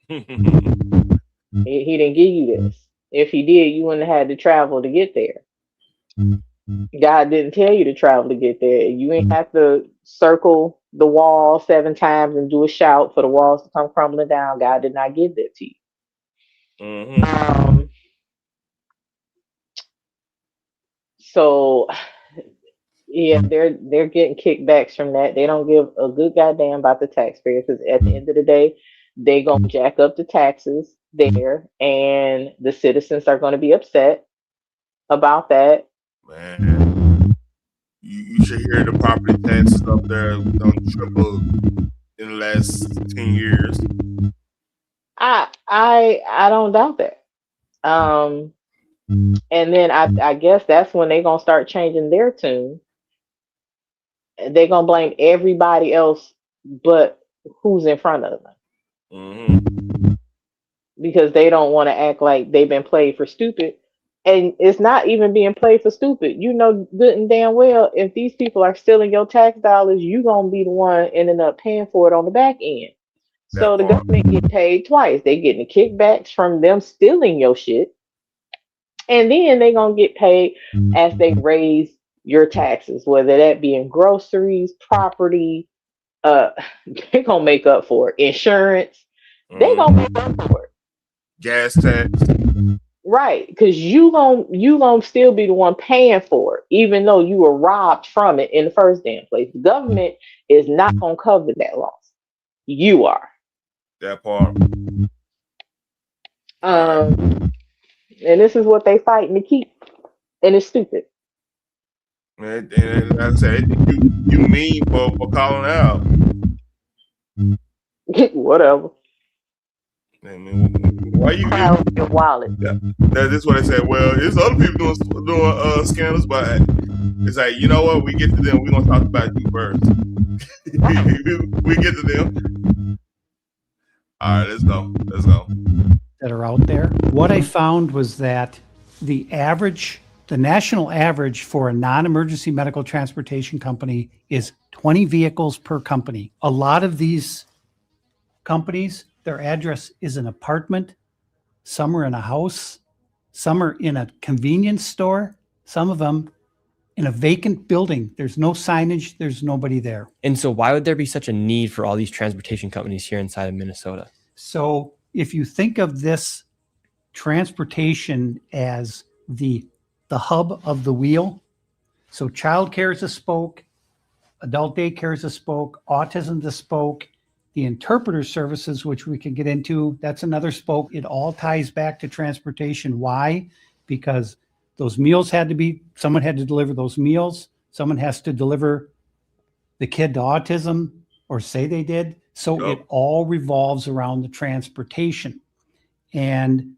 He didn't give you this. If he did, you wouldn't have had to travel to get there. God didn't tell you to travel to get there. You ain't have to circle the wall 7 times and do a shout for the walls to come crumbling down. God did not give that to you. So yeah, they're getting kickbacks from that. They don't give a good goddamn about the taxpayer because at the end of the day, they gonna jack up the taxes there, and the citizens are gonna be upset about that. Man, you should hear the property taxes up there done triple in the last 10 years. I don't doubt that. And then I guess that's when they gonna start changing their tune. They're gonna blame everybody else but who's in front of them because they don't want to act like they've been played for stupid. And it's not even being played for stupid. You know good and damn well if these people are stealing your tax dollars, you gonna be the one ending up paying for it on the back end. So the government get paid twice. They getting the kickbacks from them stealing your shit, and then they gonna get paid as they raise your taxes, whether that be in groceries, property. They gonna make up for it. Insurance. They gonna make up for it. Gas tax. Right, because you gonna still be the one paying for it, even though you were robbed from it in the first damn place. The government is not gonna cover that loss. You are. That part. And this is what they fighting to keep, and it's stupid. And like I said, you mean for calling out. Whatever. I mean, why you your wallet? This is what they said. Well, there's other people doing scandals, but it's like, you know what? We get to them. We're gonna talk about you first. We get to them. All right, let's go. That are out there. What I found was that the national average for a non-emergency medical transportation company is 20 vehicles per company. A lot of these companies, their address is an apartment, some are in a house, some are in a convenience store, some of them in a vacant building. There's no signage, there's nobody there. And so why would there be such a need for all these transportation companies here inside of Minnesota? So if you think of this transportation as the hub of the wheel, so childcare is a spoke, adult daycare is a spoke, autism is a spoke, the interpreter services, which we can get into, that's another spoke. It all ties back to transportation. Why? Because those meals someone had to deliver those meals. Someone has to deliver the kid to autism, or say they did. So It all revolves around the transportation. And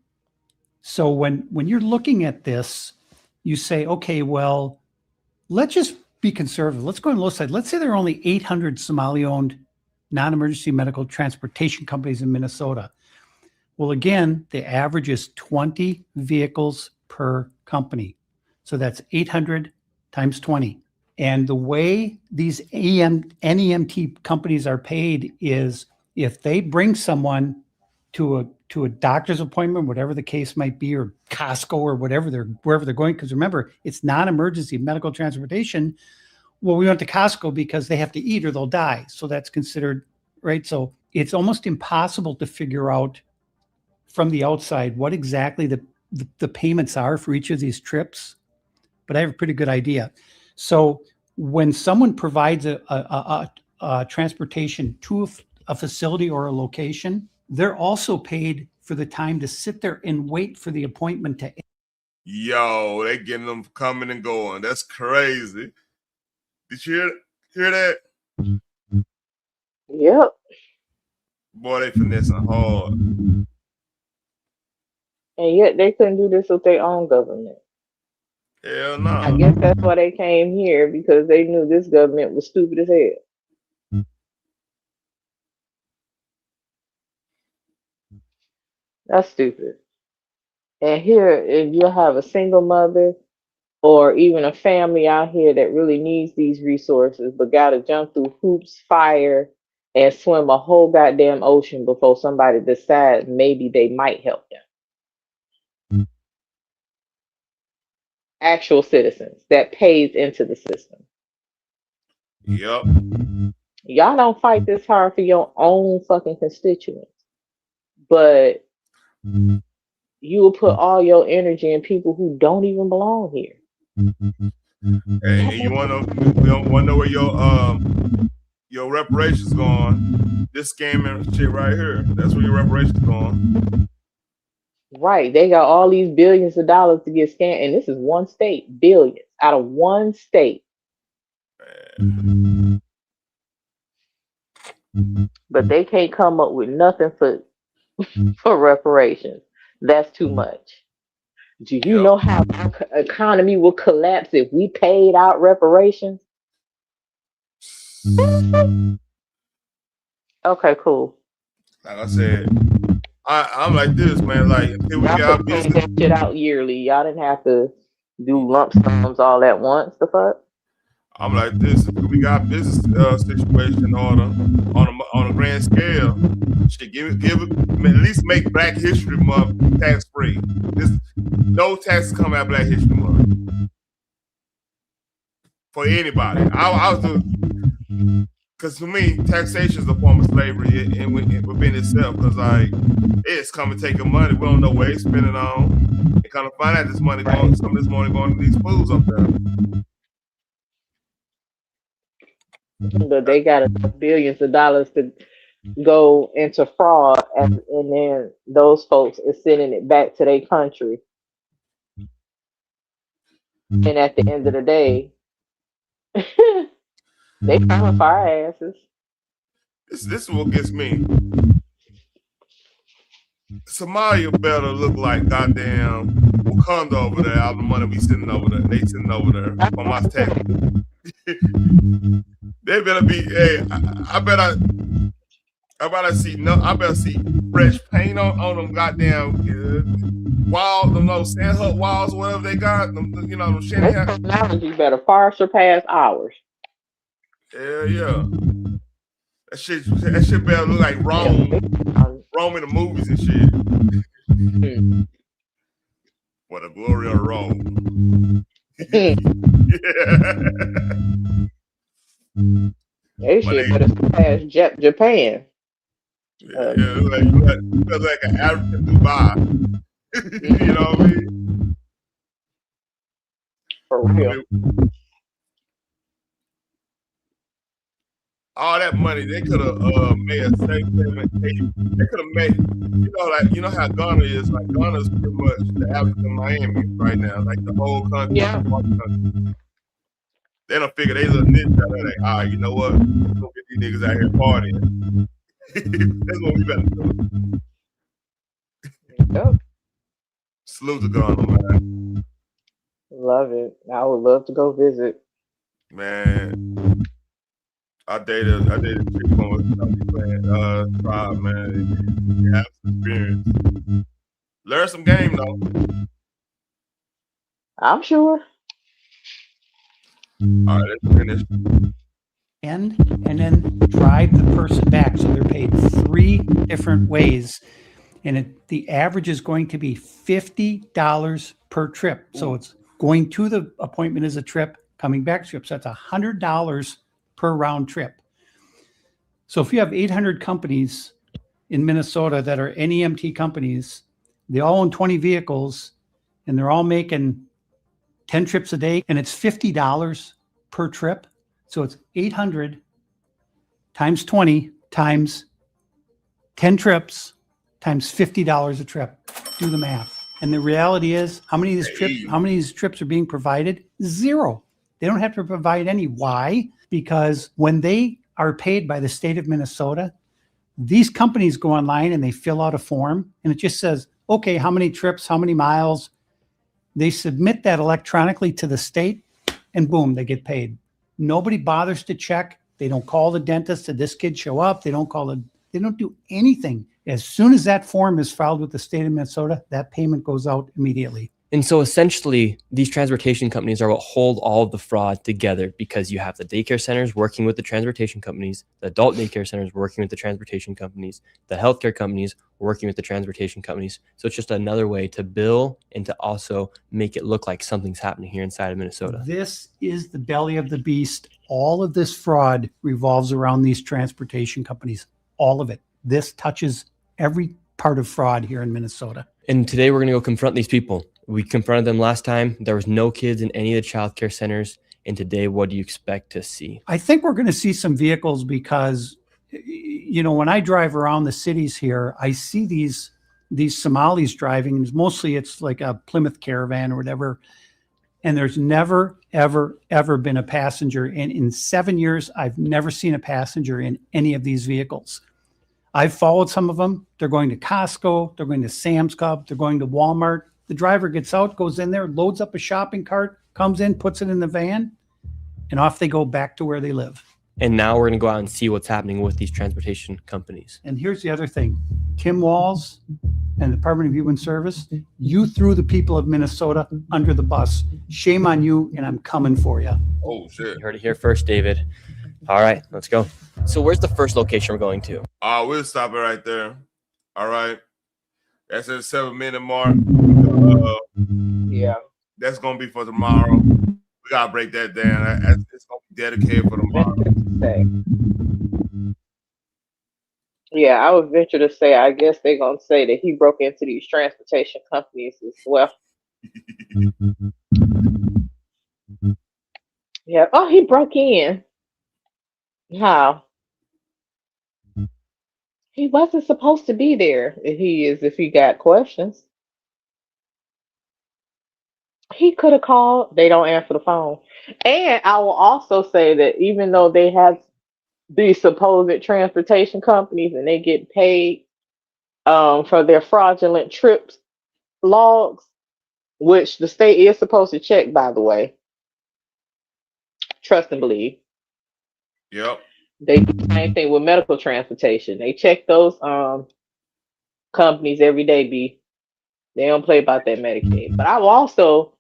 so when you're looking at this, you say, okay, well, let's just be conservative. Let's go on the low side. Let's say there are only 800 Somali-owned non-emergency medical transportation companies in Minnesota. Well, again, the average is 20 vehicles per company. So that's 800 times 20. And the way these NEMT companies are paid is if they bring someone to a doctor's appointment, whatever the case might be, or Costco or wherever they're going, because remember, it's non-emergency medical transportation. Well, we went to Costco because they have to eat or they'll die. So that's considered, right? So it's almost impossible to figure out from the outside what exactly the payments are for each of these trips, but I have a pretty good idea. So when someone provides a transportation to a facility or a location, they're also paid for the time to sit there and wait for the appointment to. Yo, they getting them coming and going. That's crazy. Did you hear that? Yep. Boy, they finessing hard. And yet they couldn't do this with their own government. Hell no. I guess that's why they came here, because they knew this government was stupid as hell. That's stupid. And here, if you have a single mother or even a family out here that really needs these resources, but got to jump through hoops, fire, and swim a whole goddamn ocean before somebody decides maybe they might help them. actual citizens that pays into the system. Yep. Y'all don't fight this hard for your own fucking constituents, but you will put all your energy in people who don't even belong here. And you wanna know where your reparations going? This scamming shit right here. That's where your reparations going. Right. They got all these billions of dollars to get scammed, and this is one state, billions out of one state. But they can't come up with nothing for reparations. That's too much. Do you know how our economy will collapse if we paid out reparations? Okay, cool. Like I said, I'm like this, man. Like until we Y'all got could pay business. that shit out yearly. Y'all didn't have to do lump sums all at once. The fuck? I'm like this. We got business situation in order on a grand scale. Should give it at least make Black History Month tax free. No taxes come out of Black History Month for anybody. I was doing because for me, taxation is a form of slavery within itself. Because like it's coming taking money, we don't know where it's spending on, and kind of find out this money going, some of this money going to these fools up there. But they got enough billions of dollars to go into fraud, and then those folks are sending it back to their country. And at the end of the day, they coming for our asses. This is what gets me. Somalia better look like goddamn Wakanda over there. All the money we sending over there, they sending over there from my tax. They better be. Hey, I better see fresh paint on them goddamn walls, those sand hut walls, whatever they got. Them shanty houses. Technology better far surpass ours. Hell yeah. That shit better look like Rome in the movies and shit. For the glory of Rome. They shit better surpass Japan. Yeah, like an African Dubai. You know what I mean? For real. All that money they could have made a safe payment. They could have made, you know how Ghana is. Like Ghana's pretty much the African Miami right now. Like the whole country. Yeah. They don't figure they little niche out there. Like, all right, you know what? We're gonna get these niggas out here partying. That's what we better do. Yep. Salute to Ghana, man. Love it. I would love to go visit. Man. I dated a chick from a tribe, man. You have some experience. Learn some game though. I'm sure. All right, let's finish. And then drive the person back. So they're paid 3 different ways. And the average is going to be $50 per trip. So it's going to the appointment is a trip, coming back trip. So that's $100 per round trip. So if you have 800 companies in Minnesota that are NEMT companies, they all own 20 vehicles and they're all making 10 trips a day, and it's $50 per trip. So it's 800 times 20 times 10 trips times $50 a trip. Do the math. And the reality is, how many of these trips are being provided? 0. They don't have to provide any. Why? Because when they are paid by the state of Minnesota, these companies go online and they fill out a form and it just says, okay, how many trips, how many miles? They submit that electronically to the state and boom, they get paid. Nobody bothers to check. They don't call the dentist. Did this kid show up? They don't do anything. As soon as that form is filed with the state of Minnesota, that payment goes out immediately. And so essentially, these transportation companies are what hold all of the fraud together, because you have the daycare centers working with the transportation companies, the adult daycare centers working with the transportation companies, the healthcare companies working with the transportation companies. So it's just another way to bill and to also make it look like something's happening here inside of Minnesota. This is the belly of the beast. All of this fraud revolves around these transportation companies. All of it. This touches every part of fraud here in Minnesota. And today we're going to go confront these people. We confronted them last time. There was no kids in any of the childcare centers. And today, what do you expect to see? I think we're going to see some vehicles because, you know, when I drive around the cities here, I see these Somalis driving. And mostly it's like a Plymouth Caravan or whatever. And there's never, ever, ever been a passenger. And in 7 years, I've never seen a passenger in any of these vehicles. I've followed some of them. They're going to Costco. They're going to Sam's Club. They're going to Walmart. The driver gets out, goes in there, loads up a shopping cart, comes in, puts it in the van, and off they go back to where they live. And now we're going to go out and see what's happening with these transportation companies. And here's the other thing. Tim Walz and the Department of Human Service, you threw the people of Minnesota under the bus. Shame on you, and I'm coming for you. Oh, shit. You heard it here first, David. All right, let's go. So where's the first location we're going to? We'll stop it right there. All right. That's at the 7-minute mark. Yeah. That's going to be for tomorrow. We got to break that down. It's going to be dedicated for tomorrow. Yeah, I would venture to say, I guess they're going to say that he broke into these transportation companies as well. Yeah. Oh, he broke in. How? He wasn't supposed to be there. If he got questions. He could have called. They don't answer the phone. And I will also say that even though they have these supposed transportation companies and they get paid for their fraudulent trips logs, which the state is supposed to check, by the way. Trust and believe. Yep. They do the same thing with medical transportation. They check those companies every day, B. They don't play about that Medicaid. But I will also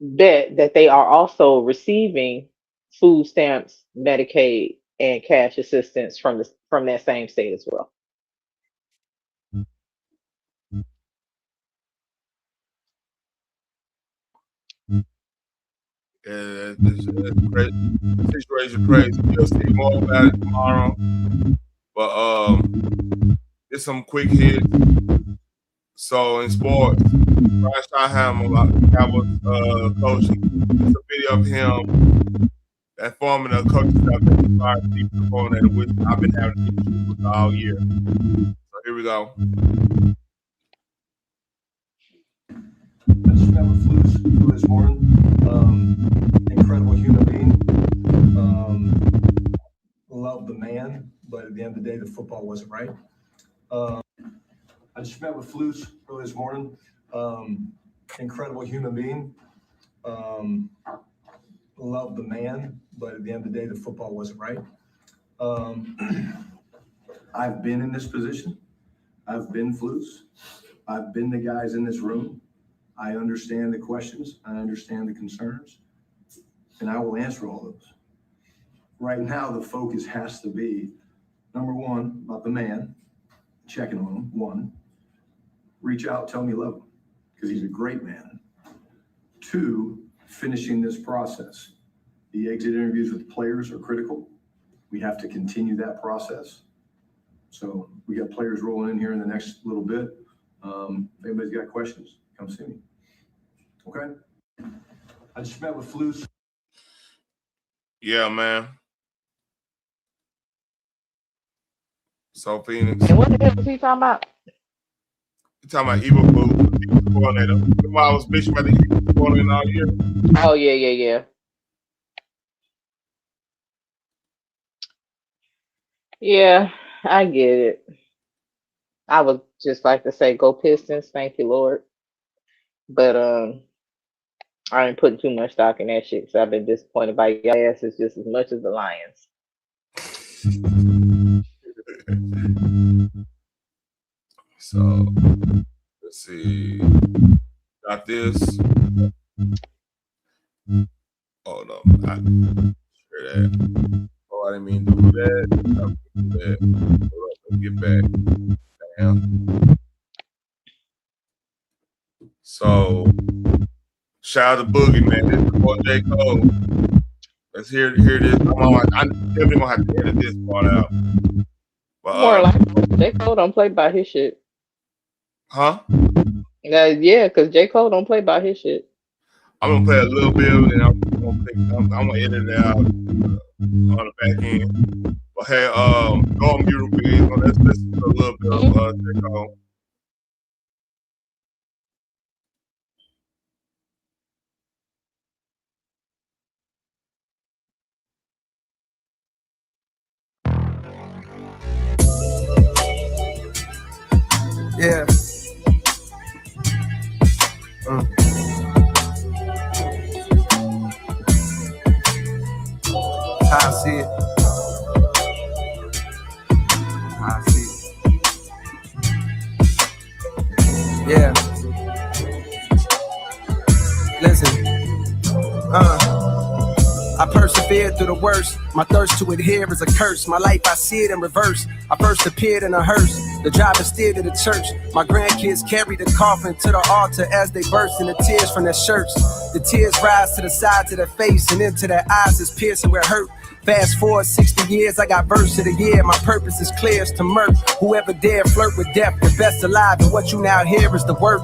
bet that they are also receiving food stamps, Medicaid, and cash assistance from that same state as well. It's crazy. The situation crazy. We'll see more about it tomorrow. But just some quick hits. So in sports, Brian Schottenheimer, that was coaching. It's a video of him that forming a coaching staff that he fired the defensive coordinator, which I've been having issues with all year. So here we go. I just met with Flus this morning. Incredible human being. Love the man, but at the end of the day, the football wasn't right. I just met with Flus early this morning. Incredible human being. Love the man, but at the end of the day, the football wasn't right. I've been in this position. I've been Flus. I've been the guys in this room. I understand the questions. I understand the concerns. And I will answer all those. Right now, the focus has to be, number one, about the man, checking on him, one. Reach out, tell him you love him, because he's a great man. Two, finishing this process. The exit interviews with the players are critical. We have to continue that process. So we got players rolling in here in the next little bit. If anybody's got questions, come see me. Okay? I just met with Flus. Yeah, man. So Phoenix. And what the hell was he talking about? You talking about evil food, the coordinator. Remember I was bitching about the evil coordinator all year? Oh, yeah. Yeah, I get it. I would just like to say go Pistons, thank you, Lord. But I ain't putting too much stock in that shit because I've been disappointed by your asses just as much as the Lions. So let's see. Got this. Hold on. Share that. Oh, I didn't mean to do that. Hold up, let me get back. Damn. So, shout out to Boogie, man. This is for J. Cole. Let's hear this. I'm definitely gonna have to edit this part out. But, More like J. Cole don't play by his shit. Huh? Yeah, because J. Cole don't play by his shit. I'm gonna play a little bit of it, and I'm gonna edit it out on the back end. But hey, go on mute, please. Let's listen to a little bit of J. Cole. Yeah. How I see it. How I see it. Yeah. Listen. I persevered through the worst. My thirst to adhere is a curse. My life, I see it in reverse. I first appeared in a hearse. The driver steered to the church. My grandkids carried the coffin to the altar as they burst into tears from their shirts. The tears rise to the sides of their face and into their eyes is piercing where hurt. Fast forward 60 years, I got verse of the year. My purpose is clear as to murk. Whoever dare flirt with death, the best alive, and what you now hear is the work.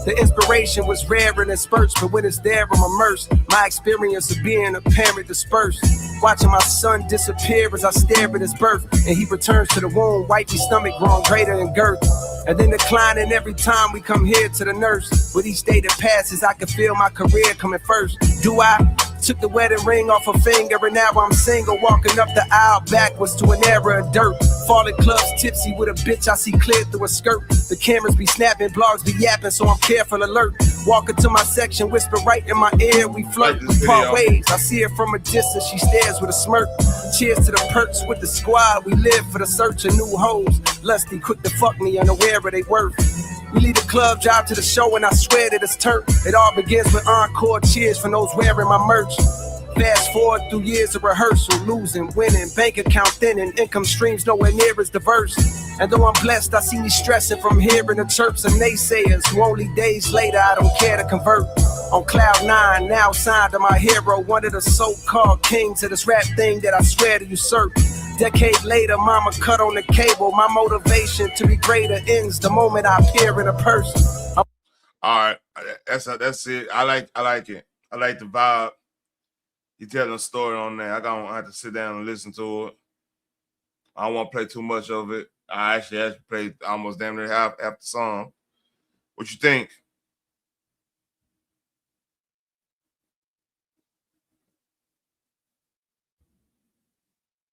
The inspiration was rare and in spurts, but when it's there, I'm immersed. My experience of being a parent dispersed. Watching my son disappear as I stare at his birth. And he returns to the womb, wifey stomach grown greater in girth. And then declining every time we come here to the nurse. With each day that passes, I can feel my career coming first. Do I? Took the wedding ring off her finger and now I'm single. Walking up the aisle backwards to an era of dirt. Falling clubs tipsy with a bitch I see clear through a skirt. The cameras be snapping, blogs be yapping, so I'm careful alert. Walking to my section, whisper right in my ear. We flirt, we part ways. I see her from a distance, she stares with a smirk. Cheers to the perks with the squad. We live for the search of new hoes. Lusty, quick to fuck me, unaware of they worth. We leave the club, drive to the show, and I swear that it's turf. It all begins with encore cheers from those wearing my merch. Fast forward through years of rehearsal, losing, winning, bank account thinning, income streams nowhere near as diverse. And though I'm blessed, I see me stressing from hearing the chirps of naysayers who only days later I don't care to convert. On cloud nine, now signed to my hero, one of the so-called kings of this rap thing that I swear to usurp. Decade later, mama cut on the cable. My motivation to be greater ends the moment I appear in a person. All right, that's it. I like it. I like the vibe. You telling a story on there. I don't have to sit down and listen to it. I don't want to play too much of it. I actually have to play almost damn near half the song. What you think?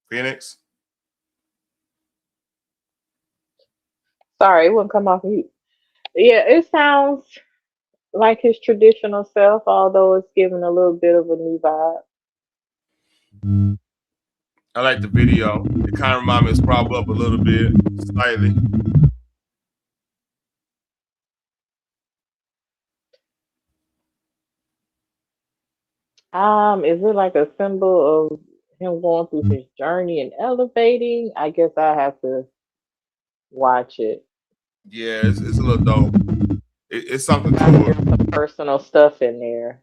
Phoenix? Sorry, it wouldn't come off mute. Yeah, it sounds like his traditional self, although it's given a little bit of a new vibe. I like the video. It kind of reminds me of Scrub Up a little bit, slightly. Is it like a symbol of him going through his journey and elevating? I guess I have to watch it. Yeah, it's a little dope. It's something to There's it. some personal stuff in there.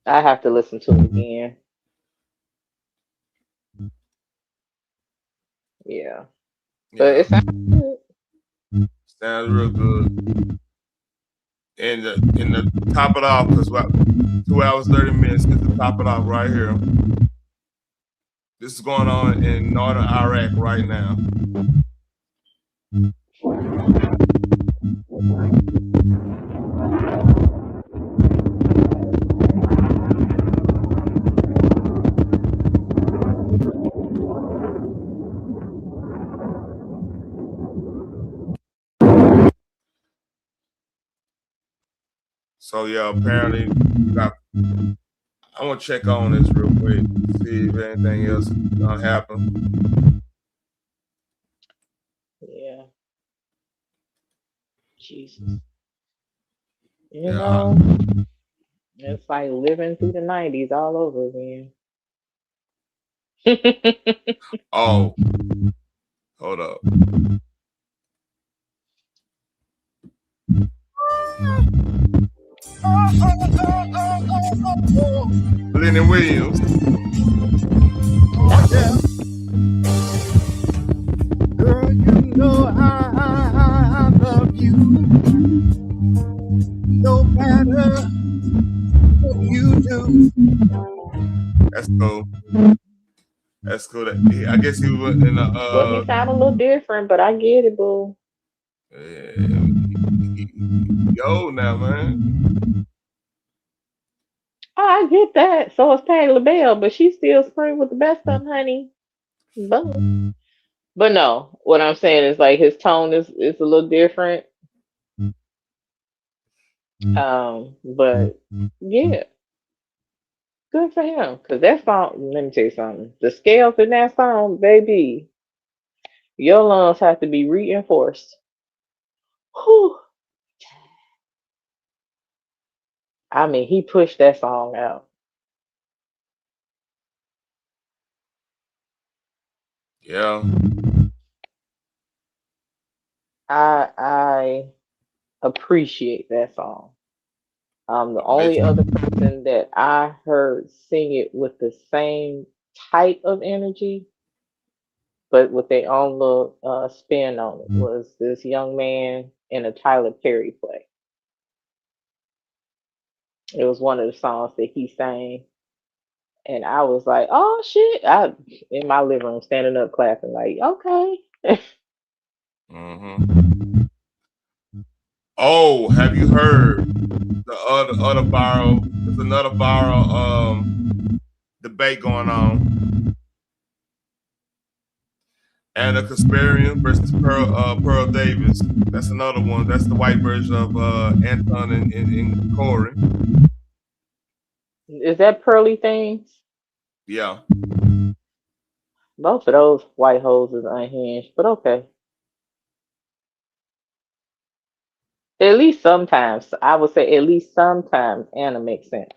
I have to listen to it again. Yeah. But it sounds good. Sounds real good. And the top it off, because 2 hours, 30 minutes, is to top it off right here. This is going on in northern Iraq right now. So yeah, apparently I want to check on this real quick, see if anything else gonna happen. Yeah. Jesus. You know, it's like living through the 90s all over again. Oh, hold up. Lenny Williams. Girl, you know I love you. No matter what you do. That's cool. That's cool. I guess he was in the Well, he sound a little different, but I get it, boo. Yo now, man. Oh, I get that. So it's Patti LaBelle, but she still scream with the best of them, honey. Boom. But no, what I'm saying is like his tone is a little different. But yeah, good for him. Cause that song, let me tell you something. The scales in that song, baby, your lungs have to be reinforced. Whew. I mean, he pushed that song out. Yeah. I appreciate that song. The only other person that I heard sing it with the same type of energy, but with their own little spin on it, was this young man in a Tyler Perry play. It was one of the songs that he sang, and I was like, "Oh shit!" I in my living room, standing up, clapping, like, "Okay." Oh, have you heard the other viral? There's another viral debate going on. Anna Kasparian versus Pearl Davis. That's another one. That's the white version of Anton and Corey. Is that Pearly Things? Yeah. Both of those white hoes is unhinged, but okay. At least sometimes, I would say at least sometimes Anna makes sense.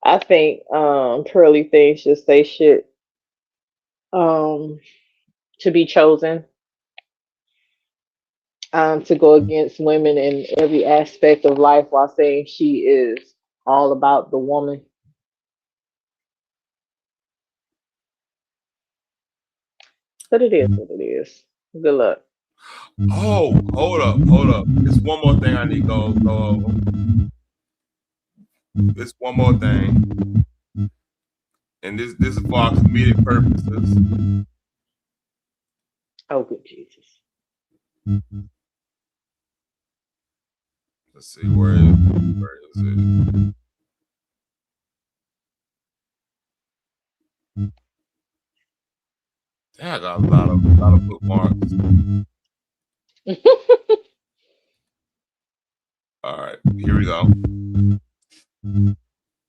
I think Pearly Things just say shit to be chosen, to go against women in every aspect of life while saying she is all about the woman. But it is what it is. Good luck. Oh, hold up. There's one more thing I need to go over. There's one more thing. And this is for our comedic purposes. Oh, good Jesus. Let's see, where is it? Yeah, I got a lot of bookmarks. All right, here we go. And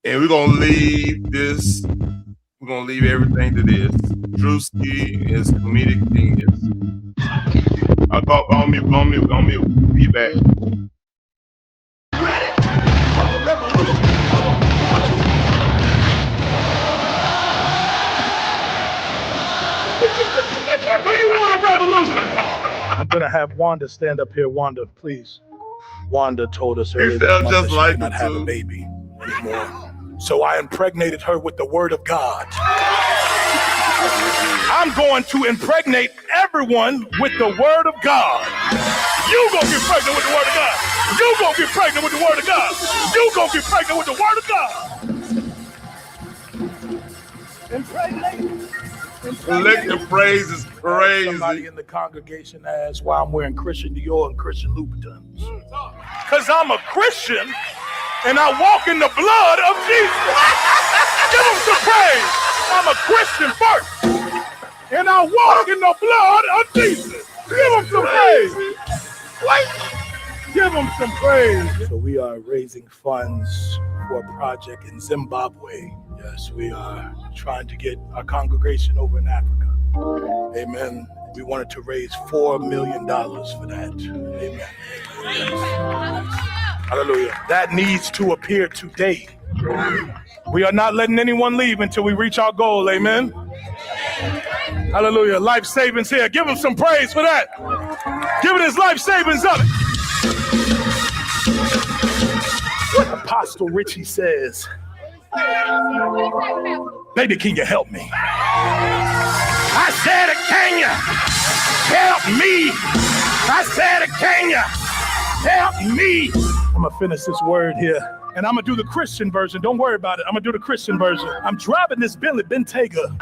we're gonna leave this. We're gonna leave everything to this. Drewski is comedic genius. I'll go on mute. Be back. Do you want a revolution? I'm gonna have Wanda stand up here. Wanda, please. Wanda told us earlier this month that she cannot have a baby anymore. So I impregnated her with the word of God. I'm going to impregnate everyone with the word of God. You gonna get pregnant with the word of God. You gonna get pregnant with the word of God. You gonna get pregnant with the word of God. Impregnate. Collective praise is crazy. Somebody in the congregation asked why I'm wearing Christian Dior and Christian Louboutins. Because I'm a Christian and I walk in the blood of Jesus. Give him some praise. I'm a Christian first and I walk in the blood of Jesus. Give him some praise. Give him some praise. So we are raising funds for a project in Zimbabwe. Yes, we are trying to get our congregation over in Africa. Amen. We wanted to raise $4 million for that. Amen. Hallelujah. That needs to appear today. We are not letting anyone leave until we reach our goal. Amen. Hallelujah. Life savings here. Give him some praise for that. Give it his life savings up. Apostle Richie says, baby, can you help me? I said, can you help me? I said, can you help me? I'm going to finish this word here. And I'm going to do the Christian version. Don't worry about it. I'm going to do the Christian version. I'm driving this Bentley Bentayga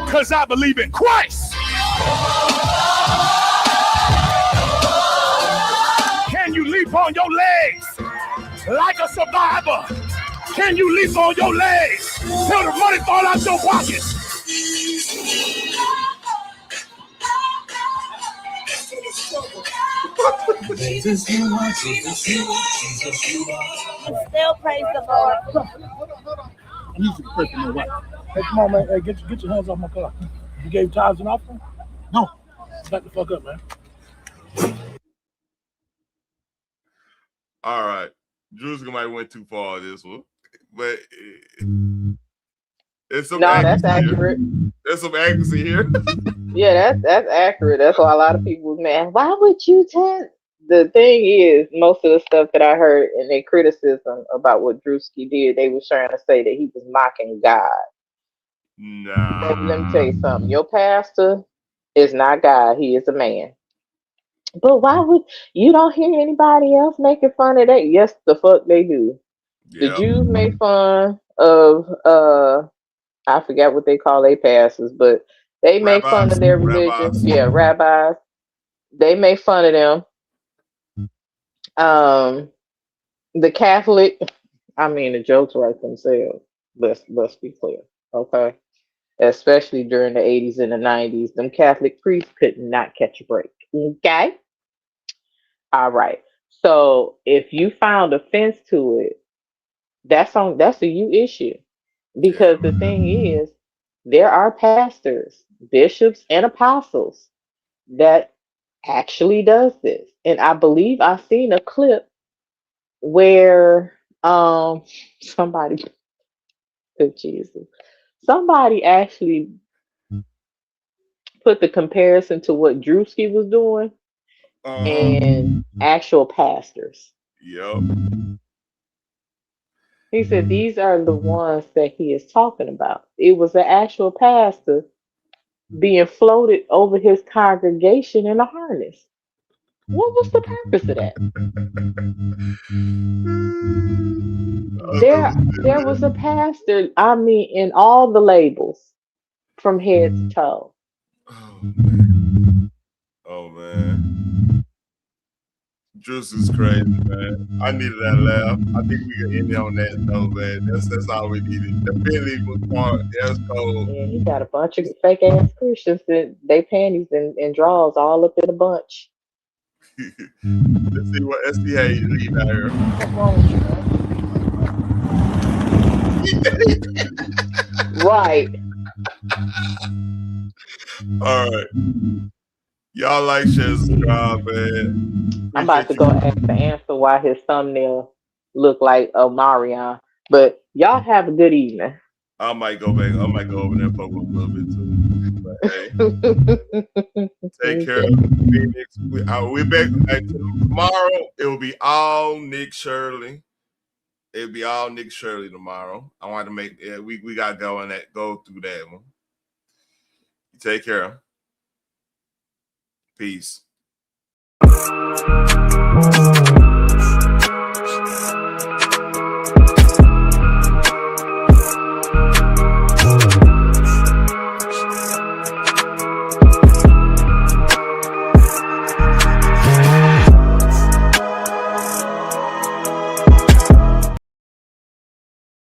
because I believe in Christ. Can you leap on your legs like a survivor? Can you leap on your legs till the money fall out your pocket? Jesus, you are, Jesus, you are, Jesus, you are. Still praise the Lord. I need you to pray for my wife. Hey, come on, man. Hey, get your hands off my car. You gave tithes and offering? No. Back the fuck up, man. All right. Drewska might went too far on this one. But it's some that's accurate. There's some accuracy here. Yeah, that's accurate. That's why a lot of people, man, why would you tell? The thing is, most of the stuff that I heard in their criticism about what Drewski did, they were trying to say that he was mocking God. Nah. Let me tell you something. Your pastor is not God. He is a man. But why would you don't hear anybody else making fun of that? Yes, the fuck they do. The Jews make fun of I forgot what they call their pastors, but they make fun of their religion. Rabbis. Yeah, rabbis. They make fun of them. The Catholic, I mean, the jokes write themselves. Let's be clear, okay? Especially during the 80s and the 90s, them Catholic priests could not catch a break. Okay, all right. So if you found offense to it, that's a you issue, because the thing is, there are pastors, bishops, and apostles that actually does this, and I believe I've seen a clip where somebody somebody actually put the comparison to what Drewski was doing and actual pastors. Yep. He said these are the ones that he is talking about. It was an actual pastor being floated over his congregation in a harness. What was the purpose of that? There was a pastor, I mean, in all the labels from head to toe. Oh man. Juice is crazy, man. I needed that laugh. I think we can end it on that though, man. That's all we needed. The Billy was part. That's cold. Yeah, he got a bunch of fake ass Christians that they panties and drawers all up in a bunch. Let's see what SDA leave out here. What's wrong with you, right. All right. Y'all like, share, subscribe, man. I'm about to go ask the answer why his thumbnail looked like Omarion. But y'all have a good evening. I might go back. I might go over there and fuck with a little bit too. But, hey, take care. We're back tomorrow. It will be all Nick Shirley. It'll be all Nick Shirley tomorrow. I want to make we got to go through that one. Take care. Peace.